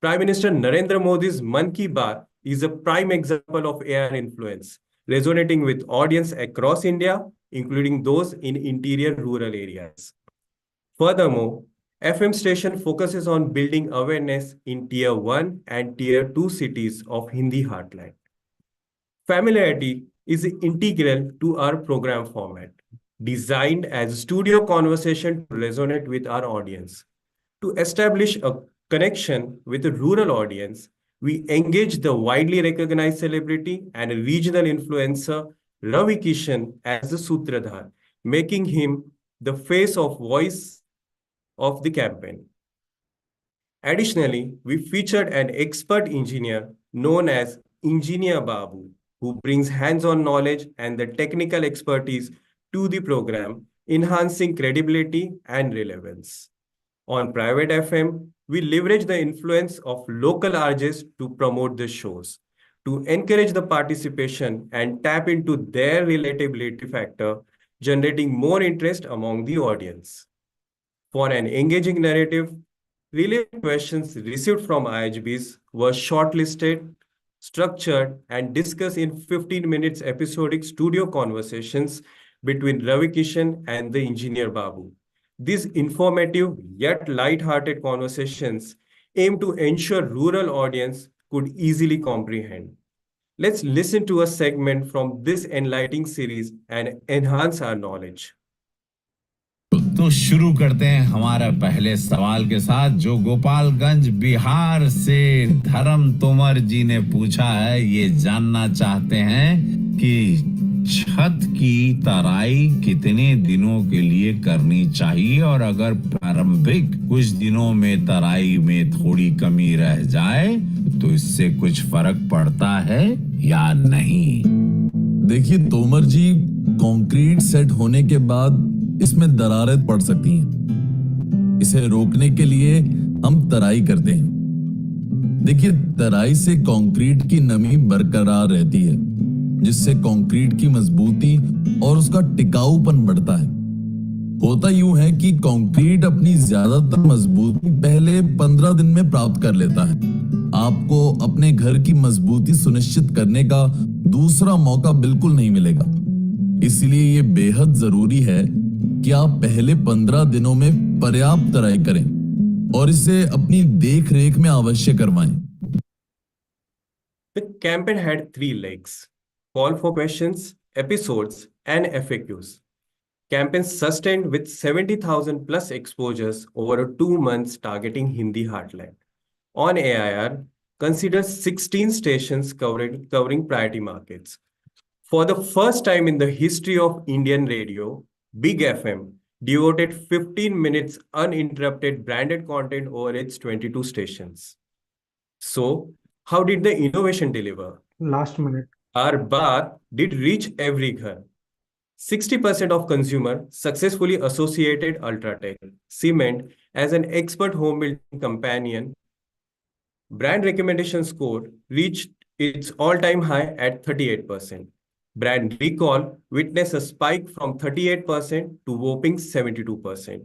Prime Minister Narendra Modi's Man Ki Baat is a prime example of AIR influence, resonating with audience across India, including those in interior rural areas. Furthermore, FM station focuses on building awareness in Tier 1 and Tier 2 cities of Hindi heartland. Familiarity is integral to our program format, designed as studio conversation to resonate with our audience. To establish a connection with a rural audience, we engage the widely recognized celebrity and regional influencer Ravi Kishan as the Sutradhar, making him the face of voice of the campaign. Additionally, we featured an expert engineer known as Engineer Babu, who brings hands-on knowledge and the technical expertise to the program, enhancing credibility and relevance. On private FM, we leverage the influence of local RJs to promote the shows, to encourage the participation and tap into their relatability factor, generating more interest among the audience. For an engaging narrative, relevant questions received from IHBs were shortlisted, structured, and discussed in 15 minutes episodic studio conversations between Ravi Kishan and the engineer Babu. These informative yet light-hearted conversations aim to ensure rural audience could easily comprehend. Let's listen to a segment from this enlightening series and enhance our knowledge. तो शुरू करते हैं हमारा पहले सवाल के साथ, जो गोपालगंज बिहार से धर्म तोमर जी ने पूछा है। ये जानना चाहते हैं कि छत की तराई कितने दिनों के लिए करनी चाहिए, और अगर प्रारंभिक कुछ दिनों में तराई में थोड़ी कमी रह जाए तो इससे कुछ फर्क पड़ता है या नहीं। देखिए तोमर जी, कंक्रीट सेट होने के बाद इसमें दरारें पड़ सकती हैं। इसे रोकने के लिए हम तराई करते हैं। देखिए तराई से कंक्रीट की नमी बरकरार रहती है, जिससे कंक्रीट की मजबूती और उसका टिकाऊपन बढ़ता है। होता यूं है कि कंक्रीट अपनी ज्यादातर मजबूती पहले 15 दिन में प्राप्त कर लेता है। आपको अपने घर की मजबूती सुनिश्चित करने का दूसरा मौका बिल्कुल नहीं मिलेगा। इसलिए ये बेहद जरूरी है कि आप पहले 15 दिनों में पर्याप्त तराई करें और इसे अपनी देख रेख में अवश्य करवाएं। The campaign had 3 legs: call for questions, episodes, and FAQs. Campaign sustained with 70,000 plus exposures over 2 months targeting Hindi heartland. On AIR, consider 16 stations covering priority markets. For the first time in the history of Indian radio, Big FM devoted 15 minutes uninterrupted branded content over its 22 stations. So, how did the innovation deliver? Last minute. Our bath did reach every ghar. 60% of consumers successfully associated Ultratech cement as an expert home building companion. Brand recommendation score reached its all-time high at 38%. Brand recall witnessed a spike from 38% to whopping 72%.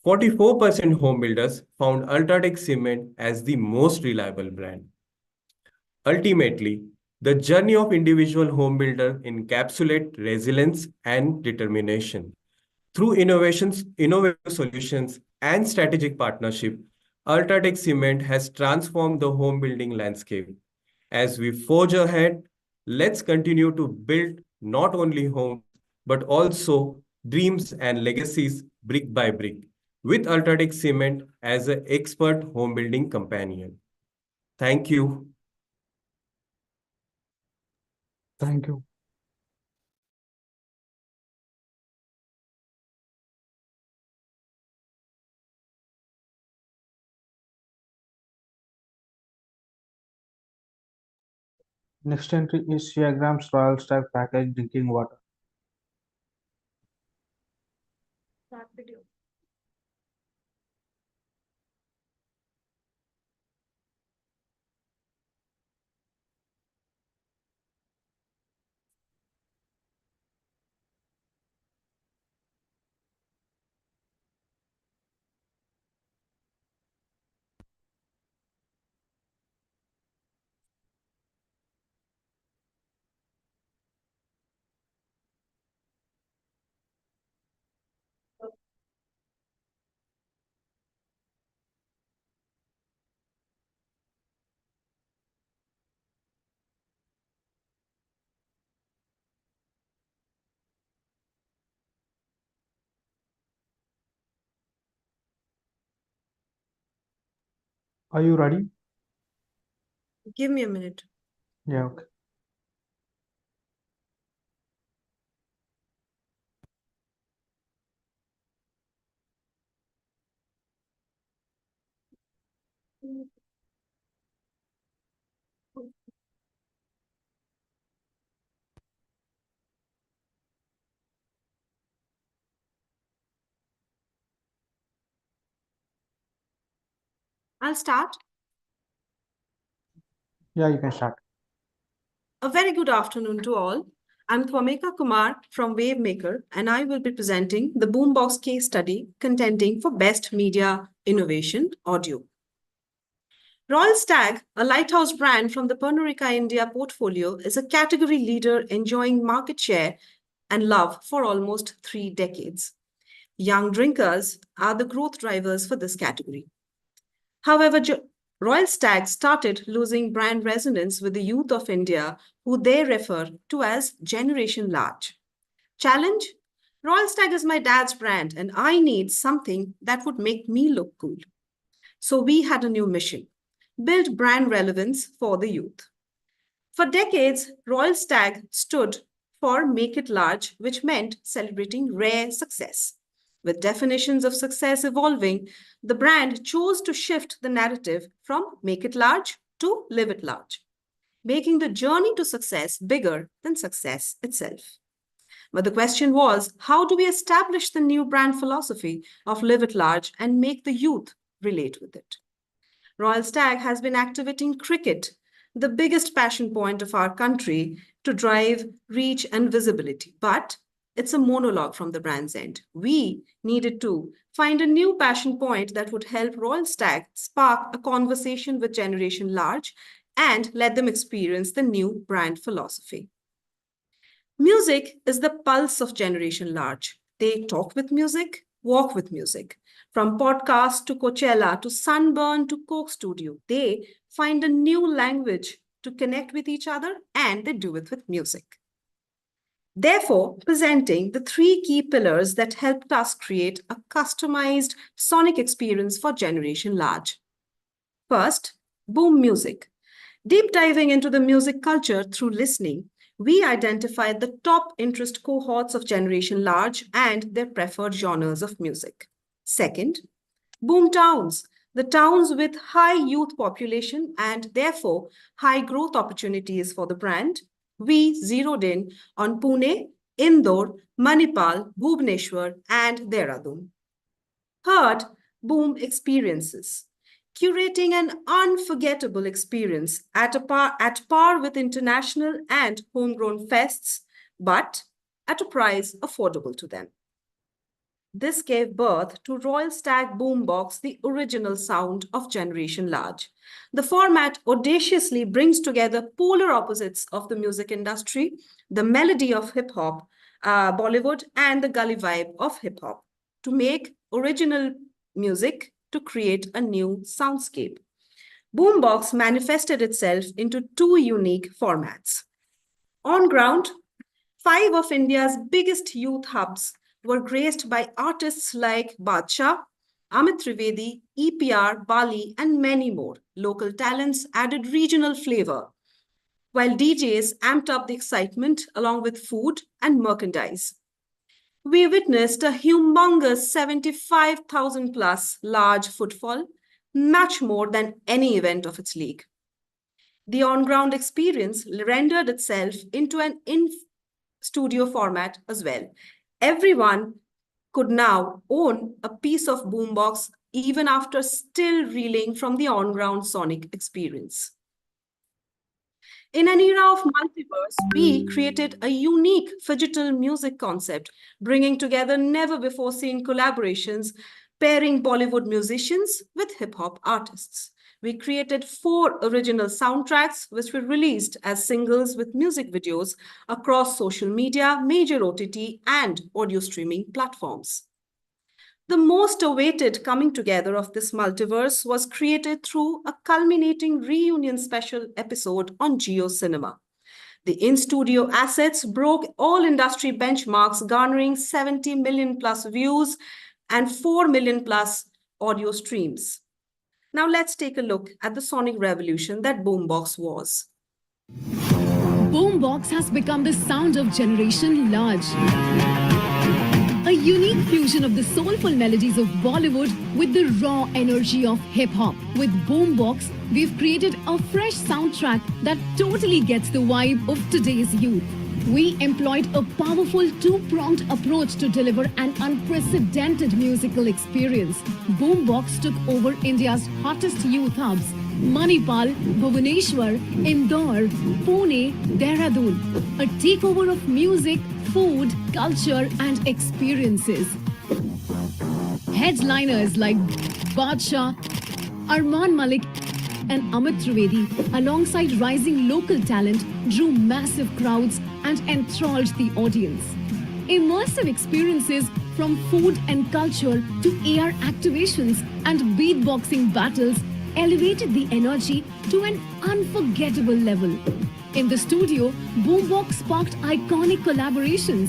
44% home builders found Ultratech cement as the most reliable brand. Ultimately, the journey of individual home builder encapsulates resilience and determination. Through innovative solutions, and strategic partnership, Ultratech Cement has transformed the home building landscape. As we forge ahead, let's continue to build not only homes, but also dreams and legacies brick by brick, with Ultratech Cement as an expert home building companion. Thank you. Thank you. Next entry is Siagrams Royal Stag Package Drinking Water. Are you ready? Give me a minute. Yeah, okay. I'll start. Yeah, you can start. A very good afternoon to all. I'm Twameka Kumar from Wavemaker, and I will be presenting the Boombox case study contending for Best Media Innovation Audio. Royal Stag, a lighthouse brand from the Pernod Ricard India portfolio, is a category leader enjoying market share and love for almost 3 decades. Young drinkers are the growth drivers for this category. However, Royal Stag started losing brand resonance with the youth of India, who they refer to as Generation Large. Challenge? Royal Stag is my dad's brand, and I need something that would make me look cool. So we had a new mission: build brand relevance for the youth. For decades, Royal Stag stood for Make It Large, which meant celebrating rare success. With definitions of success evolving, the brand chose to shift the narrative from Make It Large to Live It Large, making the journey to success bigger than success itself. But the question was, how do we establish the new brand philosophy of Live It Large and make the youth relate with it? Royal Stag has been activating cricket, the biggest passion point of our country, to drive reach and visibility. But it's a monologue from the brand's end. We needed to find a new passion point that would help Royal Stag spark a conversation with Generation Large and let them experience the new brand philosophy. Music is the pulse of Generation Large. They talk with music, walk with music. From podcast to Coachella to Sunburn to Coke Studio, they find a new language to connect with each other, and they do it with music. Therefore, presenting the 3 key pillars that helped us create a customized sonic experience for Generation Large. First, Boom Music. Deep diving into the music culture through listening, we identified the top interest cohorts of Generation Large and their preferred genres of music. Second, Boom Towns, the towns with high youth population and therefore high growth opportunities for the brand. We zeroed in on Pune, Indore, Manipal, Bhubaneswar, and Dehradun. Third, Boom Experiences, curating an unforgettable experience at par with international and homegrown fests, but at a price affordable to them. This gave birth to Royal Stag Boombox, the original sound of Generation Large. The format audaciously brings together polar opposites of the music industry, the melody of hip-hop, Bollywood, and the gully vibe of hip-hop, to make original music to create a new soundscape. Boombox manifested itself into 2 unique formats. On ground, 5 of India's biggest youth hubs were graced by artists like Badshah, Amit Trivedi, EPR, Bali, and many more. Local talents added regional flavor, while DJs amped up the excitement along with food and merchandise. We witnessed a humongous 75,000 plus large footfall, much more than any event of its league. The on-ground experience rendered itself into an in-studio format as well. Everyone could now own a piece of Boombox even after still reeling from the on-ground sonic experience. In an era of multiverse, we created a unique phygital music concept, bringing together never-before-seen collaborations, pairing Bollywood musicians with hip-hop artists. We created 4 original soundtracks, which were released as singles with music videos across social media, major OTT, and audio streaming platforms. The most awaited coming together of this multiverse was created through a culminating reunion special episode on Jio Cinema. The in-studio assets broke all industry benchmarks, garnering 70 million plus views and 4 million plus audio streams. Now let's take a look at the sonic revolution that boombox was. Boombox has become the sound of Generation Large. A unique fusion of the soulful melodies of Bollywood with the raw energy of hip-hop. With Boombox, we've created a fresh soundtrack that totally gets the vibe of today's youth. We employed a powerful two-pronged approach to deliver an unprecedented musical experience. Boombox took over India's hottest youth hubs: Manipal, Bhubaneswar, Indore, Pune, Dehradun. A takeover of music, food, culture and experiences. Headliners like Badshah, Arman Malik and Amit Trivedi, alongside rising local talent, drew massive crowds and enthralled the audience. Immersive experiences from food and culture to AR activations and beatboxing battles elevated the energy to an unforgettable level. In the studio, Boombox sparked iconic collaborations.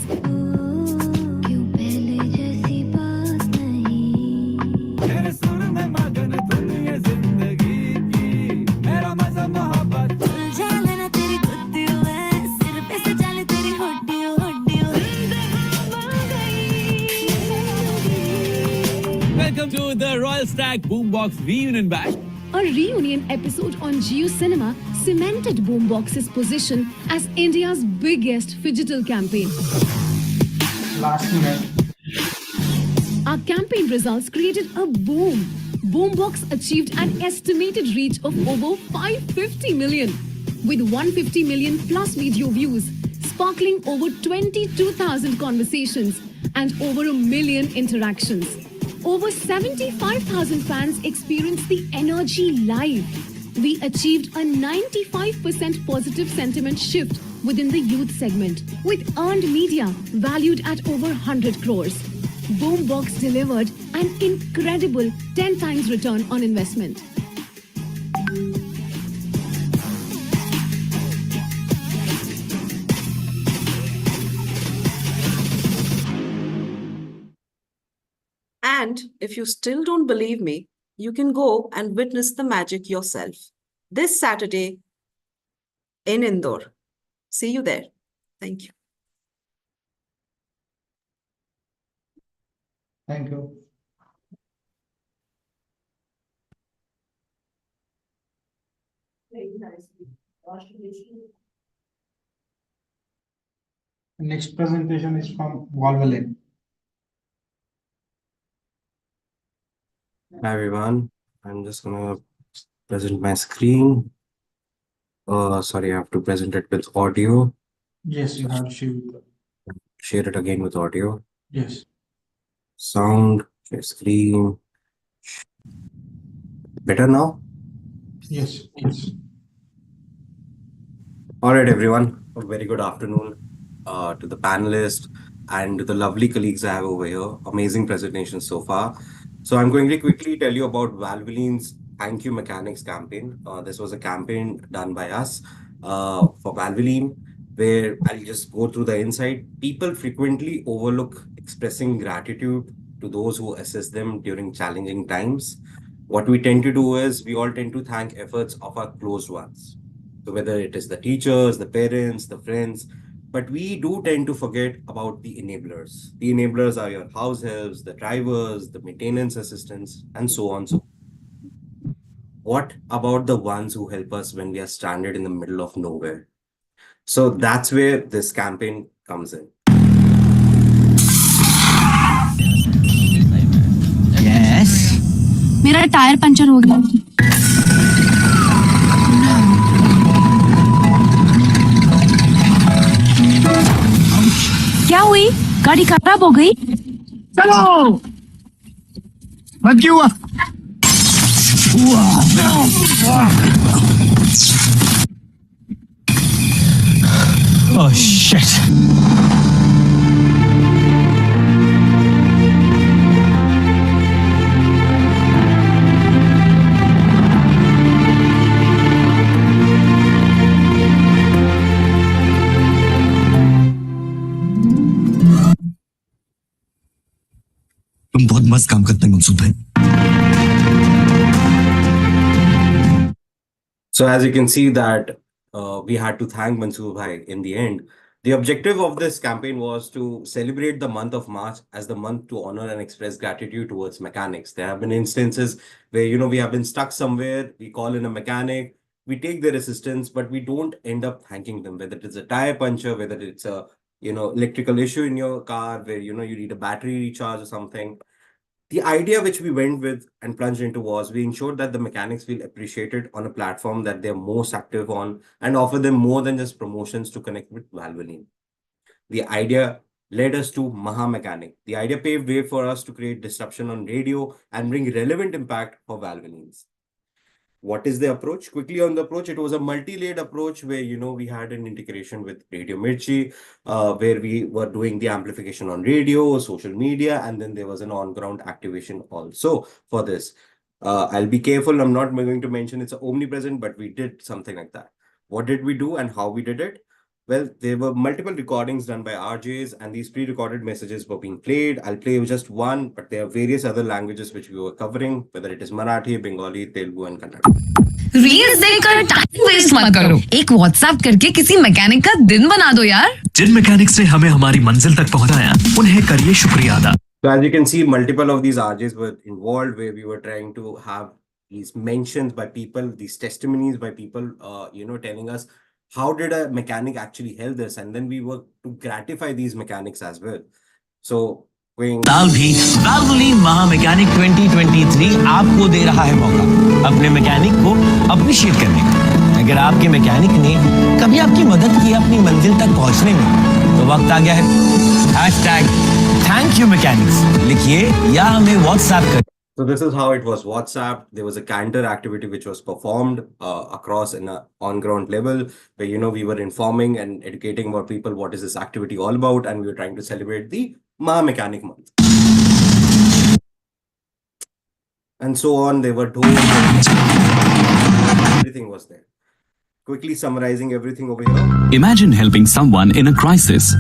Welcome to the Royal Stack Boombox Reunion Bash. A reunion episode on Jio Cinema cemented Boombox's position as India's biggest phygital campaign. Last minute. Our campaign results created a boom. Boombox achieved an estimated reach of over 550 million, with 150 million plus video views, sparkling over 22,000 conversations and over 1 million interactions. Over 75,000 fans experienced the energy live. We achieved a 95% positive sentiment shift within the youth segment, with earned media valued at over 100 crores. Boombox delivered an incredible 10 times return on investment. And if you still don't believe me, you can go and witness the magic yourself this Saturday in Indore. See you there. Thank you. Thank you. Next presentation is from Wolverine. Hi everyone, I'm just gonna present my screen. Sorry, I have to present it with audio. Yes, you have to Share it again with audio. Yes. Sound, share screen. Better now? Yes, yes. All right, everyone. A very good afternoon to the panelists and to the lovely colleagues I have over here. Amazing presentation so far. So I'm going to quickly tell you about Valvoline's Thank You Mechanics campaign. This was a campaign done by us for Valvoline, where I'll just go through the insight. People frequently overlook expressing gratitude to those who assist them during challenging times. What we tend to do is we all tend to thank efforts of our close ones. So whether it is the teachers, the parents, the friends, but we do tend to forget about the enablers. The enablers are your house helps, the drivers, the maintenance assistants, and so on. So what about the ones who help us when we are stranded in the middle of nowhere? So that's where this campaign comes in. Yes. मेरा tyre puncture हो गया. क्या हुई? गाड़ी खराब हो गई? चलो! बच क्यों हुआ? Oh shit. तुम बहुत मस्त काम करते हैं मकसूद भाई. So as you can see that we had to thank Mansoor Bhai in the end. The objective of this campaign was to celebrate the month of March as the month to honor and express gratitude towards mechanics. There have been instances where, we have been stuck somewhere, we call in a mechanic, we take their assistance, but we don't end up thanking them, whether it's a tire puncture, whether it's a, electrical issue in your car where, you need a battery recharge or something. The idea which we went with and plunged into was we ensured that the mechanics feel appreciated on a platform that they're most active on and offer them more than just promotions to connect with Valvoline. The idea led us to Maha Mechanic. The idea paved way for us to create disruption on radio and bring relevant impact for Valvolines. What is the approach? Quickly on the approach, it was a multi-layered approach where, we had an integration with Radio Mirchi, where we were doing the amplification on radio, social media, and then there was an on-ground activation also for this. I'll be careful. I'm not going to mention it's omnipresent, but we did something like that. What did we do and how we did it? Well, there were multiple recordings done by RJs and these pre-recorded messages were being played. I'll play just one, but there are various other languages which we were covering, whether it is Marathi, Bengali, Telugu and Kannada. Reels देखकर time waste मत करो, एक WhatsApp करके किसी mechanic का दिन बना दो यार। जिन मैकेनिक्स ने हमें हमारी मंजिल तक पहुंचाया, उन्हें करिए शुक्रिया अदा। So as you can see, multiple of these RJs were involved where we were trying to have these mentions by people, these testimonies by people, telling us how did a mechanic actually help this, and then we were to gratify these mechanics as well. So साल भी Valvoline Maha Mechanic 2023 आपको दे रहा है मौका अपने mechanic को appreciate करने का। अगर आपके मैकेनिक ने कभी आपकी मदद की अपनी मंजिल तक पहुंचने में, तो वक्त आ गया है #ThankYouMechanics लिखिए या हमें WhatsApp करें। So this is how it was WhatsApp. There was a canter activity which was performed across an on-ground level where, we were informing and educating about people what is this activity all about, and we were trying to celebrate the Maha Mechanic month. And so on, they were told everything was there. Quickly summarizing everything over here. Imagine helping someone in a crisis.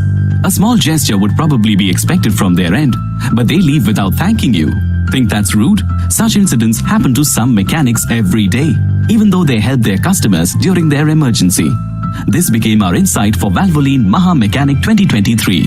A small gesture would probably be expected from their end, but they leave without thanking you. Think that's rude? Such incidents happen to some mechanics every day, even though they help their customers during their emergency. This became our insight for Valvoline Maha Mechanic 2023.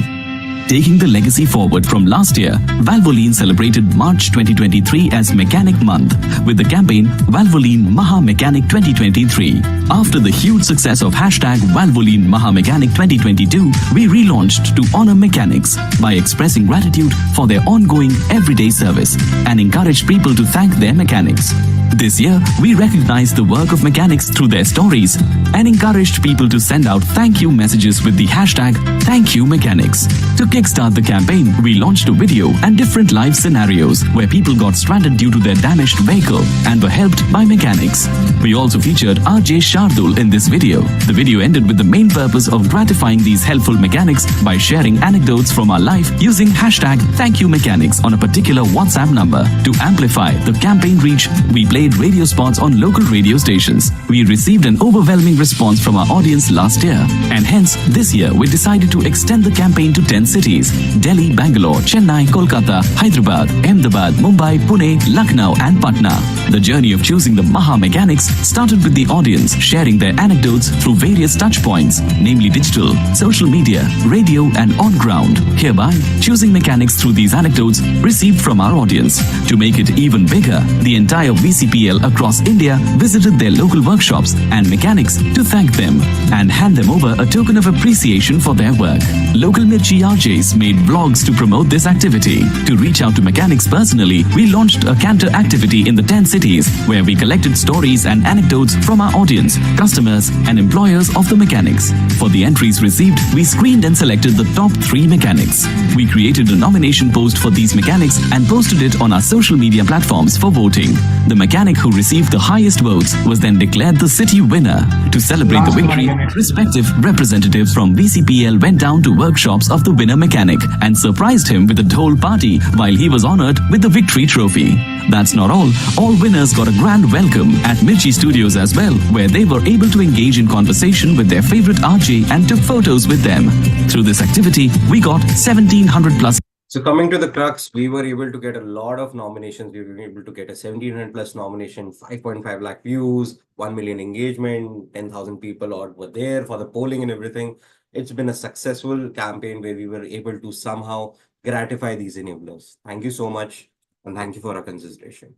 Taking the legacy forward from last year, Valvoline celebrated March 2023 as Mechanic Month with the campaign Valvoline Maha Mechanic 2023. After the huge success of #Valvoline Maha Mechanic 2022, we relaunched to honor mechanics by expressing gratitude for their ongoing everyday service and encouraged people to thank their mechanics. This year, we recognized the work of mechanics through their stories and encouraged people to send out thank you messages with the #ThankYouMechanics. To kickstart the campaign, we launched a video and different live scenarios where people got stranded due to their damaged vehicle and were helped by mechanics. We also featured RJ Shardul in this video. The video ended with the main purpose of gratifying these helpful mechanics by sharing anecdotes from our life using #ThankYouMechanics on a particular WhatsApp number. To amplify the campaign reach, we played radio spots on local radio stations. We received an overwhelming response from our audience last year, and hence this year we decided to extend the campaign to 10 cities: Delhi, Bangalore, Chennai, Kolkata, Hyderabad, Ahmedabad, Mumbai, Pune, Lucknow and Patna. The journey of choosing the Maha Mechanics started with the audience sharing their anecdotes through various touch points, namely digital, social media, radio and on ground. Hereby, choosing mechanics through these anecdotes received from our audience. To make it even bigger, the entire VCPL across India visited their local workshops and mechanics to thank them and hand them over a token of appreciation for their work. Local Mirchi RJs made vlogs to promote this activity. To reach out to mechanics personally, we launched a canter activity in the 10 cities where we collected stories and anecdotes from our audience, customers and employers of the mechanics. For the entries received, we screened and selected the top 3 mechanics. We created a nomination post for these mechanics and posted it on our social media platforms for voting. The mechanic who received the highest votes was then declared the city winner. To celebrate the victory, respective representatives from VCPL went down to workshops of the winner mechanic and surprised him with a dhol party while he was honored with the victory trophy. That's not all. All winners got a grand welcome at Mirchi Studios as well, where they were able to engage in conversation with their favorite RJ and took photos with them. Through this activity, we got 1700 plus So coming to the crux, we were able to get a lot of nominations. We were able to get a 1700 plus nomination, 5.5 lakh views, 1 million engagement, 10,000 people were there for the polling and everything. It's been a successful campaign where we were able to somehow gratify these enablers. Thank you so much. And thank you for your consideration.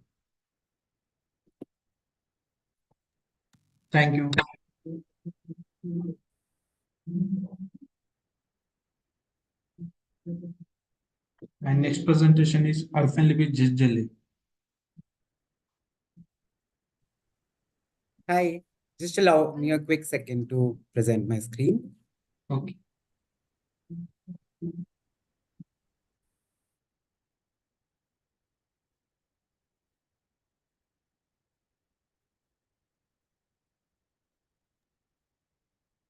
Thank you. And next presentation is Alphenlibe Just Jelly. Hi, just allow me a quick second to present my screen. Okay.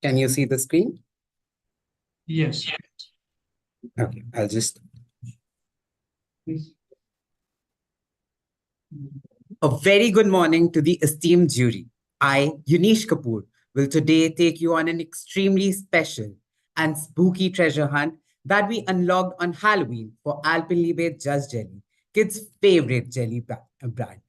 Can you see the screen? Yes. Okay, I'll just. A very good morning to the esteemed jury. I, Unish Kapoor, will today take you on an extremely special and spooky treasure hunt that we unlocked on Halloween for Alpenliebe Just Jelly, kids' favorite jelly brand.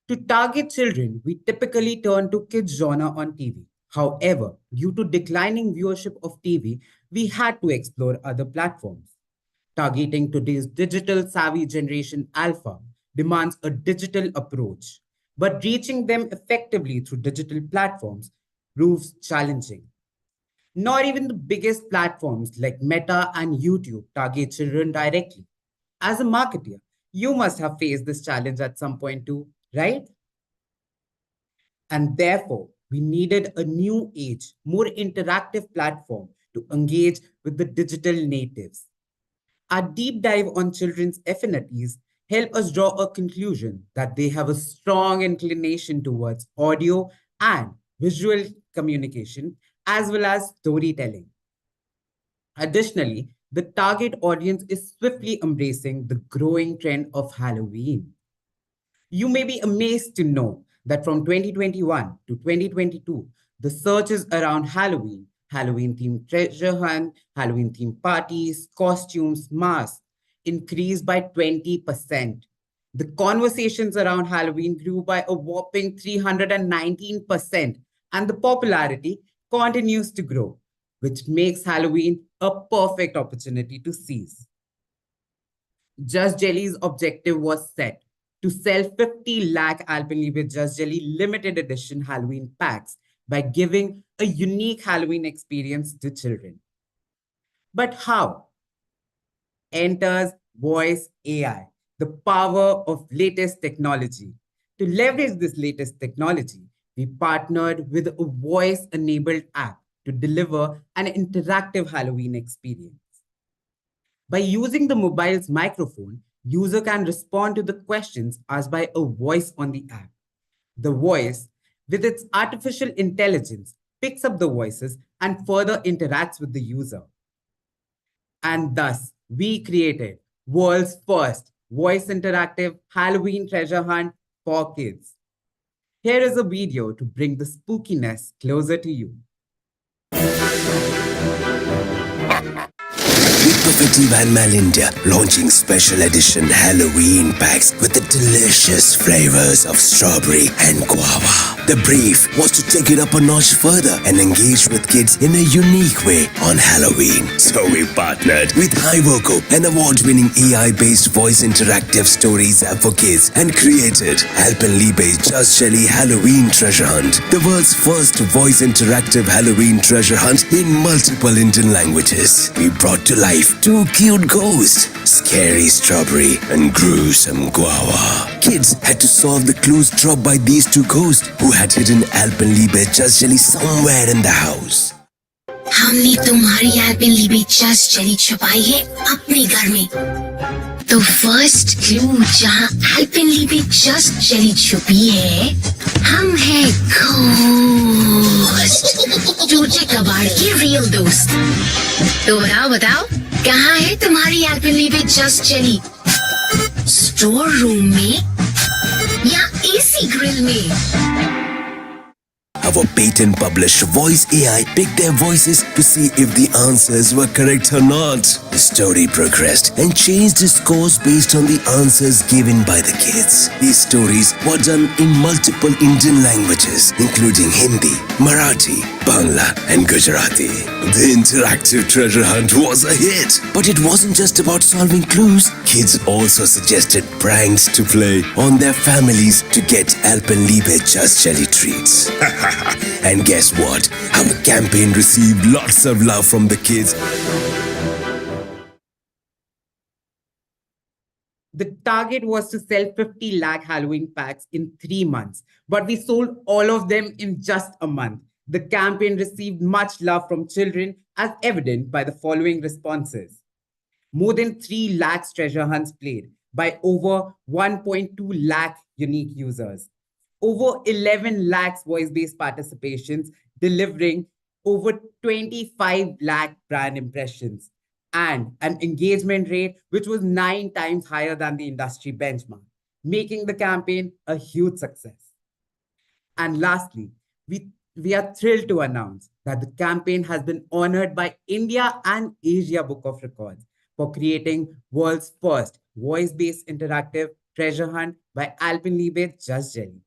To target children, we typically turn to kids genre on TV. However, due to declining viewership of TV, we had to explore other platforms. Targeting today's digital savvy generation alpha demands a digital approach, but reaching them effectively through digital platforms proves challenging. Not even the biggest platforms like Meta and YouTube target children directly. As a marketer, you must have faced this challenge at some point too, right? And therefore, we needed a new age, more interactive platform to engage with the digital natives. Our deep dive on children's affinities help us draw a conclusion that they have a strong inclination towards audio and visual communication as well as storytelling. Additionally, the target audience is swiftly embracing the growing trend of Halloween. You may be amazed to know that from 2021 to 2022, the searches around Halloween, Halloween-themed treasure hunt, Halloween-themed parties, costumes, masks increased by 20%. The conversations around Halloween grew by a whopping 319%, and the popularity continues to grow, which makes Halloween a perfect opportunity to seize. Just Jelly's objective was set to sell 50 lakh Alpenliebe Just Jelly limited edition Halloween packs by giving a unique Halloween experience to children. But how? Enters voice AI, the power of latest technology. To leverage this latest technology, we partnered with a voice-enabled app to deliver an interactive Halloween experience. By using the mobile's microphone, user can respond to the questions asked by a voice on the app. The voice, with its artificial intelligence, picks up the voices and further interacts with the user. And thus, we created world's first voice interactive Halloween treasure hunt for kids. Here is a video to bring the spookiness closer to you. Perfective and Malindia launching special edition Halloween packs with the delicious flavors of strawberry and guava. The brief was to take it up a notch further and engage with kids in a unique way on Halloween. So we partnered with Hivoco, an award-winning AI-based voice interactive stories app for kids, and created Alpenliebe Just Jelly Halloween Treasure Hunt, the world's first voice interactive Halloween treasure hunt in multiple Indian languages. We brought to life two cute ghosts, scary strawberry and gruesome guava. Kids had to solve the clues dropped by these two ghosts who had hidden Alpenliebe Just Jelly somewhere in the house. हमने तुम्हारी Alpenliebe Just Jelly छुपाई है अपने घर में। तो first clue जहाँ Alpenliebe Just Jelly छुपी है, हम हैं घोस्ट, टूटे कबाड़ के रियल दोस्त। तो बताओ कहाँ है तुम्हारी Alpenliebe Just Jelly? Store room में या एसी ग्रिल में? our patent-published voice AI picked their voices to see if the answers were correct or not. The story progressed and changed its course based on the answers given by the kids. These stories were done in multiple Indian languages, including Hindi, Marathi, Bangla, and Gujarati. The interactive treasure hunt was a hit, but it wasn't just about solving clues. Kids also suggested pranks to play on their families to get Alpenliebe Just Jelly treats. And guess what? Our campaign received lots of love from the kids. The target was to sell 50 lakh Halloween packs in 3 months, but we sold all of them in just a month. The campaign received much love from children, as evident by the following responses. More than 3 lakhs treasure hunts played by over 1.2 lakh unique users. Over 11 lakhs voice-based participations, delivering over 25 lakh brand impressions, and an engagement rate which was 9 times higher than the industry benchmark, making the campaign a huge success. And lastly, we are thrilled to announce that the campaign has been honored by India and Asia Book of Records for creating world's first voice-based interactive treasure hunt by Alpenliebe Just Jelly.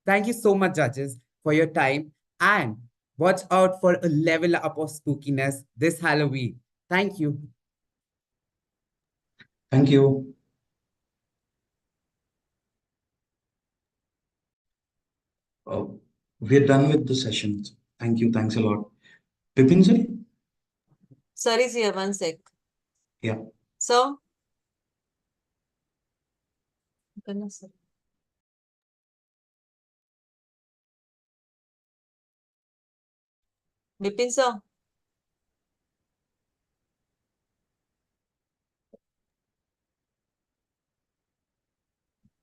Thank you so much, judges, for your time, and watch out for a level up of spookiness this Halloween. Thank you. Thank you. We're done with the sessions. Thank you. Thanks a lot. Pipin sir? Sir is here, one sec. Yeah. Sir? Goodness, sir. Bipin sir?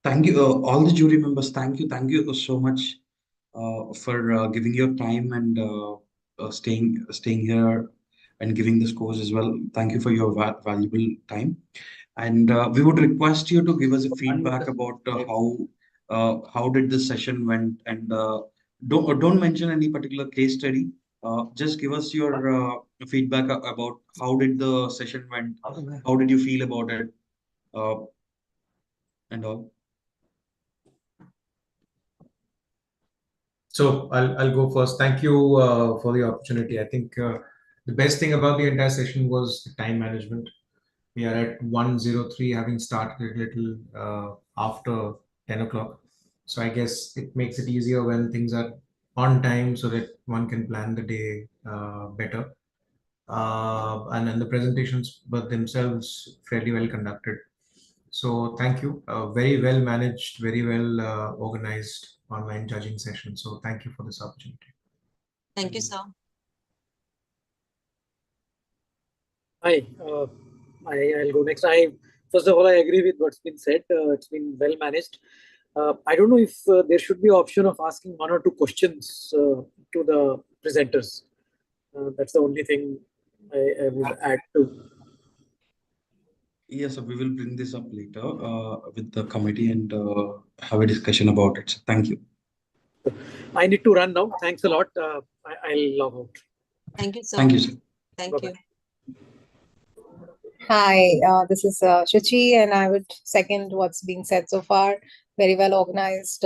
Thank you, all the jury members. Thank you so much for giving your time and staying here and giving the scores as well. Thank you for your valuable time. And we would request you to give us a feedback about how did this session went, and don't mention any particular case study. Just give us your feedback about how did the session went, how did you feel about it, and all. So I'll go first. Thank you for the opportunity. I think the best thing about the entire session was the time management. We are at 1:03, having started a little after 10 o'clock. So I guess it makes it easier when things are on time so that one can plan the day better. And then the presentations were themselves fairly well conducted. So thank you. Very well managed, very well organized online judging session. So thank you for this opportunity. Thank you, sir. Hi, I'll go next. First of all, I agree with what's been said. It's been well managed. I don't know if there should be option of asking 1 or 2 questions to the presenters. That's the only thing I would add to. Yes, we will bring this up later with the committee and have a discussion about it. So thank you. I need to run now. Thanks a lot. I'll log out. Thank you, sir. Thank you, sir. Thank you. Hi, this is Shachi, and I would second what's been said so far. Very well organized,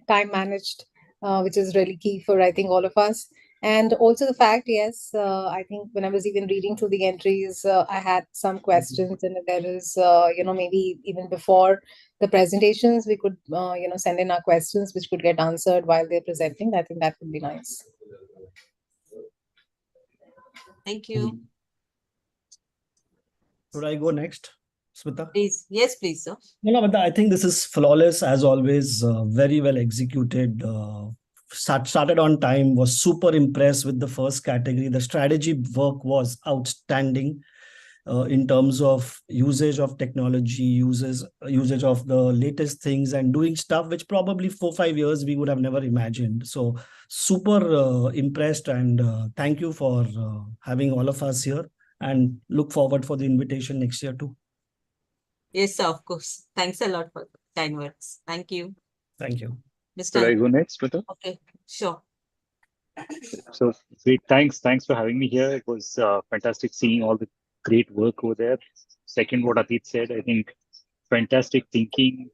time managed, which is really key for, I think, all of us. And also the fact, yes, I think when I was even reading through the entries, I had some questions, and if there is, maybe even before the presentations, we could, send in our questions, which could get answered while they're presenting. I think that would be nice. Thank you. Should I go next, Smita? Please. Yes, please, sir. No, but I think this is flawless as always. Very well executed. Started on time. Was super impressed with the first category. The strategy work was outstanding in terms of usage of technology, usage of the latest things, and doing stuff which probably 4-5 years we would have never imagined. So super impressed, and thank you for having all of us here. And look forward for the invitation next year too. Yes, sir, of course. Thanks a lot for kind words. Thank you. Thank you. Mr. Should I go next, Smita? Okay, sure. So great, thanks for having me here. It was fantastic seeing all the great work over there. Second, what Atit said, I think fantastic thinking.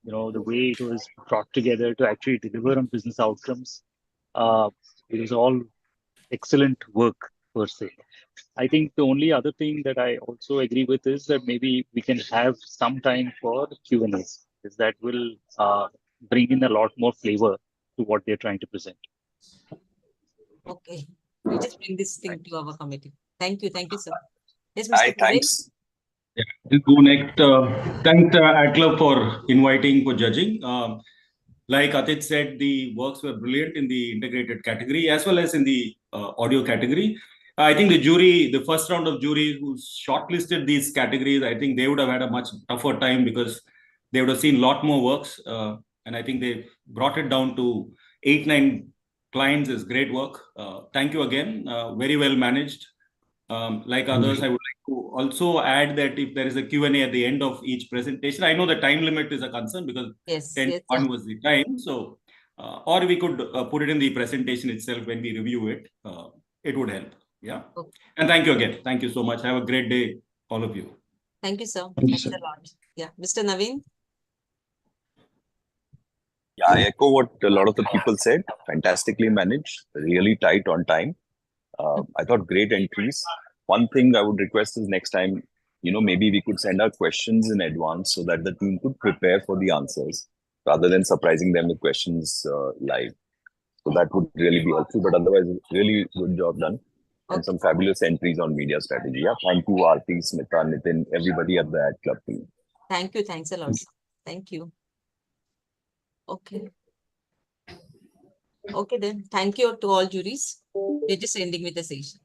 The way it was brought together to actually deliver on business outcomes. It was all excellent work per se. I think the only other thing that I also agree with is that maybe we can have some time for Q&As, because that will bring in a lot more flavor to what they're trying to present. Okay. We'll just bring this thing to our committee. Thank you, sir. Yes, Hi, Mr. thanks. Yeah, we'll go next. Thanks, Atla, for inviting, for judging. Like Atit said, the works were brilliant in the integrated category as well as in the audio category. I think the jury, the first round of jury who shortlisted these categories, I think they would have had a much tougher time because they would have seen a lot more works. And I think they brought it down to 8-9 clients is great work. Thank you again. Very well managed. Like others, I would like to also add that if there is a Q&A at the end of each presentation, I know the time limit is a concern because 10:01 was the time. So, or we could put it in the presentation itself when we review it. It would help. Yeah. Okay. And thank you again. Thank you so much. Have a great day, all of you. Thank you, sir. Thank you, Thanks sir. a lot. Yeah, Mr. Naveen. Yeah, I echo what a lot of the people said. Fantastically managed, really tight on time. I thought great entries. One thing I would request is next time, maybe we could send out questions in advance so that the team could prepare for the answers rather than surprising them with questions live. So that would really be helpful. But otherwise, really good job done. And some fabulous entries on media strategy. Yeah, thank you, Aarti, Smita, Nitin, everybody at the Ad Club team. Thank you. Thanks a lot, sir. Thank you. Okay. Okay, then. Thank you to all juries. We're just ending with the session.